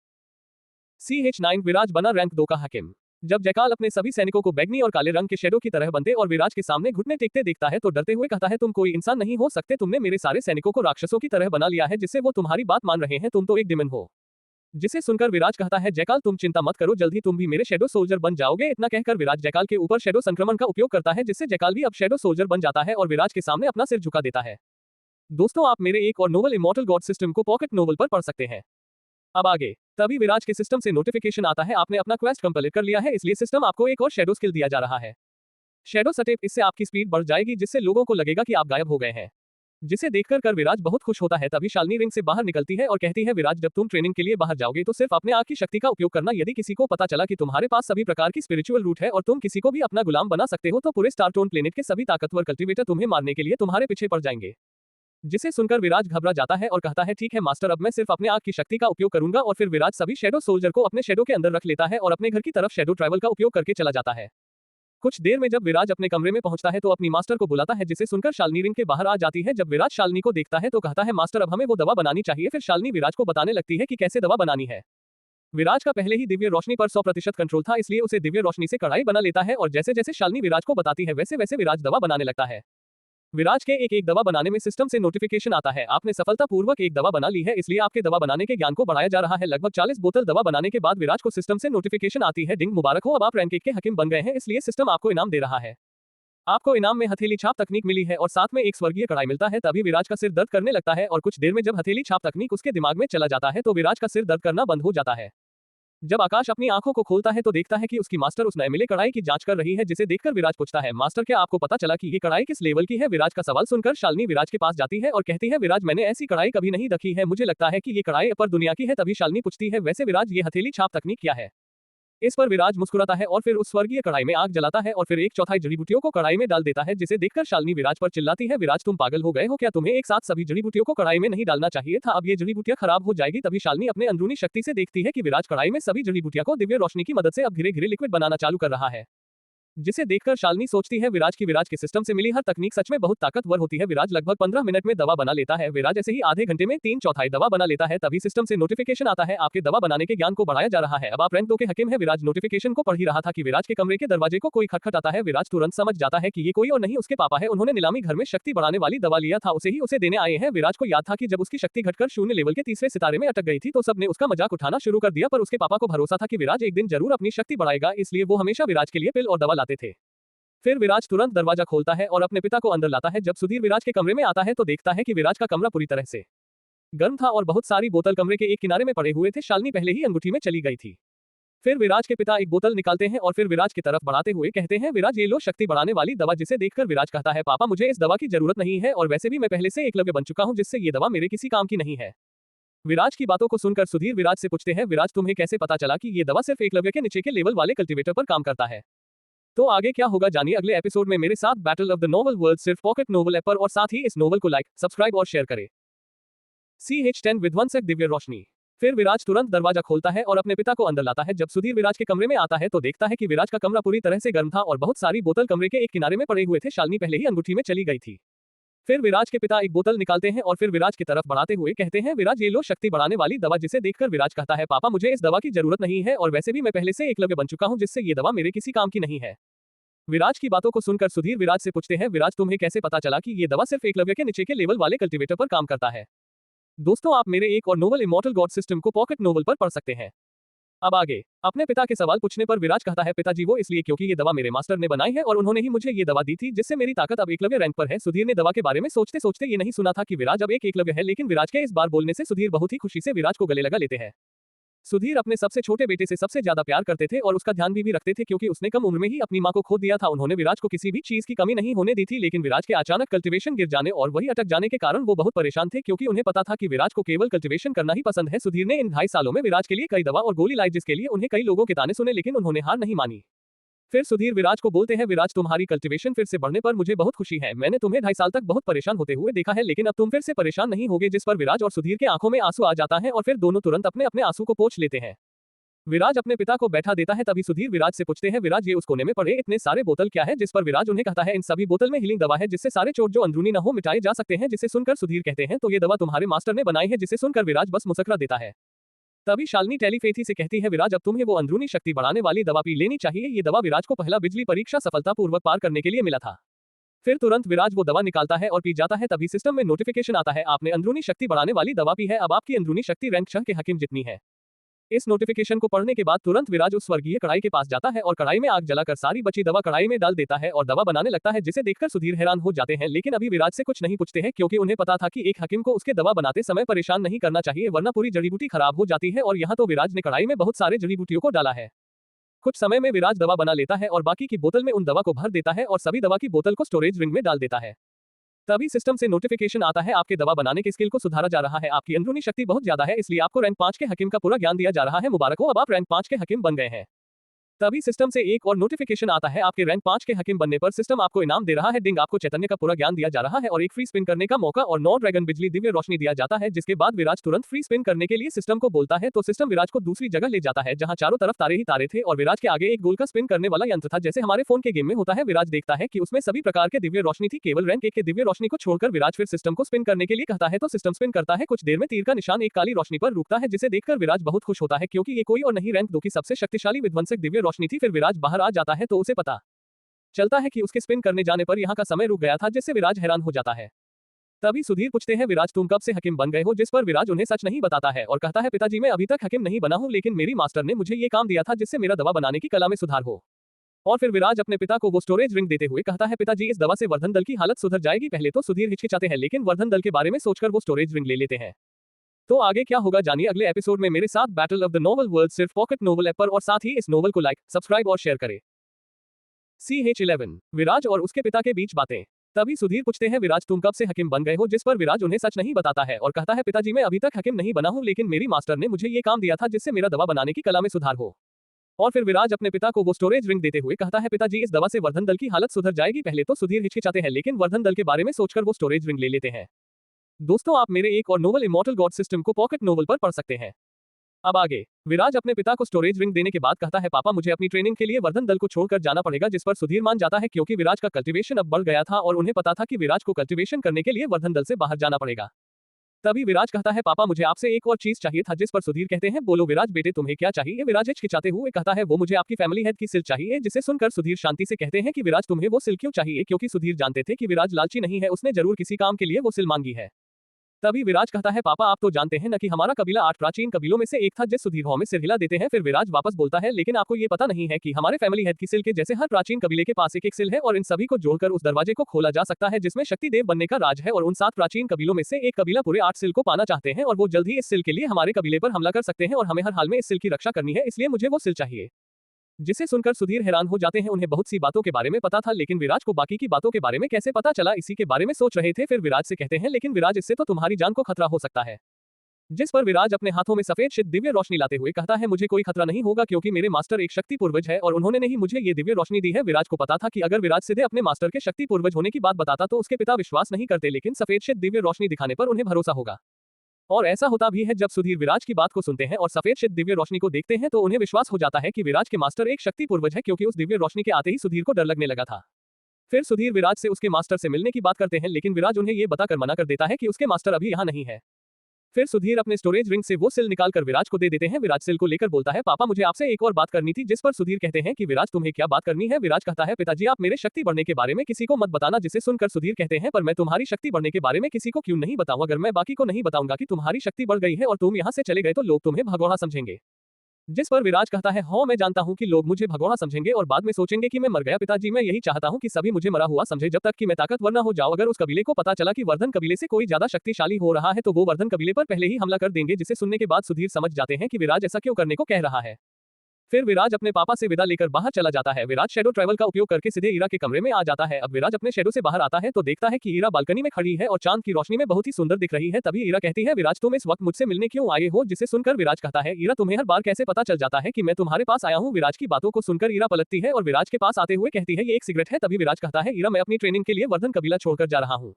CH9 विराज बना रैंक 2 का हाकिम। जब जयकाल अपने सभी सैनिकों को बैगनी और काले रंग के शैडो की तरह बनते और विराज के सामने घुटने टेकते देखता है तो डरते हुए कहता है तुम कोई इंसान नहीं हो सकते, तुमने मेरे सारे सैनिकों को राक्षसों की तरह बना लिया है, जिससे वो तुम्हारी बात मान रहे हैं, तुम तो एक डिमन हो। जिसे सुनकर विराज कहता है जयकाल तुम चिंता मत करो, जल्द ही तुम भी मेरे शैडो सोल्जर बन जाओगे। इतना कहकर विराज जयकाल के ऊपर शैडो संक्रमण का उपयोग करता है, जिससे जयकाल भी अब शैडो सोल्जर बन जाता है और विराज के सामने अपना सिर झुका देता है। दोस्तों, आप मेरे एक और नोवेल इमॉर्टल गॉड सिस्टम को पॉकेट नोवेल पर पढ़ सकते हैं। अब आगे। तभी विराज के सिस्टम से नोटिफिकेशन आता है, आपने अपना क्वेस्ट कंप्लीट कर लिया है, इसलिए सिस्टम आपको एक और शैडो स्किल दिया जा रहा है, शैडो स्टेप। इससे आपकी स्पीड बढ़ जाएगी, जिससे लोगों को लगेगा कि आप गायब हो गए हैं। जिसे देखकर विराज बहुत खुश होता है। तभी शालिनी रिंग से बाहर निकलती है और कहती है, विराज जब तुम ट्रेनिंग के लिए बाहर जाओगे तो सिर्फ अपने आग की शक्ति का उपयोग करना। यदि किसी को पता चला कि तुम्हारे पास सभी प्रकार की स्पिरिचुअल रूट है और तुम किसी को भी अपना गुलाम बना सकते हो, तो पूरे स्टारटोन प्लेनेट के सभी ताकतवर कल्टीवेटर तुम्हें मारने के लिए तुम्हारे पीछे पड़ जाएंगे। जिसे सुनकर विराज घबरा जाता है और कहता है, ठीक है मास्टर, अब मैं सिर्फ अपने आग की शक्ति का उपयोग करूंगा। और फिर विराज सभी शैडो सोल्जर को अपने शैडो के अंदर रख लेता है और अपने घर की तरफ शैडो ट्रैवल का उपयोग करके चला जाता है। कुछ देर में जब विराज अपने कमरे में पहुंचता है तो अपनी मास्टर को बुलाता है, जिसे सुनकर शालिनी रिंग के बाहर आ जाती है। जब विराज शालिनी को देखता है तो कहता है, मास्टर अब हमें वो दवा बनानी चाहिए। फिर शालिनी विराज को बताने लगती है कि कैसे दवा बनानी है। विराज का पहले ही दिव्य रोशनी पर 100% कंट्रोल था, इसलिए उसे दिव्य रोशनी से कढ़ाई बना लेता है और जैसे जैसे शालिनी विराज को बताती है वैसे वैसे विराज दवा बनाने लगता है। विराज के एक दवा बनाने में सिस्टम से नोटिफिकेशन आता है, आपने सफलतापूर्वक एक दवा बना ली है, इसलिए आपके दवा बनाने के ज्ञान को बढ़ाया जा रहा है। लगभग 40 बोतल दवा बनाने के बाद विराज को सिस्टम से नोटिफिकेशन आती है, डिंग मुबारक हो, अब आप रैंक 1 के हकीम बन गए हैं, इसलिए सिस्टम आपको इनाम दे रहा है। आपको इनाम में हथेली छाप तकनीक मिली है और साथ में एक स्वर्गीय कढ़ाई मिलता है। तभी विराज का सिर दर्द करने लगता है और कुछ देर में जब हथेली छाप तकनीक उसके दिमाग में चला जाता है तो विराज का सिर दर्द करना बंद हो जाता है। जब आकाश अपनी आंखों को खोलता है तो देखता है कि उसकी मास्टर उस नए मिले कढ़ाई की जांच कर रही है, जिसे देखकर विराज पूछता है, मास्टर क्या आपको पता चला कि ये कढ़ाई किस लेवल की है? विराज का सवाल सुनकर शालिनी विराज के पास जाती है और कहती है, विराज मैंने ऐसी कढ़ाई कभी नहीं रखी है, मुझे लगता है कि ये कढ़ाई अपर दुनिया की है। तभी शालिनी पूछती है, वैसे विराज ये हथेली छाप तकनीक क्या है? इस पर विराज मुस्कुराता है और फिर उस स्वर्गीय कढ़ाई में आग जलाता है और फिर 1/4 जड़ी बूटियों को कढ़ाई में डाल देता है, जिसे देखकर शालिनी विराज पर चिल्लाती है, विराज तुम पागल हो गए हो क्या? तुम्हें एक साथ सभी जड़ी बूटियों को कढ़ाई में नहीं डालना चाहिए था, अब ये जड़ी बूटियां खराब हो जाएगी। तभी शालिनी अपने अंदरूनी शक्ति से देखती है कि विराज कढ़ाई में सभी जड़ी बूटियां को दिव्य रोशनी की मदद से अब धीरे धीरे लिक्विड बनाना चालू कर रहा है। जिसे देखकर शालिनी सोचती है, विराज के सिस्टम से मिली हर तकनीक सच में बहुत ताकतवर होती है। विराज लगभग 15 मिनट में दवा बना लेता है। विराज ऐसे ही आधे घंटे में 3/4 दवा बना लेता है। तभी सिस्टम से नोटिफिकेशन आता है, आपके दवा बनाने के ज्ञान को बढ़ाया जा रहा है, अब आप रैंक 2 के हकीम है। विराज नोटिफिकेशन को पढ़ ही रहा था कि विराज के कमरे के दरवाजे को कोई खटखटाता है। विराज तुरंत समझ जाता है कि ये कोई और नहीं उसके पापा है, उन्होंने नीलामी घर में शक्ति बढ़ाने वाली दवा लिया था, उसे ही उसे देने आए हैं। विराज को याद था कि जब उसकी शक्ति घटकर 0 लेवल के तीसरे सितारे में अटक गई थी तो सबने उसका मजाक उठाना शुरू कर दिया, पर उसके पापा को भरोसा था कि विराज एक दिन जरूर अपनी शक्ति बढ़ाएगा, इसलिए वो हमेशा विराज के लिए पिल और दवा लाते थे। फिर विराज तुरंत दरवाजा खोलता है और अपने पिता को अंदर लाता है। जब सुधीर विराज के कमरे में आता है तो देखता है कि विराज का कमरा पूरी तरह से गर्म था और बहुत सारी बोतल कमरे के एक किनारे में पड़े हुए थे। शालिनी पहले ही अंगूठी में चली गई थी। फिर विराज के पिता एक बोतल निकालते हैं और फिर विराज की तरफ बढ़ाते हुए कहते हैं, विराज ये लो शक्ति बढ़ाने वाली दवा। जिसे देखकर विराज कहता है, पापा मुझे इस दवा की जरूरत नहीं है और वैसे भी मैं पहले से एकलव्य बन चुका हूं, जिससे ये दवा मेरे किसी काम की नहीं है। विराज की बातों को सुनकर सुधीर विराज से पूछते हैं, विराज तुम्हें कैसे पता चला कि ये दवा सिर्फ एकलव्य के नीचे के लेवल वाले कल्टीवेटर पर काम करता है? तो आगे क्या होगा जानिए अगले एपिसोड में मेरे साथ। Battle of the novel world सिर्फ पॉकेट नोवेल ऐप पर, और साथ ही इस नोवेल को लाइक, सब्सक्राइब और शेयर करें। CH10 विध्वंसक दिव्य रोशनी। फिर विराज तुरंत दरवाजा खोलता है और अपने पिता को अंदर लाता है। जब सुधीर विराज के कमरे में आता है तो देखता है कि विराज का कमरा पूरी तरह से गर्म था और बहुत सारी बोतल कमरे के एक किनारे में पड़े हुए थे। शालिनी पहले ही अंगूठी में चली गई थी। फिर विराज के पिता एक बोतल निकालते हैं और फिर विराज की तरफ बढ़ाते हुए कहते हैं, विराज ये लो शक्ति बढ़ाने वाली दवा। जिसे देखकर विराज कहता है, पापा मुझे इस दवा की जरूरत नहीं है और वैसे भी मैं पहले से एकलव्य बन चुका हूं, जिससे ये दवा मेरे किसी काम की नहीं है। विराज की बातों को सुनकर सुधीर विराज से पूछते हैं, विराज तुम्हें कैसे पता चला कि ये दवा सिर्फ एकलव्य के नीचे के लेवल वाले कल्टीवेटर पर काम करता है? दोस्तों, आप मेरे एक और नोवेल इमॉर्टल गॉड सिस्टम को पॉकेट नोवेल पर पढ़ सकते हैं। अब आगे। अपने पिता के सवाल पूछने पर विराज कहता है, पिताजी वो इसलिए क्योंकि ये दवा मेरे मास्टर ने बनाई है और उन्होंने ही मुझे ये दवा दी थी, जिससे मेरी ताकत अब एकलव्य रैंक पर है। सुधीर ने दवा के बारे में सोचते सोचते ये नहीं सुना था कि विराज अब एक एकलव्य है, लेकिन विराज के इस बार बोलने से सुधीर बहुत ही खुशी से विराज को गले लगा लेते हैं। सुधीर अपने सबसे छोटे बेटे से सबसे ज्यादा प्यार करते थे और उसका ध्यान भी रखते थे, क्योंकि उसने कम उम्र में ही अपनी मां को खो दिया था। उन्होंने विराज को किसी भी चीज की कमी नहीं होने दी थी, लेकिन विराज के अचानक कल्टीवेशन गिर जाने और वही अटक जाने के कारण वो बहुत परेशान थे, क्योंकि उन्हें पता था कि विराज को केवल कल्टीवेशन करना ही पसंद है। सुधीर ने इन 2.5 सालों में विराज के लिए कई दवा और गोली लाई, जिसके लिए उन्हें कई लोगों के ताने सुने, लेकिन उन्होंने हार नहीं मानी। फिर सुधीर विराज को बोलते हैं, विराज तुम्हारी कल्टीवेशन फिर से बढ़ने पर मुझे बहुत खुशी है। मैंने तुम्हें 2.5 साल तक बहुत परेशान होते हुए देखा है, लेकिन अब तुम फिर से परेशान नहीं होगे। जिस पर विराज और सुधीर के आंखों में आंसू आ जाता है और फिर दोनों तुरंत अपने अपने आंसू को पोंछ लेते हैं। विराज अपने पिता को बैठा देता है। तभी सुधीर विराज से पूछते हैं, विराज ये उस कोने में पड़े इतने सारे बोतल क्या है? जिस पर विराज उन्हें कहता है, इन सभी बोतल में हीलिंग दवा है, जिससे सारे चोट जो अंदरूनी न हो मिटाए जा सकते हैं। जिसे सुनकर सुधीर कहते हैं, तो ये दवा तुम्हारे मास्टर ने बनाई है? जिसे सुनकर विराज बस मुस्कुरा देता है। तभी शालिनी टेलीपैथी से कहती है, विराज अब तुम्हें वो अंदरूनी शक्ति बढ़ाने वाली दवा पी लेनी चाहिए। ये दवा विराज को पहला बिजली परीक्षा सफलतापूर्वक पार करने के लिए मिला था। फिर तुरंत विराज वो दवा निकालता है और पी जाता है। तभी सिस्टम में नोटिफिकेशन आता है, आपने अंदरूनी शक्ति बढ़ाने वाली दवा पी है, अब आपकी अंदरूनी शक्ति रैंक 6 के हकीम जितनी है। इस नोटिफिकेशन को पढ़ने के बाद तुरंत विराज उस स्वर्गीय कढ़ाई के पास जाता है और कढ़ाई में आग जलाकर सारी बची दवा कढ़ाई में डाल देता है और दवा बनाने लगता है, जिसे देखकर सुधीर हैरान हो जाते हैं। लेकिन अभी विराज से कुछ नहीं पूछते हैं क्योंकि उन्हें पता था कि एक हकीम को उसके दवा बनाते समय परेशान नहीं करना चाहिए, वरना पूरी जड़ी बूटी खराब हो जाती है। और यहाँ तो विराज ने कढ़ाई में बहुत सारे जड़ी बूटियों को डाला है। कुछ समय में विराज दवा बना लेता है और बाकी की बोतल में उन दवा को भर देता है और सभी दवा की बोतल को स्टोरेज रिंग में डाल देता है। तभी सिस्टम से नोटिफिकेशन आता है, आपके दवा बनाने के स्किल को सुधारा जा रहा है, आपकी अंदरूनी शक्ति बहुत ज्यादा है, इसलिए आपको रैंक 5 के हकीम का पूरा ज्ञान दिया जा रहा है। मुबारक हो, अब आप रैंक 5 के हकीम बन गए हैं। तभी सिस्टम से एक और नोटिफिकेशन आता है, आपके रैंक 5 के हकीम बनने पर सिस्टम आपको इनाम दे रहा है। डिंग, आपको चैतन्य का पूरा ज्ञान दिया जा रहा है और एक फ्री स्पिन करने का मौका और 9 ड्रैगन बिजली दिव्य रोशनी दिया जाता है। जिसके बाद विराज तुरंत फ्री स्पिन करने के लिए सिस्टम को बोलता है, तो सिस्टम विराज को दूसरी जगह ले जाता है जहां चारों तरफ तारे ही तारे थे और विराज के आगे एक गोल का स्पिन करने वाला यंत्र था, जैसे हमारे फोन के गेम में होता है। विराज देखता है कि उसमें सभी प्रकार के दिव्य रोशनी थी, केवल रैंक 1 के दिव्य रोशनी को छोड़कर। विराज फिर सिस्टम को स्पिन करने के लिए कहता है, तो सिस्टम स्पिन करता है। कुछ देर में तीर का निशान एक काली रोशनी पर रुकता है, जिसे देखकर विराज बहुत खुश होता है क्योंकि ये कोई और नहीं रैंक 2 की सबसे शक्तिशाली विध्वंसक दिव्य रोशनी थी। फिर विराज बाहर आ जाता है तो उसे पता चलता है कि उसके स्पिन करने जाने पर यहाँ का समय रुक गया था, जिससे विराज हैरान हो जाता है। तभी सुधीर पूछते हैं, विराज तुम कब से हकीम बन गए हो? जिस पर विराज उन्हें सच नहीं बताता है और कहता है, पिताजी मैं अभी तक हकीम नहीं बना हूं, लेकिन मेरी मास्टर ने मुझे ये काम दिया था जिससे मेरा दवा बनाने की कला में सुधार हो। और फिर विराज अपने पिता को वो स्टोरेज रिंग देते हुए कहता है, पिताजी इस दवा से वर्धन दल की हालत सुधर जाएगी। पहले तो सुधीर हिचकिचाते हैं, लेकिन वर्धन दल के बारे में सोचकर वो स्टोरेज रिंग ले लेते हैं। तो आगे क्या होगा जानिए अगले एपिसोड में मेरे साथ। Battle of the novel world सिर्फ पॉकेट नोवेल ऐप पर, और साथ ही इस नोवेल को लाइक, सब्सक्राइब और शेयर करें। CH11 विराज और उसके पिता के बीच बातें। तभी सुधीर पूछते हैं, विराज तुम कब से हकीम बन गए हो? जिस पर विराज उन्हें सच नहीं बताता है और कहता है, पिताजी मैं अभी तक हकीम नहीं बना हूं, लेकिन मेरी मास्टर ने मुझे ये काम दिया था जिससे मेरा दवा बनाने की कला में सुधार हो। और फिर विराज अपने पिता को वो स्टोरेज रिंग देते हुए कहता है, पिताजी इस दवा से वर्धन दल की हालत सुधर जाएगी। पहले तो सुधीर हिचकिचाते हैं, लेकिन वर्धन दल के बारे में सोचकर वो स्टोरेज रिंग ले लेते हैं। दोस्तों, आप मेरे एक और नोवेल इमॉर्टल गॉड सिस्टम को पॉकेट नोवेल पर पढ़ सकते हैं। अब आगे विराज अपने पिता को स्टोरेज रिंग देने के बाद कहता है, पापा मुझे अपनी ट्रेनिंग के लिए वर्धन दल को छोड़कर जाना पड़ेगा। जिस पर सुधीर मान जाता है क्योंकि विराज का कल्टीवेशन अब बढ़ गया था और उन्हें पता था कि विराज को कल्टीवेशन करने के लिए वर्धन दल से बाहर जाना पड़ेगा। तभी विराज कहता है, पापा मुझे आपसे एक और चीज चाहिए था। जिस पर सुधीर कहते हैं, बोलो विराज बेटे तुम्हें क्या चाहिए? विराज हिचकिचाते हुए कहता है, वो मुझे आपकी फैमिली हेड की सिल चाहिए। जिसे सुनकर सुधीर शांति से कहते हैं कि विराज तुम्हें वो सिल क्यों चाहिए? क्योंकि सुधीर जानते थे कि विराज लालची नहीं है, उसने जरूर किसी काम के लिए वो सिल मांगी है। तभी विराज कहता है, पापा आप तो जानते हैं न कि हमारा कबीला 8 प्राचीन कबीलों में से एक था। जिस सुधीर हॉ में सिर हिला देते हैं। फिर विराज वापस बोलता है, लेकिन आपको ये पता नहीं है कि हमारे फैमिली हेड की सिल के जैसे हर प्राचीन कबीले के पास एक सिल है और इन सभी को जोड़कर उस दरवाजे को खोला जा सकता है जिसमें शक्ति देव बनने का राज है। और उन 7 प्राचीन कबीलों में से एक कबीला पूरे 8 सिल को पाना चाहते हैं और वो जल्द ही इस सिल के लिए हमारे कबीले पर हमला कर सकते हैं और हमें हर हाल में इस सिल की रक्षा करनी है, इसलिए मुझे वो सिल चाहिए। जिसे सुनकर सुधीर हैरान हो जाते हैं। उन्हें बहुत सी बातों के बारे में पता था, लेकिन विराज को बाकी की बातों के बारे में कैसे पता चला, इसी के बारे में सोच रहे थे। फिर विराज से कहते हैं, लेकिन विराज इससे तो तुम्हारी जान को खतरा हो सकता है। जिस पर विराज अपने हाथों में सफेद शीत दिव्य रोशनी लाते हुए कहता है, मुझे कोई खतरा नहीं होगा क्योंकि मेरे मास्टर एक शक्ति पूर्वज है और उन्होंने ही मुझे ये दिव्य रोशनी दी है। विराज को पता था कि अगर विराज सीधे अपने मास्टर के शक्ति पूर्वज होने की बात बताता तो उसके पिता विश्वास नहीं करते, लेकिन सफेद शीत दिव्य रोशनी दिखाने पर उन्हें भरोसा होगा। और ऐसा होता भी है। जब सुधीर विराज की बात को सुनते हैं और सफेद शीत दिव्य रोशनी को देखते हैं तो उन्हें विश्वास हो जाता है कि विराज के मास्टर एक शक्ति पूर्वज है, क्योंकि उस दिव्य रोशनी के आते ही सुधीर को डर लगने लगा था। फिर सुधीर विराज से उसके मास्टर से मिलने की बात करते हैं, लेकिन विराज उन्हें ये बताकर मना कर देता है कि उसके मास्टर अभी यहाँ नहीं है। फिर सुधीर अपने स्टोरेज रिंग से वो सिल निकालकर विराज को दे देते हैं। विराज सिल को लेकर बोलता है, पापा मुझे आपसे एक और बात करनी थी। जिस पर सुधीर कहते हैं कि विराज तुम्हें क्या बात करनी है? विराज कहता है, पिताजी आप मेरे शक्ति बढ़ने के बारे में किसी को मत बताना। जिसे सुनकर सुधीर कहते हैं, पर मैं तुम्हारी शक्ति बढ़ने के बारे में किसी को क्यों नहीं बताऊं? अगर मैं बाकी को नहीं बताऊंगा कि तुम्हारी शक्ति बढ़ गई है और तुम यहाँ से चले गए तो लोग तुम्हें भगोड़ा समझेंगे। जिस पर विराज कहता है, हाँ मैं जानता हूँ कि लोग मुझे भगोड़ा समझेंगे और बाद में सोचेंगे कि मैं मर गया। पिताजी मैं यही चाहता हूँ कि सभी मुझे मरा हुआ समझे जब तक कि मैं ताकतवर न हो जाऊं। अगर उस कबीले को पता चला कि वर्धन कबीले से कोई ज्यादा शक्तिशाली हो रहा है तो वो वर्धन कबीले पर पहले ही हमला कर देंगे। जिसे सुनने के बाद सुधीर समझ जाते हैं कि विराज ऐसा क्यों करने को कह रहा है। फिर विराज अपने पापा से विदा लेकर बाहर चला जाता है। विराज शैडो ट्रैवल का उपयोग करके सीधे ईरा के कमरे में आ जाता है। अब विराज अपने शैडो से बाहर आता है तो देखता है कि ईरा बालकनी में खड़ी है और चांद की रोशनी में बहुत ही सुंदर दिख रही है। तभी ईरा कहती है, विराज तुम इस वक्त मुझसे मिलने क्यों आए हो? जिसे सुनकर विराज कहता है, ईरा तुम्हें हर बार कैसे पता चल जाता है कि मैं तुम्हारे पास आया हूँ? विराज की बातों को सुनकर ईरा पलटती है और विराज के पास आते हुए कहती है, ये एक सिगरेट है। तभी विराज कहता है, ईरा मैं अपनी ट्रेनिंग के लिए वर्धन कबीला छोड़कर जा रहा हूँ।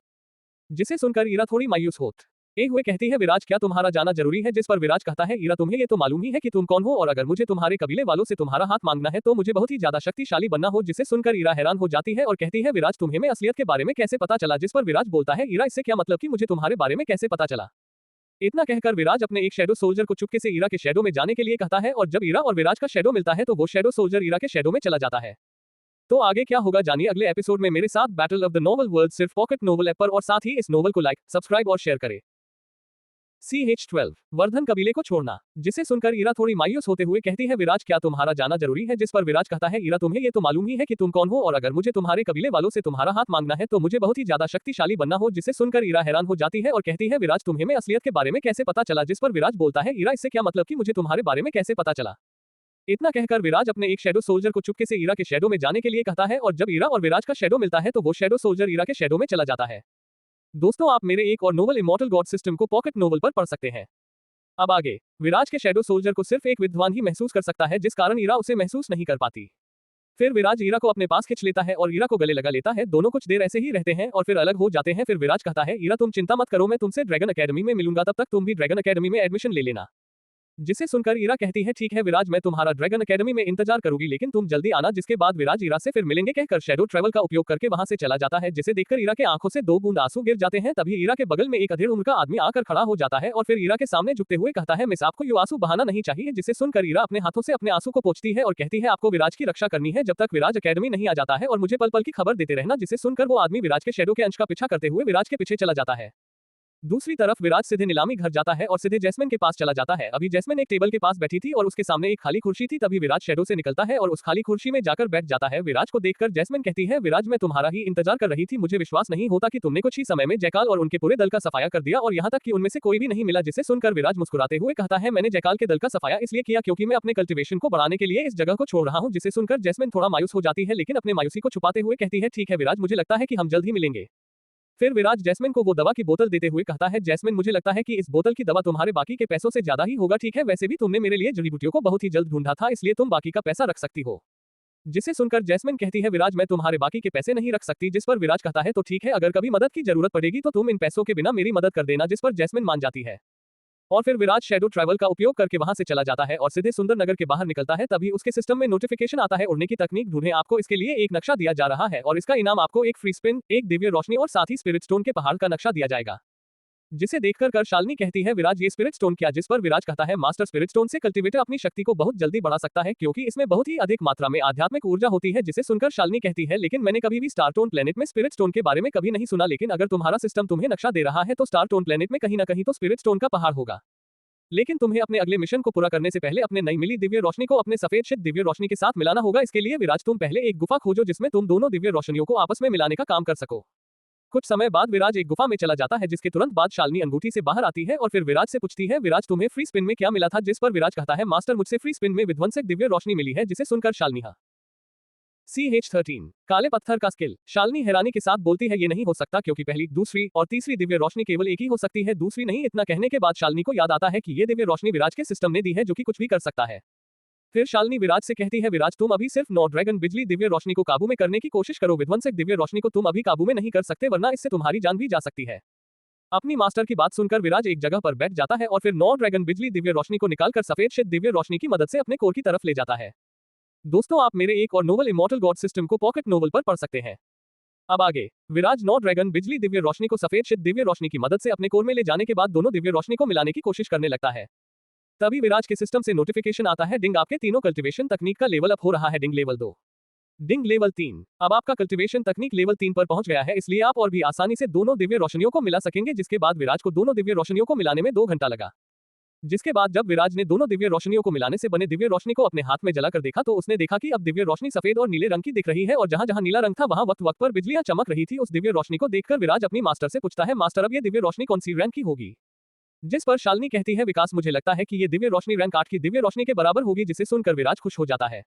जिसे सुनकर ईरा थोड़ी मायूस होती हुए कहती है, विराज क्या तुम्हारा जाना जरूरी है? जिस पर विराज कहता है, ईरा तुम्हें ये तो मालूम ही है कि तुम कौन हो और अगर मुझे तुम्हारे कबीले वालों से तुम्हारा हाथ मांगना है तो मुझे बहुत ही ज्यादा शक्तिशाली बनना हो। जिसे सुनकर ईरा हैरान हो जाती है और कहती है, विराज तुम्हें मैं असलियत के बारे में कैसे पता चला? जिस पर विराज बोलता है, ईरा इससे क्या मतलब कि मुझे तुम्हारे बारे में कैसे पता चला? इतना कहकर विराज अपने एक शैडो सोल्जर को चुपके से ईरा के शैडो में जाने के लिए कहता है और जब ईरा और विराज का शैडो मिलता है तो वो शैडो सोल्जर ईरा के शैडो में चला जाता है। तो आगे क्या होगा जानिए अगले एपिसोड में मेरे साथ। Battle of the novel world सिर्फ पॉकेट नोवेल ऐप पर, और साथ ही इस नोवेल को लाइक, सब्सक्राइब और शेयर करें। CH12 वर्धन कबीले को छोड़ना, जिसे सुनकर ईरा थोड़ी मायूस होते हुए कहती है विराज क्या तुम्हारा जाना जरूरी है, जिस पर विराज कहता है ईरा तुम्हें ये तो मालूम ही है कि तुम कौन हो और अगर मुझे तुम्हारे कबीले वालों से तुम्हारा हाथ मांगना है तो मुझे बहुत ही ज्यादा शक्तिशाली बनना हो, जिसे सुनकर ईरा हैरान हो जाती है और कहती है विराज तुम्हें मैं असलियत के बारे में कैसे पता चला, जिस पर विराज बोलता है ईरा इससे क्या मतलब कि मुझे तुम्हारे बारे में कैसे पता चला। इतना कहकर विराज अपने एक शेडो सोल्जर को चुपके से ईरा के शेडो में जाने के लिए कहता है और जब ईरा और विराज का शेडो मिलता है तो वो शेडो सोल्जर ईरा के शेडो में चला जाता है। दोस्तों आप मेरे एक और नोवेल इमॉर्टल गॉड सिस्टम को पॉकेट नोवेल पर पढ़ सकते हैं। अब आगे, विराज के शेडो सोल्जर को सिर्फ एक विद्वान ही महसूस कर सकता है जिस कारण ईरा उसे महसूस नहीं कर पाती। फिर विराज ईरा को अपने पास खींच लेता है और ईरा को गले लगा लेता है, दोनों कुछ देर ऐसे ही रहते हैं और फिर अलग हो जाते हैं। फिर विराज कहता है ईरा तुम चिंता मत करो, मैं तुमसे ड्रैगन अकेडमी में मिलूंगा, तब तक तुम भी ड्रैगन अकेडमी में एडमिशन ले लेना। जिसे सुनकर ईरा कहती है ठीक है विराज मैं तुम्हारा ड्रैगन अकेडमी में इंतजार करूंगी लेकिन तुम जल्दी आना। जिसके बाद विराज ईरा से फिर मिलेंगे कहकर शेडो ट्रैवल का उपयोग करके वहां से चला जाता है, जिसे देखकर ईरा के आंखों से 2 बूंद आंसू गिर जाते हैं। तभी ईरा के बगल में एक अधेड़ उम्र का आदमी आकर खड़ा हो जाता है और फिर ईरा के सामने झुकते हुए कहता है मिस आपको ये आंसू बहाना नहीं चाहिए। जिसे सुनकर ईरा अपने हाथों से अपने आंसू को पोंछती है और कहती है आपको विराज की रक्षा करनी है जब तक विराज अकेडमी नहीं आ जाता है और मुझे पल पल की खबर देते रहना। जिसे सुनकर वो आदमी विराज के शेडो के अंश का पीछा करते हुए विराज के पीछे चला जाता है। दूसरी तरफ विराज सीधे नीलामी घर जाता है और सीधे जैस्मिन के पास चला जाता है। अभी जैस्मिन एक टेबल के पास बैठी थी और उसके सामने एक खाली कुर्सी थी। तभी विराज शेडो से निकलता है और उस खाली कुर्सी में जाकर बैठ जाता है। विराज को देखकर जैस्मिन कहती है विराज मैं तुम्हारा ही इंतजार कर रही थी, मुझे विश्वास नहीं होता कि तुमने कुछ ही समय में जयकाल और उनके पूरे दल का सफाया कर दिया और यहाँ तक कि उनमें से कोई भी नहीं मिला। जिसे सुनकर विराज मुस्कुराते हुए कहता है मैंने जयकाल के दल का सफाया इसलिए किया क्योंकि मैं अपने कल्टिवेशन को बढ़ाने के लिए इस जगह को छोड़ रहा हूँ। जिसे सुनकर जैस्मिन थोड़ा मायूस हो जाती है लेकिन अपने मायूसी को छुपाते हुए कहती है ठीक है विराज मुझे लगता है कि हम जल्द ही मिलेंगे। फिर विराज जैस्मिन को वो दवा की बोतल देते हुए कहता है जैस्मिन मुझे लगता है कि इस बोतल की दवा तुम्हारे बाकी के पैसों से ज्यादा ही होगा, ठीक है वैसे भी तुमने मेरे लिए जड़ी बूटियों को बहुत ही जल्द ढूंढा था इसलिए तुम बाकी का पैसा रख सकती हो। जिसे सुनकर जैस्मिन कहती है विराज मैं तुम्हारे बाकी के पैसे नहीं रख सकती। जिस पर विराज कहता है तो ठीक है अगर कभी मदद की जरूरत पड़ेगी तो तुम इन पैसों के बिना मेरी मदद कर देना। जिस पर जैस्मिन मान जाती है और फिर विराज शेडो ट्रैवल का उपयोग करके वहां से चला जाता है और सीधे सुंदर नगर के बाहर निकलता है। तभी उसके सिस्टम में नोटिफिकेशन आता है उड़ने की तकनीक ढूंढें, आपको इसके लिए एक नक्शा दिया जा रहा है और इसका इनाम आपको एक फ्री स्पिन, एक दिव्य रोशनी और साथ ही स्पिरिट स्टोन के पहाड़ का नक्शा दिया जाएगा। जिसे देखकर शालिनी कहती है विराज ये स्पिरिट स्टोन क्या। जिस पर विराज कहता है मास्टर स्पिरिट स्टोन से कल्टीवेटर अपनी शक्ति को बहुत जल्दी बढ़ा सकता है क्योंकि इसमें बहुत ही अधिक मात्रा में आध्यात्मिक ऊर्जा होती है। जिसे सुनकर शालिनी कहती है लेकिन मैंने कभी भी स्टारटोन प्लेनेट में स्पिरिट स्टोन के बारे में कभी नहीं सुना, लेकिन अगर तुम्हारा सिस्टम तुम्हें नक्शा दे रहा है तो स्टारटोन प्लेनेट में कहीं ना कहीं तो स्पिरिट स्टोन का पहाड़ होगा। लेकिन तुम्हें अपने अगले मिशन को पूरा करने से पहले अपने नई मिली दिव्य रोशनी को अपने सफेद शीत दिव्य रोशनी के साथ मिलाना होगा। इसके लिए विराज तुम पहले एक गुफा खोजो जिसमें तुम दोनों दिव्य रोशनियों को आपस में मिलाने का काम कर सको। कुछ समय बाद विराज एक गुफा में चला जाता है जिसके तुरंत बाद शालिनी अंगूठी से बाहर आती है और फिर विराज से पूछती है विराज तुम्हें फ्री स्पिन में क्या मिला था। जिस पर विराज कहता है मास्टर मुझसे फ्री स्पिन में विध्वंसक दिव्य रोशनी मिली है। जिसे सुनकर शालिनी CH13 काले पत्थर का स्किल। शालिनी हैरानी के साथ बोलती है ये नहीं हो सकता क्योंकि पहली, दूसरी और तीसरी दिव्य रोशनी केवल एक ही हो सकती है, दूसरी नहीं। इतना कहने के बाद शालिनी को याद आता है कि ये दिव्य रोशनी विराज के सिस्टम ने दी है जो कि कुछ भी कर सकता है। फिर शालिनी विराज से कहती है विराज तुम अभी सिर्फ 9 ड्रैगन बिजली दिव्य रोशनी को काबू में करने की कोशिश करो, विध्वंसक दिव्य रोशनी को तुम अभी काबू में नहीं कर सकते वरना इससे तुम्हारी जान भी जा सकती है। अपनी मास्टर की बात सुनकर विराज एक जगह पर बैठ जाता है और फिर 9 ड्रैगन बिजली दिव्य रोशनी को निकालकर सफेद शीत दिव्य रोशनी की मदद से अपने कोर की तरफ ले जाता है। दोस्तों आप मेरे एक और नोवेल इमॉर्टल गॉड सिस्टम को पॉकेट नोवेल पर पढ़ सकते हैं। अब आगे, विराज 9 ड्रैगन बिजली दिव्य रोशनी को सफेद शीत दिव्य रोशनी की मदद से अपने कोर में ले जाने के बाद दोनों दिव्य रोशनी को मिलाने की कोशिश करने लगता है। तभी विराज के सिस्टम से नोटिफिकेशन आता है डिंग आपके तीनों कल्टीवेशन तकनीक का लेवल अप हो रहा है, डिंग लेवल 2, डिंग लेवल 3। अब आपका कल्टीवेशन तकनीक लेवल 3 पर पहुंच गया है इसलिए आप और भी आसानी से दोनों दिव्य रोशनियों को मिला सकेंगे। जिसके बाद विराज को दोनों दिव्य रोशनियों को मिलाने में 2 घंटा लगा। जिसके बाद जब विराज ने दोनों दिव्य रोशनियों को मिलाने से बने दिव्य रोशनी को अपने हाथ में जलाकर देखा तो उसने देखा कि अब दिव्य रोशनी सफेद और नीले रंग की दिख रही है और जहां जहां नीला रंग था वहां वक्त वक्त पर बिजलियां चमक रही थी। उस दिव्य रोशनी को देखकर विराज अपनी मास्टर से पूछता है मास्टर अब ये दिव्य रोशनी कौन सी रैंक की होगी। जिस पर शालिनी कहती है विकास मुझे लगता है कि ये दिव्य रोशनी रैंक 8 की दिव्य रोशनी के बराबर होगी। जिसे सुनकर विराज खुश हो जाता है।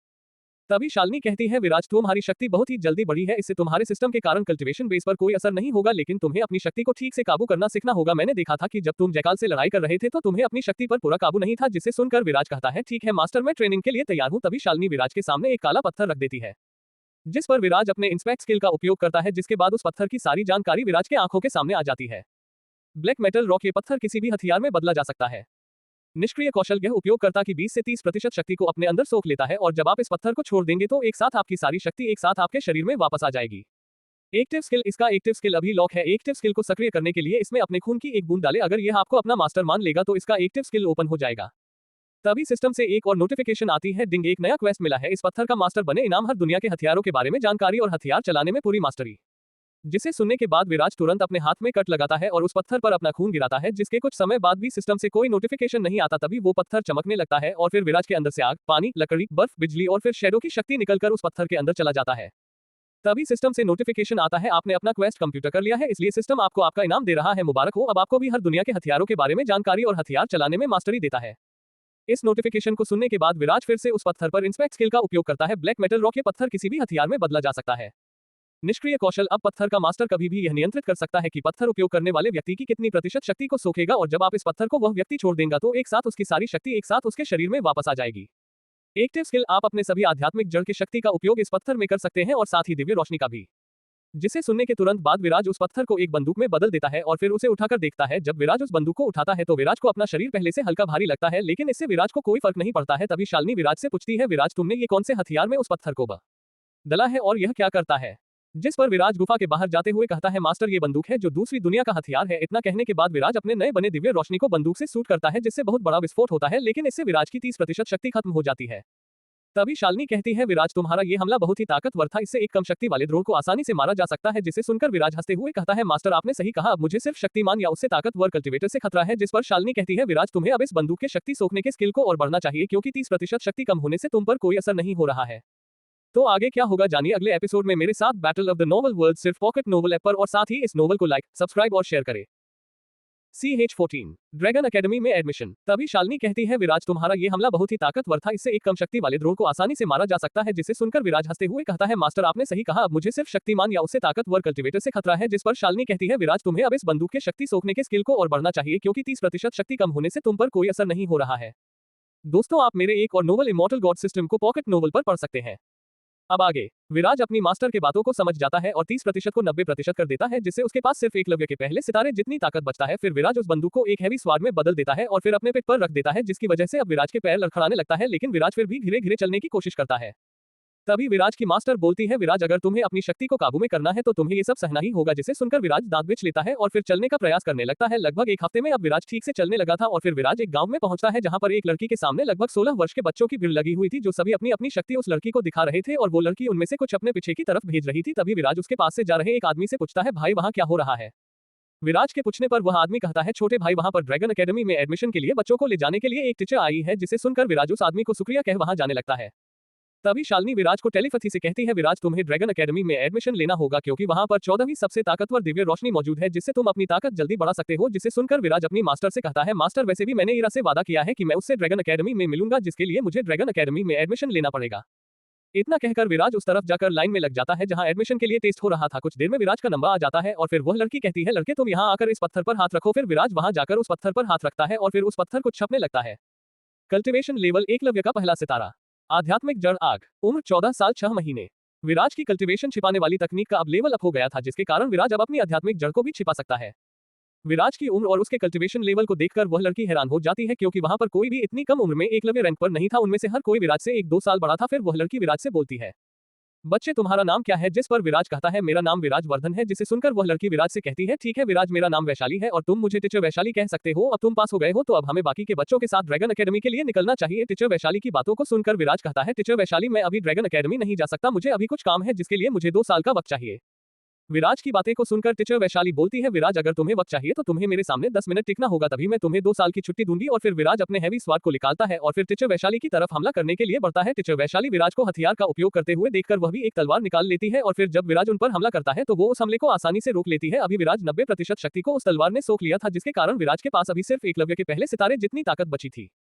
तभी शालिनी कहती है विराज तुम्हारी शक्ति बहुत ही जल्दी बढ़ी है, इससे तुम्हारे सिस्टम के कारण कल्टीवेशन बेस पर कोई असर नहीं होगा, लेकिन तुम्हें अपनी शक्ति को ठीक से काबू करना सीखना होगा। मैंने देखा था कि जब तुम जयकाल से लड़ाई कर रहे थे तो तुम्हें अपनी शक्ति पर पूरा काबू नहीं था। जिसे सुनकर विराज कहता है ठीक है मास्टर मैं ट्रेनिंग के लिए तैयार हूं। तभी शालिनी विराज के सामने एक काला पत्थर रख देती है जिस पर विराज अपने इंस्पेक्ट स्किल का उपयोग करता है, जिसके बाद उस पत्थर की सारी जानकारी विराज के आंखों के सामने आ जाती है। ब्लैक मेटल रॉक, ये पत्थर किसी भी हथियार में बदला जा सकता है। निष्क्रिय कौशल, यह उपयोगकर्ता की 20 से 30% शक्ति को अपने अंदर सोख लेता है और जब आप इस पत्थर को छोड़ देंगे तो एक साथ आपकी सारी शक्ति एक साथ आपके शरीर में वापस आ जाएगी। एक्टिव स्किल, इसका एक्टिव स्किल अभी लॉक है। एक्टिव स्किल को सक्रिय करने के लिए इसमें अपने खून की एक बूंद डाले, अगर यह आपको अपना मास्टर मान लेगा तो इसका एक्टिव स्किल ओपन हो जाएगा। तभी सिस्टम से एक और नोटिफिकेशन आती है डिंग एक नया क्वेस्ट मिला है, इस पत्थर का मास्टर बने, इनाम हर दुनिया के हथियारों के बारे में जानकारी और हथियार चलाने में पूरी मास्टरी। जिसे सुनने के बाद विराज तुरंत अपने हाथ में कट लगाता है और उस पत्थर पर अपना खून गिराता है, जिसके कुछ समय बाद भी सिस्टम से कोई नोटिफिकेशन नहीं आता। तभी वो पत्थर चमकने लगता है और फिर विराज के अंदर से आग, पानी, लकड़ी, बर्फ, बिजली और फिर शैडो की शक्ति निकलकर उस पत्थर के अंदर चला जाता है। तभी सिस्टम से नोटिफिकेशन आता है, आपने अपना क्वेस्ट कंप्यूटर कर लिया है, इसलिए सिस्टम आपको आपका इनाम दे रहा है, मुबारक हो। अब आपको भी हर दुनिया के हथियारों के बारे में जानकारी और हथियार चलाने में मास्टरी देता है। इस नोटिफिकेशन को सुनने के बाद विराज फिर से उस पत्थर पर इंस्पेक्ट स्किल का उपयोग करता है। ब्लैक मेटल रॉक, ये पत्थर किसी भी हथियार में बदला जा सकता है। निष्क्रिय कौशल, अब पत्थर का मास्टर कभी भी यह नियंत्रित कर सकता है कि पत्थर उपयोग करने वाले व्यक्ति की कितनी प्रतिशत शक्ति को सोखेगा, और जब आप इस पत्थर को वह व्यक्ति छोड़ देगा तो एक साथ उसकी सारी शक्ति एक साथ उसके शरीर में वापस आ जाएगी। एक्टिव स्किल, आप अपने सभी आध्यात्मिक जड़ की शक्ति का उपयोग इस पत्थर में कर सकते हैं और साथ ही दिव्य रोशनी का भी। जिसे सुनने के तुरंत बाद विराज उस पत्थर को एक बंदूक में बदल देता है और फिर उसे उठाकर देखता है। जब विराज उस बंदूक को उठाता है तो विराज को अपना शरीर पहले से हल्का भारी लगता है, लेकिन इससे विराज को कोई फर्क नहीं पड़ता है। तभी शालिनी विराज से पूछती है, विराज तुमने ये कौन से हथियार में उस पत्थर को बदला है और यह क्या करता है? जिस पर विराज गुफा के बाहर जाते हुए कहता है, मास्टर ये बंदूक है जो दूसरी दुनिया का हथियार है। इतना कहने के बाद विराज अपने नए बने दिव्य रोशनी को बंदूक से शूट करता है, जिससे बहुत बड़ा विस्फोट होता है, लेकिन इससे विराज की 30% शक्ति खत्म हो जाती है। तभी शालिनी कहती है, विराज तुम्हारा ये हमला बहुत ही ताकतवर था, इससे एक कम शक्ति वाले ड्रोन को आसानी से मारा जा सकता है। जिसे सुनकर विराज हंसते हुए कहता है, मास्टर आपने सही कहा, अब मुझे सिर्फ शक्तिमान या उससे ताकतवर कल्टीवेटर से खतरा है। जिस पर शालिनी कहती है, विराज तुम्हें अब इस बंदूक के शक्ति सोखने के स्किल को और बढ़ना चाहिए, क्योंकि 30% शक्ति कम होने से तुम पर कोई असर नहीं हो रहा है। तो आगे क्या होगा जानिए अगले एपिसोड में मेरे साथ। Battle of the novel world सिर्फ पॉकेट नोवेल ऐप पर, और साथ ही इस नोवेल को लाइक, सब्सक्राइब और शेयर करें। CH14 ड्रैगन एकेडमी में एडमिशन। तभी शालिनी कहती है, विराज तुम्हारा ये हमला बहुत ही ताकतवर था, इससे एक कम शक्ति वाले ड्रोन को आसानी से मारा जा सकता है। जिसे सुनकर विराज हंसते हुए कहता है, मास्टर आपने सही कहा, अब मुझे सिर्फ शक्तिमान या उससे ताकतवर कल्टीवेटर से खतरा है। जिस पर शालिनी कहती है, विराज तुम्हें अब इस बंदूक के शक्ति सोखने के स्किल को और बढ़ना चाहिए, क्योंकि 30% शक्ति कम होने से तुम पर कोई असर नहीं हो रहा है। दोस्तों, आप मेरे एक और नोवेल इमॉर्टल गॉड सिस्टम को पॉकेट नोवेल पर पढ़ सकते हैं। अब आगे विराज अपनी मास्टर के बातों को समझ जाता है और 30% को 90% कर देता है, जिससे उसके पास सिर्फ एकलव्य के पहले सितारे जितनी ताकत बचता है। फिर विराज उस बंदूक को एक हैवी स्वार्ड में बदल देता है और फिर अपने पेट पर रख देता है, जिसकी वजह से अब विराज के पैर लड़खड़ाने लगता है, लेकिन विराज फिर भी धीरे धीरे चलने की कोशिश करता है। तभी विराज की मास्टर बोलती है, विराज अगर तुम्हें अपनी शक्ति को काबू में करना है तो तुम्हें ये सब सहना ही होगा। जिसे सुनकर विराज दांत बिछ लेता है और फिर चलने का प्रयास करने लगता है। लगभग एक हफ्ते में अब विराज ठीक से चलने लगा था और फिर विराज एक गांव में पहुंचता है, जहां पर एक लड़की के सामने लगभग 16 वर्ष के बच्चों की भीड़ लगी हुई थी, जो सभी अपनी अपनी शक्ति उस लड़की को दिखा रहे थे और वो लड़की उनमें से कुछ अपने पीछे की तरफ भेज रही थी। तभी विराज उसके पास से जा रहे एक आदमी से पूछता है, भाई वहां क्या हो रहा है? विराज के पूछने पर वह आदमी कहता है, छोटे भाई वहां पर ड्रैगन एकेडमी में एडमिशन के लिए बच्चों को ले जाने के लिए एक टीचर आई है। जिसे सुनकर विराज उस आदमी को शुक्रिया कह वहां जाने लगता है। तभी शालिनी विराज को टेलीपैथी से कहती है, विराज तुम्हें ड्रैगन एकेडमी में एडमिशन लेना होगा, क्योंकि वहां पर 14वीं सबसे ताकतवर दिव्य रोशनी मौजूद है, जिससे तुम अपनी ताकत जल्दी बढ़ा सकते हो। जिसे सुनकर विराज अपनी मास्टर से कहता है, मास्टर वैसे भी मैंने ईरा से वादा किया है कि मैं उससे ड्रैगन एकेडमी में मिलूंगा, जिसके लिए मुझे ड्रैगन एकेडमी में एडमिशन लेना पड़ेगा। इतना कहकर विराज उस तरफ जाकर लाइन में लग जाता है जहां एडमिशन के लिए टेस्ट हो रहा था। कुछ देर में विराज का नंबर आ जाता है और फिर वह लड़की कहती है, लड़के तुम यहाँ आकर इस पत्थर पर हाथ रखो। फिर विराज वहां जाकर उस पत्थर पर हाथ रखता है और फिर उस पत्थर को छपने लगता है। कल्टीवेशन लेवल एकलव्य का पहला सितारा। आध्यात्मिक जड़ आग। उम्र 14 साल 6 महीने। विराज की कल्टीवेशन छिपाने वाली तकनीक का अब लेवल अप हो गया था, जिसके कारण विराज अब अपनी आध्यात्मिक जड़ को भी छिपा सकता है। विराज की उम्र और उसके कल्टीवेशन लेवल को देखकर वह लड़की हैरान हो जाती है, क्योंकि वहां पर कोई भी इतनी कम उम्र में एकलव्य रैंक पर नहीं था। उनमें से हर कोई विराज से 1-2 साल बड़ा था। फिर वह लड़की विराज से बोलती है, बच्चे तुम्हारा नाम क्या है? जिस पर विराज कहता है, मेरा नाम विराज वर्धन है। जिसे सुनकर वह लड़की विराज से कहती है, ठीक है विराज, मेरा नाम वैशाली है और तुम मुझे टीचर वैशाली कह सकते हो। अब तुम पास हो गए हो तो अब हमें बाकी के बच्चों के साथ ड्रैगन एकेडमी के लिए निकलना चाहिए। टीचर वैशाली की बातों को सुनकर विराज कहता है, टीचर वैशाली, मैं अभी ड्रैगन एकेडमी नहीं जा सकता, मुझे अभी कुछ काम है, जिसके लिए मुझे 2 साल का वक्त चाहिए। विराज की बातें को सुनकर टीचर वैशाली बोलती है, विराज अगर तुम्हें वक्त चाहिए तो तुम्हें मेरे सामने 10 मिनट टिकना होगा, तभी मैं तुम्हें 2 साल की छुट्टी दूंगी। और फिर विराज अपने हैवी स्वार्ड को निकालता है और फिर टीचर वैशाली की तरफ हमला करने के लिए बढ़ता है। टीचर वैशाली विराज को हथियार का उपयोग करते हुए देखकर वह भी एक तलवार निकाल लेती है और फिर जब विराज उन पर हमला करता है तो वो उस हमले को आसानी से रोक लेती है। अभी विराज 90% शक्ति को उस तलवार ने सोख लिया था, जिसके कारण विराज के पास अभी सिर्फ एकलव्य के पहले सितारे जितनी ताकत बची थी,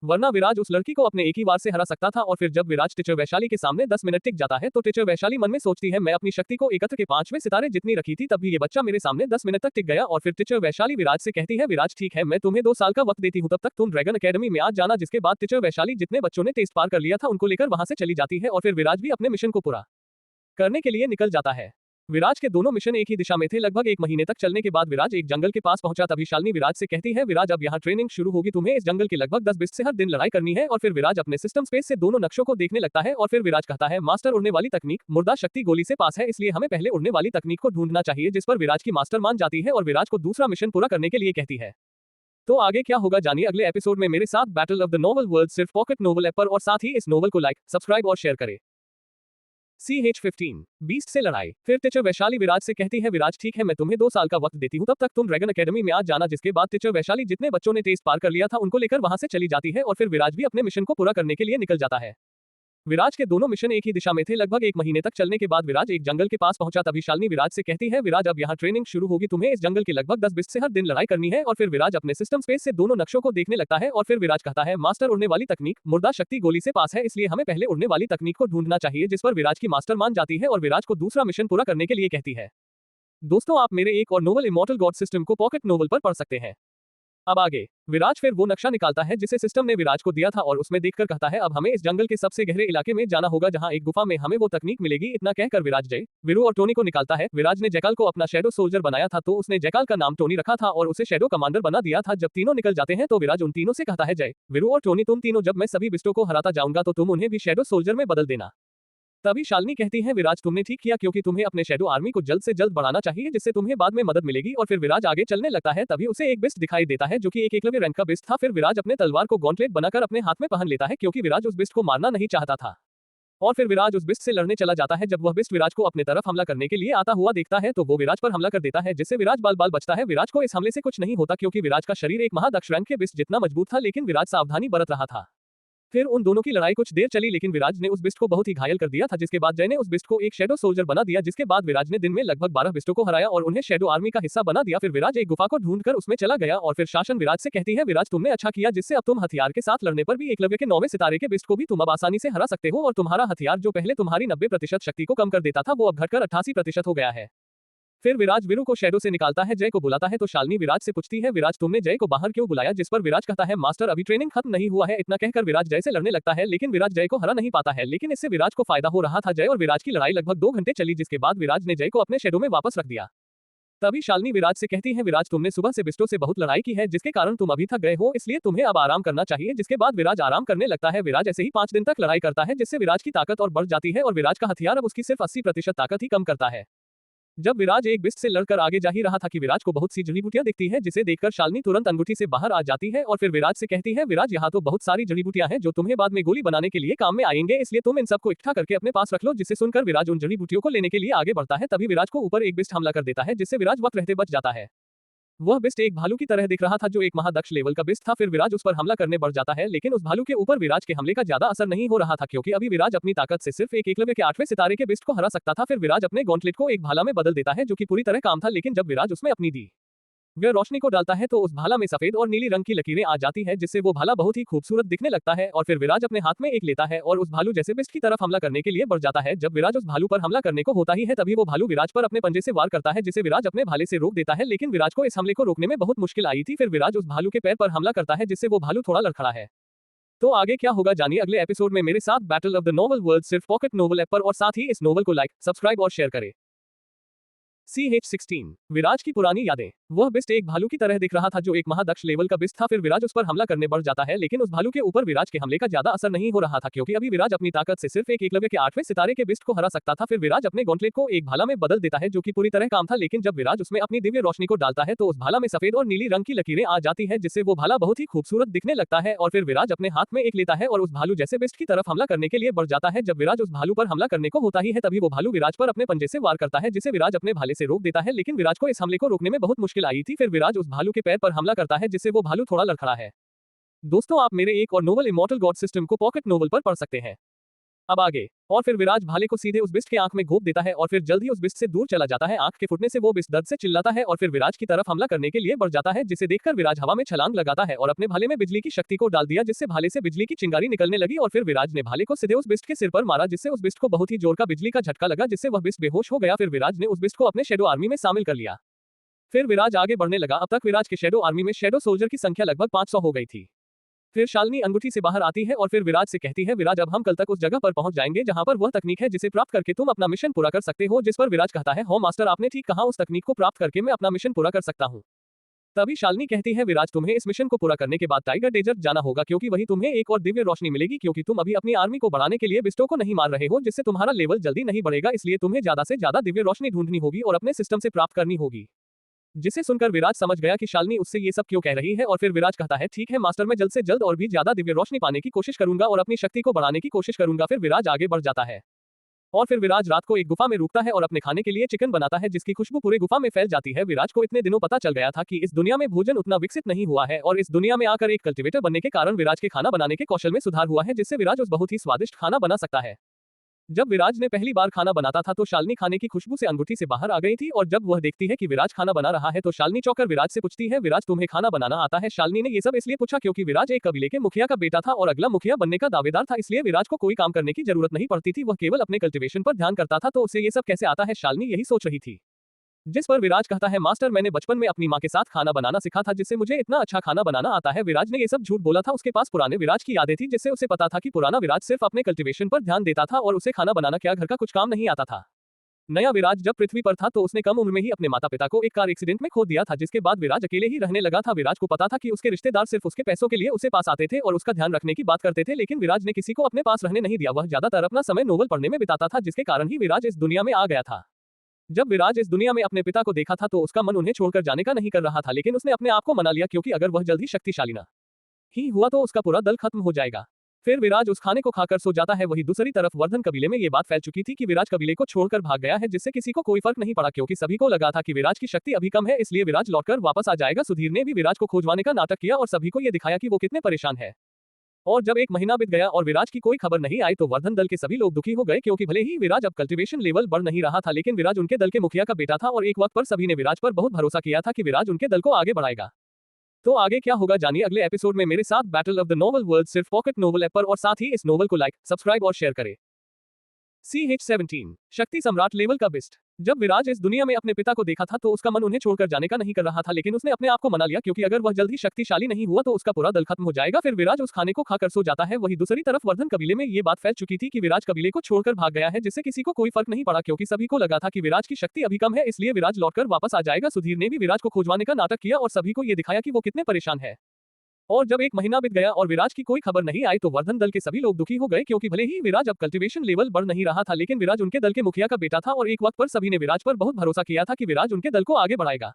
वरना विराज उस लड़की को अपने एक ही वार से हरा सकता था। और फिर जब विराज टीचर वैशाली के सामने 10 मिनट टिक जाता है तो टीचर वैशाली मन में सोचती है, मैं अपनी शक्ति को एकत्र के 5वें सितारे जितनी रखी थी, तब भी ये बच्चा मेरे सामने 10 मिनट तक टिक गया। और फिर टीचर वैशाली विराज से कहती है, विराज ठीक है, मैं तुम्हें 2 साल का वक्त देती हूँ, तब तक तुम ड्रैगन एकेडमी में आ जाना। जिसके बाद टीचर वैशाली जितने बच्चों ने टेस्ट पार कर लिया था उनको लेकर वहां से चली जाती है और फिर विराज भी अपने मिशन को पूरा करने के लिए निकल जाता है। विराज के दोनों मिशन एक ही दिशा में थे। लगभग 1 महीने तक चलने के बाद विराज एक जंगल के पास पहुंचा। तभी शालिनी विराज से कहती है, विराज अब यहाँ ट्रेनिंग शुरू होगी, तुम्हें इस जंगल के लगभग 10 बिस्ट से हर दिन लड़ाई करनी है। और फिर विराज अपने सिस्टम स्पेस से दोनों नक्शों को देखने लगता है और फिर विराज कहता है, मास्टर उड़ने वाली तकनीक मुर्दा शक्ति गोली से पास है, इसलिए हमें पहले उड़ने वाली तकनीक को ढूंढना चाहिए। जिस पर विराज की मास्टर मान जाती है और विराज को दूसरा मिशन पूरा करने के लिए कहती है। तो आगे क्या होगा जानिए अगले एपिसोड में मेरे साथ। Battle of the novel world सिर्फ पॉकेट नोवेल ऐप पर, और साथ ही इस नोवेल को लाइक, सब्सक्राइब और शेयर करें। CH-15 बीस्ट से लड़ाई। फिर टीचर वैशाली विराज से कहती है, विराज ठीक है, मैं तुम्हें 2 साल का वक्त देती हूँ, तब तक तुम ड्रैगन एकेडमी में आ जाना। जिसके बाद टीचर वैशाली जितने बच्चों ने टेस्ट पार कर लिया था उनको लेकर वहां से चली जाती है और फिर विराज भी अपने मिशन को पूरा करने के लिए निकल जाता है। विराज के दोनों मिशन एक ही दिशा में थे। लगभग 1 महीने तक चलने के बाद विराज एक जंगल के पास पहुंचा। तभी शालिनी विराज से कहती है, विराज अब यहाँ ट्रेनिंग शुरू होगी, तुम्हें इस जंगल के लगभग 10 बिस्ट से हर दिन लड़ाई करनी है। और फिर विराज अपने सिस्टम स्पेस से दोनों नक्शों को देखने लगता है और फिर विराज कहता है, मास्टर उड़ने वाली तकनीक मुर्दा शक्ति गोली से पास है, इसलिए हमें पहले उड़ने वाली तकनीक को ढूंढना चाहिए। जिस पर विराज की मास्टर मान जाती है और विराज को दूसरा मिशन पूरा करने के लिए कहती है। दोस्तों, आप मेरे एक और नोवेल इमॉर्टल गॉड सिस्टम को पॉकेट नोवेल पर पढ़ सकते हैं। अब आगे विराज फिर वो नक्शा निकालता है जिसे सिस्टम ने विराज को दिया था और उसमें देखकर कहता है, अब हमें इस जंगल के सबसे गहरे इलाके में जाना होगा जहां एक गुफा में हमें वो तकनीक मिलेगी। इतना कहकर विराज जय, वीरू और टोनी को निकालता है। विराज ने जैकाल को अपना शैडो सोल्जर बनाया था तो उसने जैकाल का नाम टोनी रखा था और उसे शैडो कमांडर बना दिया था। जब तीनों निकल जाते हैं तो विराज उन तीनों से कहता है, जय, वीरू और टोनी, तुम तीनों जब मैं सभी बिस्टों को हराता जाऊंगा तो तुम उन्हें भी शैडो सोल्जर में बदल देना। तभी शालिनी कहती है, विराज तुमने ठीक किया, क्योंकि तुम्हें अपने शैडो आर्मी को जल्द से जल्द बढ़ाना चाहिए जिससे तुम्हें बाद में मदद मिलेगी। और फिर विराज आगे चलने लगता है। तभी उसे एक बिस्ट दिखाई देता है जो कि एक एकलव्य रैंक का बिस्ट था। फिर विराज अपने तलवार को गॉन्टलेट बनाकर अपने हाथ में पहन लेता है क्योंकि विराज उस बिस्ट को मारना नहीं चाहता था। और फिर विराज उस बिस्ट से लड़ने चला जाता है। जब वह बिस्ट विराज को अपने तरफ हमला करने के लिए आता हुआ देखता है तो वो विराज पर हमला कर देता है जिससे विराज बाल बाल बचता है। विराज को इस हमले से कुछ नहीं होता क्योंकि विराज का शरीर एक महादक्ष रैंक के बिस्ट जितना मजबूत था, लेकिन विराज सावधानी बरत रहा था। फिर उन दोनों की लड़ाई कुछ देर चली लेकिन विराज ने उस बिस्ट को बहुत ही घायल कर दिया था। जिसके बाद जय ने उस बिस्ट को एक शैडो सोल्जर बना दिया। जिसके बाद विराज ने दिन में लगभग 12 बिस्टों को हराया और उन्हें शैडो आर्मी का हिस्सा बना दिया। फिर विराज एक गुफा को ढूंढकर उसमें चला गया और फिर शासन विराज से कहती है, विराज तुमने अच्छा किया जिससे अब तुम हथियार के साथ लड़ने पर भी एकलव्य के 9वें सितारे के बिस्ट को भी तुम अब आसानी से हरा सकते हो और तुम्हारा हथियार जो पहले तुम्हारी 90% शक्ति को कम कर देता था वो अब घटकर 88% हो गया है। फिर विराज वीरू को शैडो से निकालता है। जय को बुलाता है तो शालिनी विराज से पूछती है, विराज तुमने जय को बाहर क्यों बुलाया? जिस पर विराज कहता है, मास्टर अभी ट्रेनिंग खत्म नहीं हुआ है। इतना कहकर विराज जय से लड़ने लगता है लेकिन विराज जय को हरा नहीं पाता है, लेकिन इससे विराज को फायदा हो रहा था। जय और विराज की लड़ाई लगभग 2 घंटे चली जिसके बाद विराज ने जय को अपने शैडो में वापस रख दिया। तभी शालिनी विराज से कहती है, विराज तुमने सुबह से बिस्टों से बहुत लड़ाई की है जिसके कारण तुम अभी थक गए हो, इसलिए तुम्हें अब आराम करना चाहिए। जिसके बाद विराज आराम करने लगता है। विराज ऐसे ही 5 दिन तक लड़ाई करता है जिससे विराज की ताकत और बढ़ जाती है और विराज का हथियार अब उसकी सिर्फ 80% ताकत ही कम करता है। जब विराज एक बिस्ट से लड़कर आगे जा ही रहा था कि विराज को बहुत सी जड़ी बूटियां दिखती है जिसे देखकर शालिनी तुरंत अंगूठी से बाहर आ जाती है और फिर विराज से कहती है, विराज यहाँ तो बहुत सारी जड़ी बूटियां हैं जो तुम्हें बाद में गोली बनाने के लिए काम में आएंगे, इसलिए तुम इन सबको इकट्ठा करके अपने पास रख लो। जिससे सुनकर विराज उन जड़ी बूटियों को लेने के लिए आगे बढ़ता है। तभी विराज को ऊपर एक बिस्ट हमला कर देता है जिससे विराज वक्त रहते बच जाता है। वह बिस्ट एक भालू की तरह दिख रहा था जो एक महादक्ष लेवल का बिस्ट था। फिर विराज उस पर हमला करने बढ़ जाता है लेकिन उस भालू के ऊपर विराज के हमले का ज्यादा असर नहीं हो रहा था क्योंकि अभी विराज अपनी ताकत से सिर्फ एक एकलव्य के 8वें सितारे के बिस्ट को हरा सकता था। फिर विराज अपने गॉन्टलेट को एक भाला में बदल देता है जो कि पूरी तरह काम था, लेकिन जब विराज उसमें अपनी दी वह रोशनी को डालता है तो उस भाला में सफेद और नीली रंग की लकीरें आ जाती है जिससे वो भाला बहुत ही खूबसूरत दिखने लगता है। और फिर विराज अपने हाथ में एक लेता है और उस भालू जैसे बिस्ट की तरफ हमला करने के लिए बढ़ जाता है। जब विराज उस भालू पर हमला करने को होता ही है तभी वो भालू विराज पर अपने पंजे से वार करता है जिसे विराज अपने भाले से रोक देता है, लेकिन विराज को इस हमले को रोकने में बहुत मुश्किल आई थी। फिर विराज उस भालू के पैर पर हमला करता है जिससे वो भालू थोड़ा लड़खड़ा है। तो आगे क्या होगा जानिए अगले एपिसोड में मेरे साथ। Battle of the novel world सिर्फ पॉकेट नोवेल ऐप पर, और साथ ही इस नोवेल को लाइक, सब्सक्राइब और शेयर करें। CH-16 विराज की पुरानी यादें। वह बिस्ट एक भालू की तरह दिख रहा था जो एक महादक्ष लेवल का बिस्ट था। फिर विराज उस पर हमला करने बढ़ जाता है लेकिन उस भालू के ऊपर विराज के हमले का ज्यादा असर नहीं हो रहा था क्योंकि अभी विराज अपनी ताकत से सिर्फ एक एकलव्य के 8वें सितारे के बिस्ट को हरा सकता था। फिर विराज अपने गॉन्टलेट को एक भाला में बदल देता है जो कि पूरी तरह काम था, लेकिन जब विराज उसमें अपनी दिव्य रोशनी को डालता है तो उस भाला में सफेद और नीली रंग की लकीरें आ जाती है जिससे वो भाला बहुत ही खूबसूरत दिखने लगता है। और फिर विराज अपने हाथ में एक लेता है और उस भालू जैसे बिस्ट की तरफ हमला करने के लिए बढ़ जाता है। जब विराज उस भालू पर हमला करने को होता ही है तभी वो भालू विराज पर अपने पंजे से वार करता है जिसे विराज अपने भाले से रोक देता है, लेकिन विराज को इस हमले को रोकने में बहुत मुश्किल आई थी। फिर विराज उस भालू के पैर पर हमला करता है जिससे वो भालू थोड़ा लड़खड़ा है। दोस्तों, आप मेरे एक और नोवेल इमॉर्टल गॉड सिस्टम को पॉकेट नोवेल पर पढ़ सकते हैं। अब आगे और फिर विराज भाले को सीधे उस बिस्ट के आंख में घोंप देता है और फिर जल्द ही उस बिस्ट से दूर चला जाता है। आंख के फुटने से वो बिस्ट दर्द से चिल्लाता है और फिर विराज की तरफ हमला करने के लिए बढ़ जाता है जिसे देखकर विराज हवा में छलांग लगाता है और अपने भाले में बिजली की शक्ति को डाल दिया जिससे भाले से बिजली की चिंगारी निकलने लगी और फिर विराज ने भाले को सीधे उस बिस्ट के सिर पर मारा जिससे उस बिस्ट को बहुत ही जोर का बिजली का झटका लगा जिससे वह बिस्ट बेहोश हो गया। फिर विराज ने उस बिस्ट को अपने शैडो आर्मी में शामिल कर लिया। फिर विराज आगे बढ़ने लगा। अब तक विराज के शैडो आर्मी में शैडो सोल्जर की संख्या लगभग 500 हो गई थी। फिर शालिनी अंगूठी से बाहर आती है और फिर विराज से कहती है, विराज अब हम कल तक उस जगह पर पहुंच जाएंगे जहां पर वह तकनीक है जिसे प्राप्त करके तुम अपना मिशन पूरा कर सकते हो। जिस पर विराज कहता है, हो मास्टर आपने ठीक कहा, उस तकनीक को प्राप्त करके मैं अपना मिशन पूरा कर सकता हूं। तभी शालिनी कहती है, विराज तुम्हें इस मिशन को पूरा करने के बाद टाइगर डेजर्ट जाना होगा क्योंकि वही तुम्हें एक और दिव्य रोशनी मिलेगी क्योंकि तुम अभी अपनी आर्मी को बढ़ाने के लिए बिस्टों को नहीं मार रहे हो जिससे तुम्हारा लेवल जल्दी नहीं बढ़ेगा, इसलिए तुम्हें ज्यादा से ज्यादा दिव्य रोशनी ढूंढनी होगी और अपने सिस्टम से प्राप्त करनी होगी। जिसे सुनकर विराज समझ गया कि शालिनी उससे ये सब क्यों कह रही है और फिर विराज कहता है, ठीक है मास्टर, मैं जल्द से जल्द और भी ज्यादा दिव्य रोशनी पाने की कोशिश करूंगा और अपनी शक्ति को बढ़ाने की कोशिश करूंगा। फिर विराज आगे बढ़ जाता है। और फिर विराज रात को एक गुफा में रुकता है और अपने खाने के लिए चिकन बनाता है जिसकी खुशबू पूरे गुफा में फैल जाती है। विराज को इतने दिनों पता चल गया था कि इस दुनिया में भोजन उतना विकसित नहीं हुआ है और इस दुनिया में आकर एक कल्टीवेटर बनने के कारण विराज के खाना बनाने के कौशल में सुधार हुआ है जिससे विराज उस बहुत ही स्वादिष्ट खाना बना सकता है। जब विराज ने पहली बार खाना बनाता था तो शालिनी खाने की खुशबू से अंगूठी से बाहर आ गई थी और जब वह देखती है कि विराज खाना बना रहा है तो शालिनी चौंकर विराज से पूछती है, विराज तुम्हें खाना बनाना आता है? शालिनी ने ये सब इसलिए पूछा क्योंकि विराज एक कबीले के मुखिया का बेटा था और अगला मुखिया बनने का दावेदार था, इसलिए विराज को कोई काम करने की जरूरत नहीं पड़ती थी, वह केवल अपने कल्टीवेशन पर ध्यान करता था, तो उसे ये सब कैसे आता है? शालिनी यही सोच रही थी। जिस पर विराज कहता है, मास्टर मैंने बचपन में अपनी माँ के साथ खाना बनाना सीखा था जिससे मुझे इतना अच्छा खाना बनाना आता है। विराज ने ये सब झूठ बोला था, उसके पास पुराने विराज की यादें थी जिससे उसे पता था कि पुराना विराज सिर्फ अपने कल्टीवेशन पर ध्यान देता था और उसे खाना बनाना क्या घर का कुछ काम नहीं आता था। नया विराज जब पृथ्वी पर था तो उसने कम उम्र में ही अपने माता पिता को एक कार एक्सीडेंट में खो दिया था जिसके बाद विराज अकेले ही रहने लगा था। विराज को पता था कि उसके रिश्तेदार सिर्फ उसके पैसों के लिए उसे पास आते थे और उसका ध्यान रखने की बात करते थे, लेकिन विराज ने किसी को अपने पास रहने नहीं दिया, वह ज्यादातर अपना समय नोवेल पढ़ने में बिताता था जिसके कारण ही विराज इस दुनिया में आ गया था। जब विराज इस दुनिया में अपने पिता को देखा था तो उसका मन उन्हें छोड़कर जाने का नहीं कर रहा था, लेकिन उसने अपने आप को मना लिया क्योंकि अगर वह जल्द ही शक्तिशाली न ही हुआ तो उसका पूरा दल खत्म हो जाएगा। फिर विराज उस खाने को खाकर सो जाता है। वही दूसरी तरफ वर्धन कबीले में ये बात फैल चुकी थी कि विराज कबीले को छोड़कर भाग गया है जिससे किसी को कोई फर्क नहीं पड़ा क्योंकि सभी को लगा था कि विराज की शक्ति अभी कम है, इसलिए विराज लौटकर वापस आ जाएगा। सुधीर ने भी विराज को खोजवाने का नाटक किया और सभी को ये दिखाया कि वो कितने परेशान है। और जब एक महीना बीत गया और विराज की कोई खबर नहीं आई तो वर्धन दल के सभी लोग दुखी हो गए क्योंकि भले ही विराज अब कल्टीवेशन लेवल बढ़ नहीं रहा था, लेकिन विराज उनके दल के मुखिया का बेटा था और एक वक्त पर सभी ने विराज पर बहुत भरोसा किया था कि विराज उनके दल को आगे बढ़ाएगा। तो आगे क्या होगा जानिए अगले एपिसोड में मेरे साथ। Battle of the novel world सिर्फ पॉकेट नोवेल ऐप पर, और साथ ही इस नोवेल को लाइक, सब्सक्राइब और शेयर करें। CH17 शक्ति सम्राट लेवल का बिस्ट। जब विराज इस दुनिया में अपने पिता को देखा था तो उसका मन उन्हें छोड़कर जाने का नहीं कर रहा था, लेकिन उसने अपने आप को मना लिया क्योंकि अगर वह जल्द ही शक्तिशाली नहीं हुआ तो उसका पूरा दल खत्म हो जाएगा। फिर विराज उस खाने को खाकर सो जाता है। वही दूसरी तरफ वर्धन कबीले में ये बात फैल चुकी थी कि विराज कबीले को छोड़कर भाग गया है जिससे किसी को कोई फर्क नहीं पड़ा क्योंकि सभी को लगा था कि विराज की शक्ति अभी कम है, इसलिए विराज लौटकर वापस आ जाएगा। सुधीर ने भी विराज को खोजवाने का नाटक किया और सभी को ये दिखाया कि वो कितने परेशान है। और जब एक महीना बीत गया और विराज की कोई खबर नहीं आई तो वर्धन दल के सभी लोग दुखी हो गए क्योंकि भले ही विराज अब कल्टीवेशन लेवल बढ़ नहीं रहा था, लेकिन विराज उनके दल के मुखिया का बेटा था और एक वक्त पर सभी ने विराज पर बहुत भरोसा किया था कि विराज उनके दल को आगे बढ़ाएगा।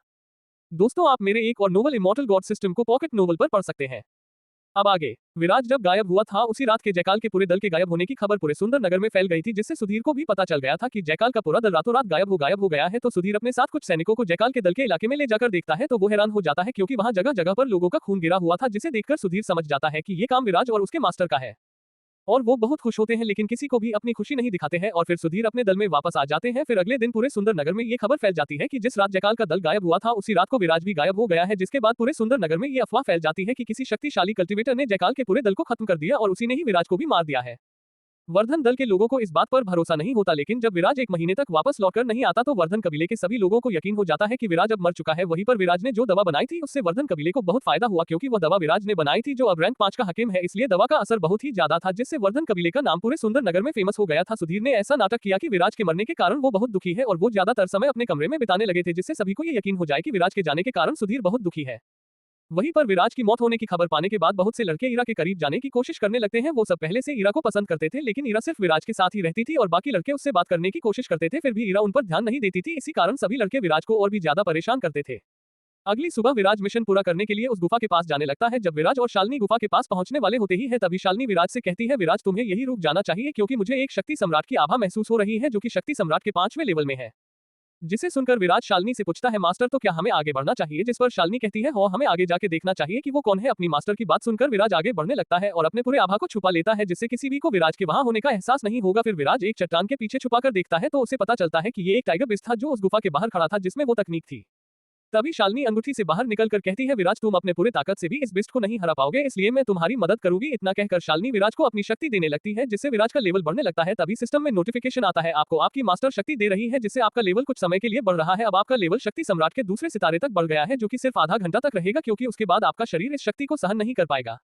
दोस्तों, आप मेरे एक और नोवेल इमॉर्टल गॉड सिस्टम को पॉकेट नोवेल पर पढ़ सकते हैं। अब आगे, विराज जब गायब हुआ था उसी रात के जयकाल के पूरे दल के गायब होने की खबर पूरे सुंदर नगर में फैल गई थी जिससे सुधीर को भी पता चल गया था कि जयकाल का पूरा दल रातों रात गायब हो गया है। तो सुधीर अपने साथ कुछ सैनिकों को जयकाल के दल के इलाके में ले जाकर देखता है तो वो हैरान हो जाता है क्योंकि वहां जगह जगह पर लोगों का खून गिरा हुआ था, जिसे देखकर सुधीर समझ जाता है कि ये काम विराज और उसके मास्टर का है। और वो बहुत खुश होते हैं लेकिन किसी को भी अपनी खुशी नहीं दिखाते हैं और फिर सुधीर अपने दल में वापस आ जाते हैं। फिर अगले दिन पूरे सुंदर नगर में ये खबर फैल जाती है कि जिस रात जयकाल का दल गायब हुआ था उसी रात को विराज भी गायब हो गया है, जिसके बाद पूरे सुंदर नगर में ये अफवाह फैल जाती है कि किसी शक्तिशाली कल्टीवेटर ने जयकाल के पूरे दल को खत्म कर दिया और उसी ने ही विराज को भी मार दिया है। वर्धन दल के लोगों को इस बात पर भरोसा नहीं होता, लेकिन जब विराज एक महीने तक वापस लौटकर नहीं आता तो वर्धन कबीले के सभी लोगों को यकीन हो जाता है कि विराज अब मर चुका है। वहीं पर विराज ने जो दवा बनाई थी उससे वर्धन कबीले को बहुत फायदा हुआ क्योंकि वह दवा विराज ने बनाई थी जो अब रैंक 5 का हकीम है, इसलिए दवा का असर बहुत ही ज्यादा था जिससे वर्धन कबीले का नाम पूरे सुंदर नगर में फेमस हो गया था। सुधीर ने ऐसा नाटक किया कि विराज के मरने के कारण वो बहुत दुखी है और वो ज्यादातर समय अपने कमरे में बिताने लगे थे जिससे सभी को ये यकीन हो जाए कि विराज के जाने के कारण सुधीर बहुत दुखी है। वहीं पर विराज की मौत होने की खबर पाने के बाद बहुत से लड़के ईरा के करीब जाने की कोशिश करने लगते हैं। वो सब पहले से ईरा को पसंद करते थे, लेकिन ईरा सिर्फ विराज के साथ ही रहती थी और बाकी लड़के उससे बात करने की कोशिश करते थे, फिर भी ईरा उन पर ध्यान नहीं देती थी। इसी कारण सभी लड़के विराज को और भी ज्यादा परेशान करते थे। अगली सुबह विराज मिशन पूरा करने के लिए उस गुफा के पास जाने लगता है। जब विराज और शालिनी गुफा के पास पहुंचने वाले होते ही है तभी शालिनी विराज से कहती है, विराज तुम्हें यही रुक जाना चाहिए क्योंकि मुझे एक शक्ति सम्राट की आभा महसूस हो रही है जो कि शक्ति सम्राट के 5वें लेवल में है। जिसे सुनकर विराज शालिनी से पूछता है, मास्टर तो क्या हमें आगे बढ़ना चाहिए? जिस पर शालिनी कहती है, हाँ हमें आगे जाके देखना चाहिए कि वो कौन है। अपनी मास्टर की बात सुनकर विराज आगे बढ़ने लगता है और अपने पूरे आभा को छुपा लेता है जिससे किसी भी को विराज के वहां होने का एहसास नहीं होगा। फिर विराज एक चट्टान के पीछे छुपाकर देखता है तो उसे पता चलता है कि ये एक टाइगर बिस्ट था जो उस गुफा के बाहर खड़ा था जिसमें वो तकनीक थी। तभी शालिनी अंगूठी से बाहर निकलकर कहती है, विराज तुम अपने पूरे ताकत से भी इस बिस्ट को नहीं हरा पाओगे, इसलिए मैं तुम्हारी मदद करूंगी। इतना कहकर शालिनी विराज को अपनी शक्ति देने लगती है जिससे विराज का लेवल बढ़ने लगता है। तभी सिस्टम में नोटिफिकेशन आता है, आपको आपकी मास्टर शक्ति दे रही है जिससे आपका लेवल कुछ समय के लिए बढ़ रहा है। अब आपका लेवल शक्ति सम्राट के दूसरे सितारे तक बढ़ गया है जो कि सिर्फ आधा घंटा तक रहेगा क्योंकि उसके बाद आपका शरीर इस शक्ति को सहन नहीं कर पाएगा।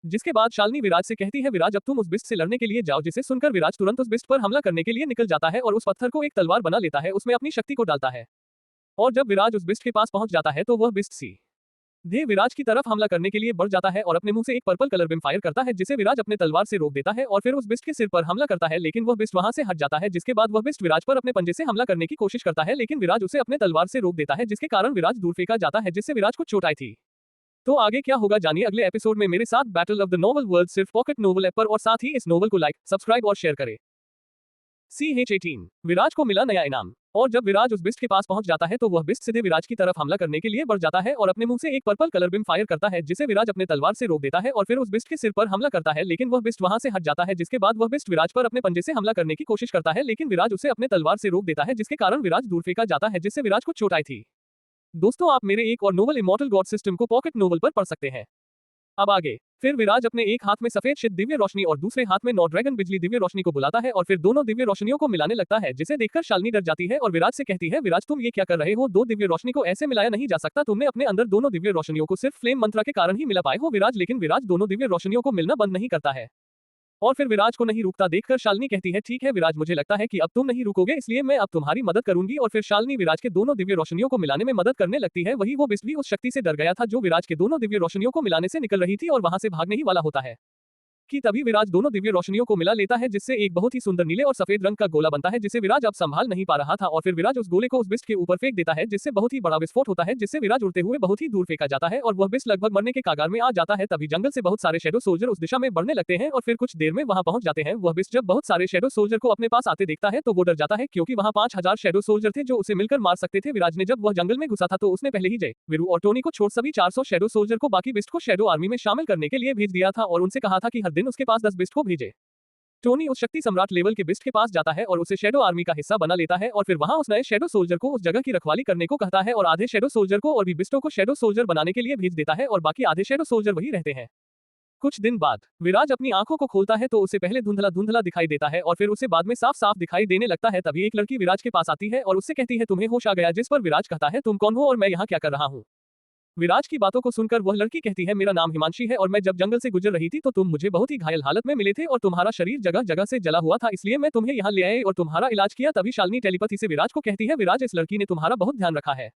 जिसके बाद शालिनी विराज से कहती है, विराज अब तुम उस बिस्ट से लड़ने के लिए जाओ। जिसे सुनकर विराज तुरंत उस बिस्ट पर हमला करने के लिए निकल जाता है और उस पत्थर को एक तलवार बना लेता है, उसमें अपनी शक्ति को डालता है। और जब विराज उस बिस्ट के पास पहुंच जाता है तो वह बिस्ट सीधे विराज की तरफ हमला करने के लिए बढ़ जाता है और अपने मुंह से एक पर्पल कलर बिम फायर करता है जिसे विराज अपने तलवार से रोक देता है और फिर उस बिस्ट के सिर पर हमला करता है, लेकिन वह बिस्ट वहां से हट जाता है। जिसके बाद वह बिस्ट विराज पर अपने पंजे से हमला करने की कोशिश करता है, लेकिन विराज उसे अपने तलवार से रोक देता है जिसके कारण विराज दूर फेंका जाता है जिससे विराज को चोट आई थी। तो आगे क्या होगा जानिए अगले एपिसोड में मेरे साथ। Battle of the novel world सिर्फ पॉकेट नोवेल ऐप पर, और साथ ही इस नोवेल को लाइक, सब्सक्राइब और शेयर करें। CH18 विराज को मिला नया इनाम। और जब विराज उस बिस्ट के पास पहुंच जाता है तो वह बिस्ट सीधे विराज की तरफ हमला करने के लिए बढ़ जाता है और अपने मुंह से एक पर्पल कलर बिम फायर करता है जिसे विराज अपने तलवार से रोक देता है और फिर उस बिस्ट के सिर पर हमला करता है, लेकिन वह बिस्ट वहां से हट जाता है जिसके बाद वह बिस्ट विराज पर अपने पंजे से हमला करने की कोशिश करता है, लेकिन विराज उसे अपने तलवार से रोक देता है जिसके कारण विराज दूर फेंका जाता है जिससे विराज को चोट आई थी। दोस्तों, आप मेरे एक और नोवेल इमॉर्टल गॉड सिस्टम को पॉकेट नोवेल पर पढ़ सकते हैं। अब आगे फिर विराज अपने एक हाथ में सफेद शीत दिव्य रोशनी और दूसरे हाथ में नौ ड्रैगन बिजली दिव्य रोशनी को बुलाता है और फिर दोनों दिव्य रोशनियों को मिलाने लगता है, जिसे देखकर शालिनी डर जाती है और विराज से कहती है, विराज तुम ये क्या कर रहे हो, दो दिव्य रोशनी को ऐसे मिलाया नहीं जा सकता, तुमने अपने अंदर दोनों दिव्य रोशनियों को सिर्फ फ्लेम मंत्रा के कारण ही मिला पाए हो विराज। लेकिन विराज दोनों दिव्य रोशनियों को मिलना बंद नहीं करता है और फिर विराज को नहीं रुकता देखकर शालिनी कहती है, ठीक है विराज, मुझे लगता है कि अब तुम नहीं रुकोगे, इसलिए मैं अब तुम्हारी मदद करूंगी। और फिर शालिनी विराज के दोनों दिव्य रोशनियों को मिलाने में मदद करने लगती है। वही वो बिस्ट भी उस शक्ति से डर गया था जो विराज के दोनों दिव्य रोशनियों को मिलाने से निकल रही थी और वहां से भागने ही वाला होता है कि तभी विराज दोनों दिव्य रोशनियों को मिला लेता है जिससे एक बहुत ही सुंदर नीले और सफेद रंग का गोला बनता है जिसे विराज अब संभाल नहीं पा रहा था और फिर विराज उस गोले को उस बिस्ट के ऊपर फेंक देता है जिससे बहुत ही बड़ा विस्फोट होता है जिससे विराज उड़ते हुए बहुत ही दूर फेंका जाता है और वह बिस्ट लगभग मरने के कागार में आ जाता है। तभी जंगल से बहुत सारे शेडो सोल्जर उस दिशा में बढ़ने लगते हैं और फिर कुछ देर में वहां पहुंच जाते हैं। वह बिस्ट जब बहुत सारे शेडो सोल्जर को अपने पास आते देखता है तो वो डर जाता है क्योंकि वहां 5000 शेडो सोल्जर थे जो उसे मिलकर मार सकते थे। विराज ने जब वह जंगल में घुसा था तो उसने पहले ही जय, वीरू और टोनी को छोड़ सभी 400 शेडो सोल्जर को बाकी बिस्ट को शेडो आर्मी में शामिल करने के लिए भेज दिया था और उनसे कहा था कि हर दिन उसके पास 10 बिस्ट को भेजे। टोनी उस शक्ति सम्राट लेवल के बिस्ट के पास जाता है और उसे शेडो आर्मी का हिस्सा बना लेता है और फिर वहां उस नए शेडो सोल्जर को उस जगह की रखवाली करने को कहता है और आधे शेडो सोल्जर को और भी बिस्टों को शेडो सोल्जर बनाने के लिए भेज देता है और बाकी आधे शेडो सोल्जर वही रहते हैं। कुछ दिन बाद विराज अपनी आंखों को खोलता है तो उसे पहले धुंधला धुंधला दिखाई देता है और फिर उसे बाद में साफ साफ दिखाई देने लगता है। तभी एक लड़की विराज के पास आती है और उससे कहती है, तुम्हें होश आ गया, जिस पर विराज कहता है, तुम कौन हो और मैं यहाँ क्या कर रहा हूँ। विराज की बातों को सुनकर वह लड़की कहती है, मेरा नाम हिमांशी है और मैं जब जंगल से गुजर रही थी तो तुम मुझे बहुत ही घायल हालत में मिले थे और तुम्हारा शरीर जगह जगह से जला हुआ था, इसलिए मैं तुम्हें यहाँ ले आए और तुम्हारा इलाज किया। तभी शालिनी टेलीपैथी से विराज को कहती है, विराज, इस लड़की ने तुम्हारा बहुत ध्यान रखा है।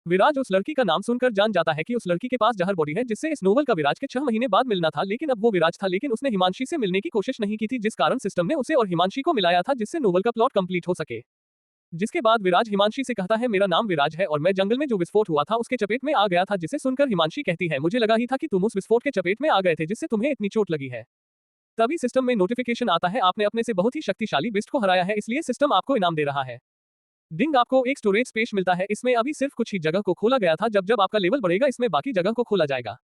विराज उस लड़की का नाम सुनकर जान जाता है कि उस लड़की के पास जहर बॉडी है जिससे इस नोवेल का विराज के 6 महीने बाद मिलना था, लेकिन अब वो विराज था, लेकिन उसने हिमांशी से मिलने की कोशिश नहीं की थी जिस कारण सिस्टम ने उसे और हिमांशी को मिलाया था जिससे नोवेल का प्लॉट कंप्लीट हो सके। जिसके बाद विराज हिमांशी से कहता है, मेरा नाम विराज है और मैं जंगल में जो विस्फोट हुआ था उसके चपेट में आ गया था, जिसे सुनकर हिमांशी कहती है, मुझे लगा ही था कि तुम उस विस्फोट के चपेट में आ गए थे जिससे तुम्हें इतनी चोट लगी है। तभी सिस्टम में नोटिफिकेशन आता है, आपने अपने से बहुत ही शक्तिशाली बिस्ट को हराया है, इसलिए सिस्टम आपको इनाम दे रहा है। डिंग, आपको एक स्टोरेज स्पेस मिलता है, इसमें अभी सिर्फ कुछ ही जगह को खोला गया था, जब जब आपका लेवल बढ़ेगा इसमें बाकी जगह को खोला जाएगा।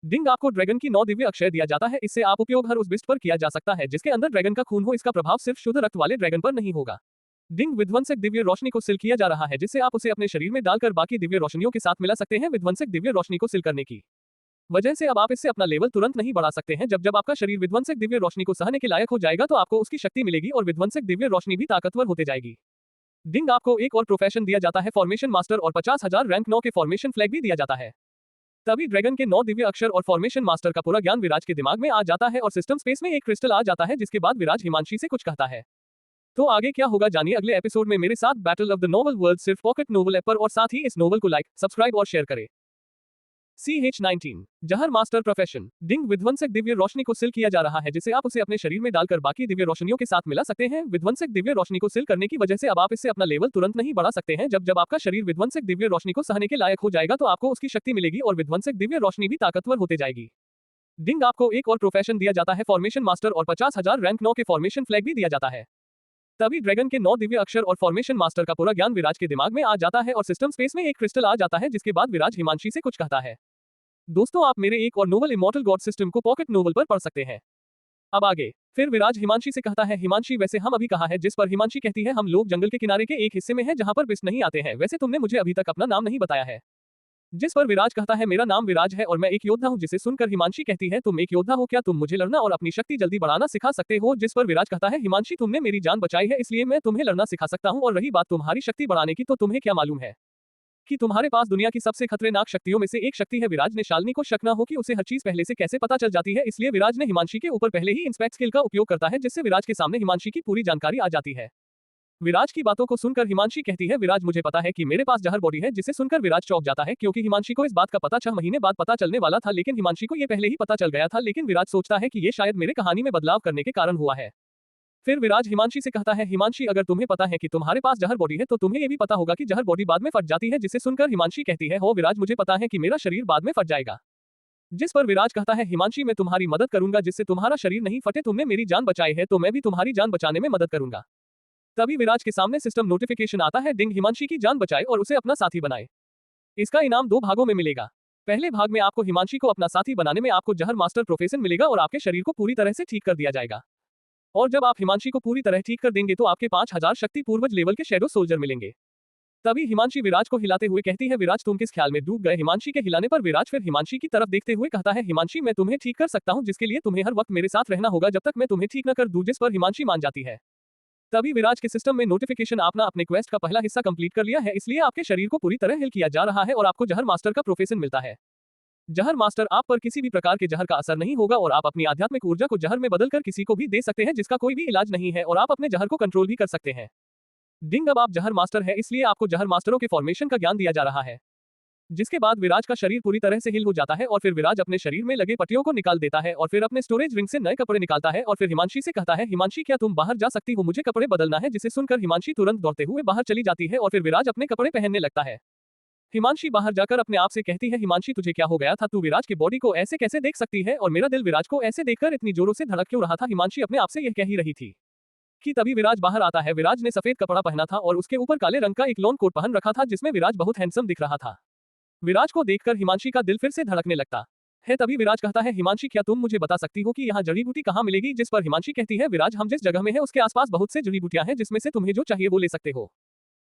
डिंग, आपको ड्रैगन की 9 दिव्य अक्षय दिया जाता है, इससे आप उपयोग हर उस बिस्ट पर किया जा सकता है जिसके अंदर ड्रैगन का खून हो, इसका प्रभाव सिर्फ शुद्ध रक्त वाले ड्रैगन पर नहीं होगा। डिंग, विध्वंसक दिव्य रोशनी को सिल किया जा रहा है जिससे आप उसे अपने शरीर में डालकर बाकी दिव्य रोशनियों के साथ मिला सकते हैं। विध्वंसक दिव्य रोशनी को सिल करने की वजह से अब आप इससे अपना लेवल तुरंत नहीं बढ़ा सकते हैं। जब जब आपका शरीर विध्वंसक दिव्य रोशनी को सहने के लायक हो जाएगा तो आपको उसकी शक्ति मिलेगी और विध्वंसक दिव्य रोशनी भी ताकतवर होते जाएगी। डिंग, आपको एक और प्रोफेशन दिया जाता है, फॉर्मेशन मास्टर, और 50,000 रैंक 9 के फॉर्मेशन फ्लैग भी दिया जाता है। तभी ड्रैगन के 9 दिव्य अक्षर और फॉर्मेशन मास्टर का पूरा ज्ञान विराज के दिमाग में आ जाता है और सिस्टम स्पेस में एक क्रिस्टल आ जाता है, जिसके बाद विराज हिमांशी से कुछ कहता है। तो आगे क्या होगा जानिए अगले एपिसोड में मेरे साथ। Battle of the novel world सिर्फ पॉकेट नोवेल ऐप पर, और साथ ही इस नोवेल को लाइक, सब्सक्राइब और शेयर करें। CH19 जहर मास्टर प्रोफेशन। डिंग, विध्वंसक दिव्य रोशनी को सिल किया जा रहा है जिसे आप उसे अपने शरीर में डालकर बाकी दिव्य रोशनियों के साथ मिला सकते हैं। विध्वंसक दिव्य रोशनी को सिल करने की वजह से अब आप इससे अपना लेवल तुरंत नहीं बढ़ा सकते हैं। जब जब आपका शरीर विध्वंसक दिव्य रोशनी को सहने के लायक हो जाएगा तो आपको उसकी शक्ति मिलेगी और विध्वंसक दिव्य रोशनी भी ताकतवर होते जाएगी। डिंग, आपको एक और प्रोफेशन दिया जाता है, फॉर्मेशन मास्टर, और 50,000 रैंक 9 के फॉर्मेशन फ्लैग भी दिया जाता है। तभी ड्रैगन के 9 दिव्य अक्षर और फॉर्मेशन मास्टर का पूरा ज्ञान विराज के दिमाग में आ जाता है और सिस्टम स्पेस में एक क्रिस्टल आ जाता है, जिसके बाद विराज हिमांशी से कुछ कहता है। दोस्तों, आप मेरे एक और नोवेल इमॉर्टल गॉड सिस्टम को पॉकेट नोवेल पर पढ़ सकते हैं। अब आगे फिर विराज हिमांशी से कहता है, हिमांशी, वैसे हम अभी कहाँ है, जिस पर हिमांशी कहती है, हम लोग जंगल के किनारे के एक हिस्से में हैं जहां पर बिस्ट नहीं आते हैं। वैसे तुमने मुझे अभी तक अपना नाम नहीं बताया है। जिस पर विराज कहता है, मेरा नाम विराज है और मैं एक योद्धा हूं। जिसे सुनकर हिमांशी कहती है, तुम एक योद्धा हो क्या, तुम मुझे लड़ना और अपनी शक्ति जल्दी बढ़ाना सिखा सकते हो। जिस पर विराज कहता है, हिमांशी, तुमने मेरी जान बचाई है इसलिए मैं तुम्हें लड़ना सिखा सकता हूं, और रही बात तुम्हारी शक्ति बढ़ाने की, तो तुम्हें क्या मालूम है कि तुम्हारे पास दुनिया की सबसे खतरनाक शक्तियों में से एक शक्ति है। विराज ने शालिनी को शक न हो कि उसे हर चीज पहले से कैसे पता चल जाती है, इसलिए विराज ने हिमांशी के ऊपर पहले ही इंस्पेक्ट स्किल का उपयोग करता है, जिससे विराज के सामने हिमांशी की पूरी जानकारी आ जाती है। विराज की बातों को सुनकर हिमांशी कहती है, विराज, मुझे पता है कि मेरे पास जहर बॉडी है। जिसे सुनकर विराज चौंक जाता है क्योंकि हिमांशी को इस बात का पता 6 महीने बाद पता चलने वाला था, लेकिन हिमांशी को ये पहले ही पता चल गया था। लेकिन विराज सोचता है कि ये शायद मेरे कहानी में बदलाव करने के कारण हुआ है। फिर विराज हिमांशी से कहता है, हिमांशी, अगर तुम्हें पता है कि तुम्हारे पास जहर बॉडी है तो तुम्हें ये भी पता होगा कि जहर बॉडी बाद में फट जाती है। जिसे सुनकर हिमांशी कहती है, हो विराज, मुझे पता है कि मेरा शरीर बाद में फट जाएगा। जिस पर विराज कहता है, हिमांशी, मैं तुम्हारी मदद करूंगा जिससे तुम्हारा शरीर नहीं फटे। तुमने मेरी जान बचाई है तो मैं भी तुम्हारी जान बचाने में मदद करूंगा। तभी विराज के सामने सिस्टम नोटिफिकेशन आता है, डिंग, हिमांशी की जान बचाए और उसे अपना साथी बनाए। इसका इनाम 2 भागों में मिलेगा। पहले भाग में आपको हिमांशी को अपना साथी बनाने में आपको जहर मास्टर प्रोफेशन मिलेगा और आपके शरीर को पूरी तरह से ठीक कर दिया जाएगा। और जब आप हिमांशी को पूरी तरह ठीक कर देंगे तो आपके 5000 शक्ति पूर्वज लेवल के शैडो सोल्जर मिलेंगे। तभी हिमांशी विराज को हिलाते हुए कहती है, विराज तुम किस ख्याल में डूब गए? हिमांशी के हिलाने पर विराज फिर हिमांशी की तरफ देखते हुए कहता है, हिमांशी मैं तुम्हें ठीक कर सकता हूं, जिसके लिए तुम्हें हर वक्त मेरे साथ रहना होगा जब तक मैं तुम्हें ठीक न कर दूं। जिस पर हिमांशी मान जाती है। तभी विराज के सिस्टम में नोटिफिकेशन, आपने अपने क्वेस्ट का पहला हिस्सा कंप्लीट कर लिया है, इसलिए आपके शरीर को पूरी तरह हिल किया जा रहा है और आपको जहर मास्टर का प्रोफेशन मिलता है। जहर मास्टर आप पर किसी भी प्रकार के जहर का असर नहीं होगा और आप अपनी आध्यात्मिक ऊर्जा को जहर में बदलकर किसी को भी दे सकते हैं जिसका कोई भी इलाज नहीं है, और आप अपने जहर को कंट्रोल भी कर सकते हैं। डिंग, अब आप जहर मास्टर है, इसलिए आपको जहर मास्टरों के फॉर्मेशन का ज्ञान दिया जा रहा है। जिसके बाद विराज का शरीर पूरी तरह से हिल हो जाता है और फिर विराज अपने शरीर में लगे पट्टियों को निकाल देता है और फिर अपने स्टोरेज रिंग से नए कपड़े निकालता है और फिर हिमांशी से कहता है, हिमांशी क्या तुम बाहर जा सकती हो, मुझे कपड़े बदलना है। जिसे सुनकर हिमांशी तुरंत दौड़ते हुए बाहर चली जाती है और फिर विराज अपने कपड़े पहनने लगता है। हिमांशी बाहर जाकर अपने आप से कहती है, हिमांशी तुझे क्या हो गया था? तू विराज की बॉडी को ऐसे कैसे देख सकती है और मेरा दिल विराज को ऐसे देखकर इतनी जोरों से धड़क क्यों रहा था? हिमांशी अपने आप से यह कह ही रही थी कि तभी विराज बाहर आता है। विराज ने सफेद कपड़ा पहना था और उसके ऊपर काले रंग का एक लॉन्ग कोट पहन रखा था जिसमें विराज बहुत हैंडसम दिख रहा था। विराज को देखकर हिमांशी का दिल फिर से धड़कने लगता है। तभी विराज कहता है, हिमांशी क्या तुम मुझे बता सकती हो कि यहाँ जड़ी बूटी कहाँ मिलेगी? जिस पर हिमांशी कहती है, विराज हम जिस जगह में है उसके आसपास बहुत से जड़ी बूटियां हैं जिसमें से तुम्हें जो चाहिए वो ले सकते हो।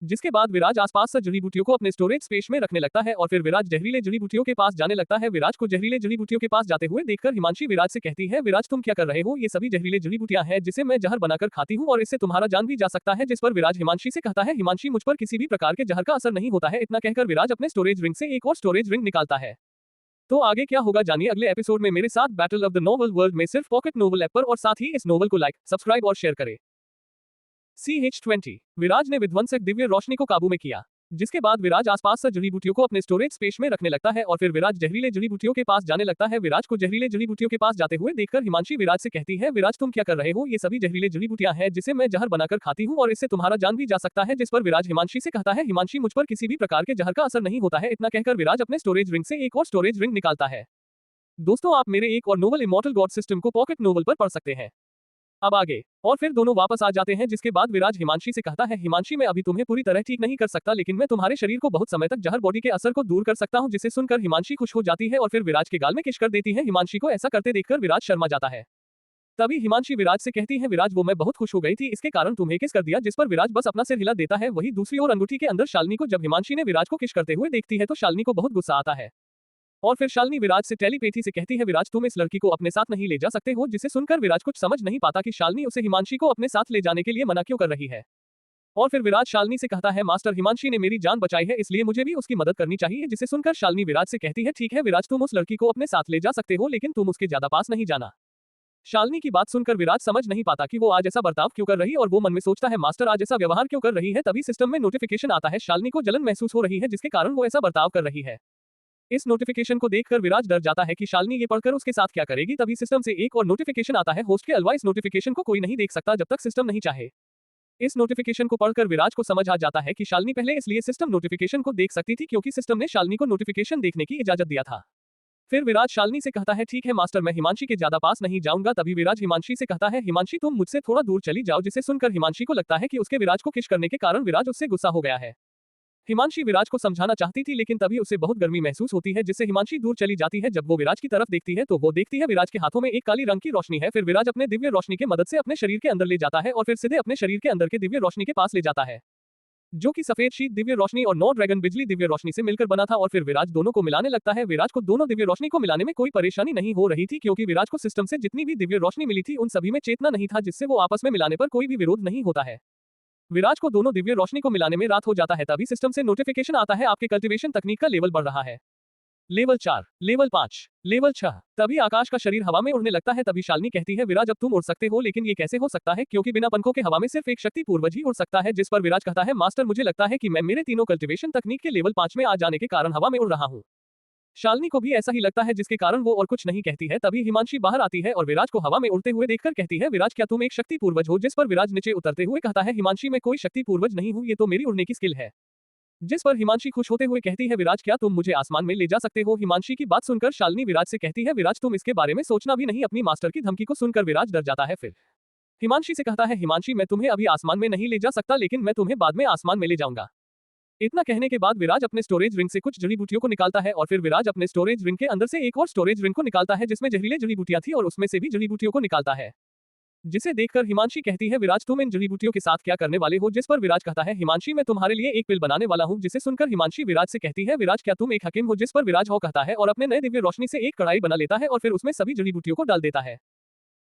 जिसके बाद विराज आसपास से जड़ी बूटियों को अपने स्टोरेज स्पेस में रखने लगता है और फिर विराज जहरीले जड़ी बूटियों के पास जाने लगता है। विराज को जहरीले जड़ी बूटियों के पास जाते हुए देखकर हिमांशी विराज से कहती है, विराज तुम क्या कर रहे हो? ये सभी जहरीले जड़ी बूटियां हैं जिसे मैं जहर बनाकर खाती हूँ और इससे तुम्हारा जान भी जा सकता है। जिस पर विराज हिमांशी से कहता है, हिमांशी मुझ पर किसी भी प्रकार के जहर का असर नहीं होता है। इतना कहकर विराज अपने स्टोरेज रिंग से एक और स्टोरेज रिंग निकालता है। तो आगे क्या होगा जानिए अगले एपिसोड में मेरे साथ battle of the novel world में सिर्फ पॉकेट नोवेल ऐप पर, और साथ ही इस नोवेल को लाइक, सब्सक्राइब और शेयर करें। CH20 विराज ने विध्वंसक दिव्य रोशनी को काबू में किया। जिसके बाद विराज आसपास से जड़ी बूटियों को अपने स्टोरेज स्पेस में रखने लगता है और फिर विराज जहरीले जड़ी बूटियों के पास जाने लगता है। विराज को जहरीले जड़ी बूटियों के पास जाते हुए देखकर हिमांशी विराज से कहती है, विराज तुम क्या कर रहे हो? ये सभी जहरीले जड़ी बूटियां हैं जिसे मैं जहर बनाकर खाती हूँ और इससे तुम्हारा जान भी जा सकता है। जिस पर विराज हिमांशी से कहता है, हिमांशी मुझ पर किसी भी प्रकार के जहर का असर नहीं होता है। इतना कहकर विराज अपने स्टोरेज रिंग से एक और स्टोरेज रिंग निकालता है। दोस्तों आप मेरे एक और नोवेल इमॉर्टल गॉड सिस्टम को पॉकेट नोवेल पर पढ़ सकते हैं। अब आगे और फिर दोनों वापस आ जाते हैं। जिसके बाद विराज हिमांशी से कहता है, हिमांशी मैं अभी तुम्हें पूरी तरह ठीक नहीं कर सकता, लेकिन मैं तुम्हारे शरीर को बहुत समय तक जहर बॉडी के असर को दूर कर सकता हूं। जिसे सुनकर हिमांशी खुश हो जाती है और फिर विराज के गाल में किस कर देती है। हिमांशी को ऐसा करते देखकर विराज शर्मा जाता है। तभी हिमांशी विराज से कहती है, विराज वो मैं बहुत खुश हो गई थी, इसके कारण तुम्हें किस कर दिया? जिस पर विराज बस अपना सिर हिला देता है। वही दूसरी ओर अंगूठी के अंदर शालिनी को जब हिमांशी ने विराज को किस करते हुए देखती है तो शालिनी को बहुत गुस्सा आता है और फिर शालिनी विराज से टेलीपैथी से कहती है, विराज तुम इस लड़की को अपने साथ नहीं ले जा सकते हो। जिसे सुनकर विराज कुछ समझ नहीं पाता कि शालिनी उसे हिमांशी को अपने साथ ले जाने के लिए मना क्यों कर रही है। और फिर विराज शालिनी से कहता है, मास्टर हिमांशी ने मेरी जान बचाई है इसलिए मुझे भी उसकी मदद करनी चाहिए। जिसे सुनकर शालिनी विराज से कहती है, ठीक है विराज तुम उस लड़की को अपने साथ ले जा सकते हो, लेकिन तुम उसके ज्यादा पास नहीं जाना। शालिनी की बात सुनकर विराज समझ नहीं पाता कि वो आज ऐसा बर्ताव क्यों कर रही और वो मन में सोचता है, मास्टर आज ऐसा व्यवहार क्यों कर रही है। तभी सिस्टम में नोटिफिकेशन आता है, शालिनी को जलन महसूस हो रही है जिसके कारण वो ऐसा बर्ताव कर रही है। इस नोटिफिकेशन को देखकर विराज डर जाता है कि शालिनी ये पढ़कर उसके साथ क्या करेगी। तभी सिस्टम से एक और नोटिफिकेशन आता है, होस्ट के अलावा इस नोटिफिकेशन को कोई नहीं देख सकता जब तक सिस्टम नहीं चाहे। इस नोटिफिकेशन को पढ़कर विराज को समझ आ जाता है कि शालिनी पहले इसलिए सिस्टम नोटिफिकेशन को देख सकती थी क्योंकि सिस्टम ने शालिनी को नोटिफिकेशन देखने की इजाजत दिया था। फिर विराज शालिनी से कहता है, ठीक है मास्टर मैं हिमांशी के ज्यादा पास नहीं जाऊंगा। तभी विराज हिमांशी से कहता है, हिमांशी तुम मुझसे थोड़ा दूर चली जाओ। जिसे सुनकर हिमांशी को लगता है कि उसके विराज को किस करने के कारण विराज उससे गुस्सा हो गया है। हिमांशी विराज को समझाना चाहती थी लेकिन तभी उसे बहुत गर्मी महसूस होती है जिससे हिमांशी दूर चली जाती है। जब वो विराज की तरफ देखती है तो वो देखती है विराज के हाथों में एक काली रंग की रोशनी है। फिर विराज अपने दिव्य रोशनी की मदद से अपने शरीर के अंदर ले जाता है और फिर सीधे अपने शरीर के अंदर के दिव्य रोशनी के पास ले जाता है, जो कि सफेद शीत दिव्य रोशनी और 9 ड्रैगन बिजली दिव्य रोशनी से मिलकर बना था। और फिर विराज दोनों को मिलाने लगता है। विराज को दोनों दिव्य रोशनी को मिलाने में कोई परेशानी नहीं हो रही थी क्योंकि विराज को सिस्टम से जितनी भी दिव्य रोशनी मिली थी उन सभी में चेतना नहीं था, जिससे वो आपस में मिलाने पर कोई भी विरोध नहीं होता है। विराज को दोनों दिव्य रोशनी को मिलाने में रात हो जाता है। तभी सिस्टम से नोटिफिकेशन आता है, आपके कल्टीवेशन तकनीक का लेवल बढ़ रहा है। Level 4, level 5, level 6। तभी आकाश का शरीर हवा में उड़ने लगता है। तभी शालिनी कहती है, विराज अब तुम उड़ सकते हो, लेकिन ये कैसे हो सकता है क्योंकि बिना पंखों के हवा में सिर्फ एक शक्ति पूर्वज ही उड़ सकता है। जिस पर विराज कहता है, मास्टर मुझे लगता है कि मैं मेरे तीनों कल्टीवेशन तकनीक के लेवल 5 में आ जाने के कारण हवा में उड़ रहा हूँ। शालिनी को भी ऐसा ही लगता है जिसके कारण वो और कुछ नहीं कहती है। तभी हिमांशी बाहर आती है और विराज को हवा में उड़ते हुए देखकर कहती है, विराज क्या तुम एक शक्ति पूर्वज हो? जिस पर विराज नीचे उतरते हुए कहता है, हिमांशी मैं कोई शक्ति पूर्वज नहीं हूँ, ये तो मेरी उड़ने की स्किल है। जिस पर हिमांशी खुश होते हुए कहती है, विराज क्या तुम मुझे आसमान में ले जा सकते हो? हिमांशी की बात सुनकर शालिनी विराज से कहती है, विराज तुम इसके बारे में सोचना भी नहीं। अपनी मास्टर की धमकी को सुनकर विराज डर जाता है। फिर हिमांशी से कहता है, हिमांशी मैं तुम्हें अभी आसमान में नहीं ले जा सकता, लेकिन मैं तुम्हें बाद में आसमान में ले जाऊंगा। इतना कहने के बाद विराज अपने स्टोरेज रिंग से कुछ जड़ी बूटियों को निकालता है और फिर विराज अपने स्टोरेज रिंग के अंदर से एक और स्टोरेज रिंग को निकालता है जिसमें जहरीले जड़ी बूटियां थी और उसमें से भी जड़ी बूटियों को निकालता है। जिसे देखकर हिमांशी कहती है, विराज तुम इन जड़ी बूटियों के साथ क्या करने वाले हो? जिस पर विराज कहता है, हिमांशी मैं तुम्हारे लिए एक पिल बनाने वाला हूं। जिसे सुनकर हिमांशी विराज से कहती है, विराज क्या तुम एक हकीम हो? जिस पर विराज हो कहता है और अपने नए दिव्य रोशनी से एक कढ़ाई बना लेता है और फिर उसमें सभी जड़ी बूटियों को डाल देता है।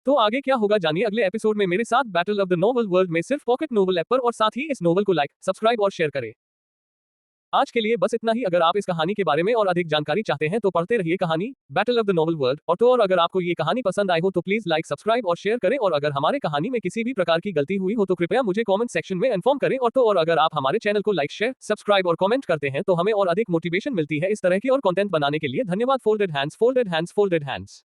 तो आगे क्या होगा जानिए अगले एपिसोड में मेरे साथ battle of the novel world में सिर्फ पॉकेट नोवेल ऐप पर, और साथ ही इस नोवेल को लाइक, सब्सक्राइब और शेयर करें। आज के लिए बस इतना ही। अगर आप इस कहानी के बारे में और अधिक जानकारी चाहते हैं तो पढ़ते रहिए कहानी battle of the novel world. और अगर आपको ये कहानी पसंद आई हो तो प्लीज लाइक, सब्सक्राइब और शेयर करें। और अगर हमारे कहानी में किसी भी प्रकार की गलती हुई हो तो कृपया मुझे कमेंट सेक्शन में इन्फॉर्म करें। और अगर आप हमारे चैनल को लाइक, शेयर, सब्सक्राइब और कमेंट करते हैं तो हमें और अधिक मोटिवेशन मिलती है इस तरह की और कंटेंट बनाने के लिए। धन्यवाद। Folded hands, folded hands, folded hands.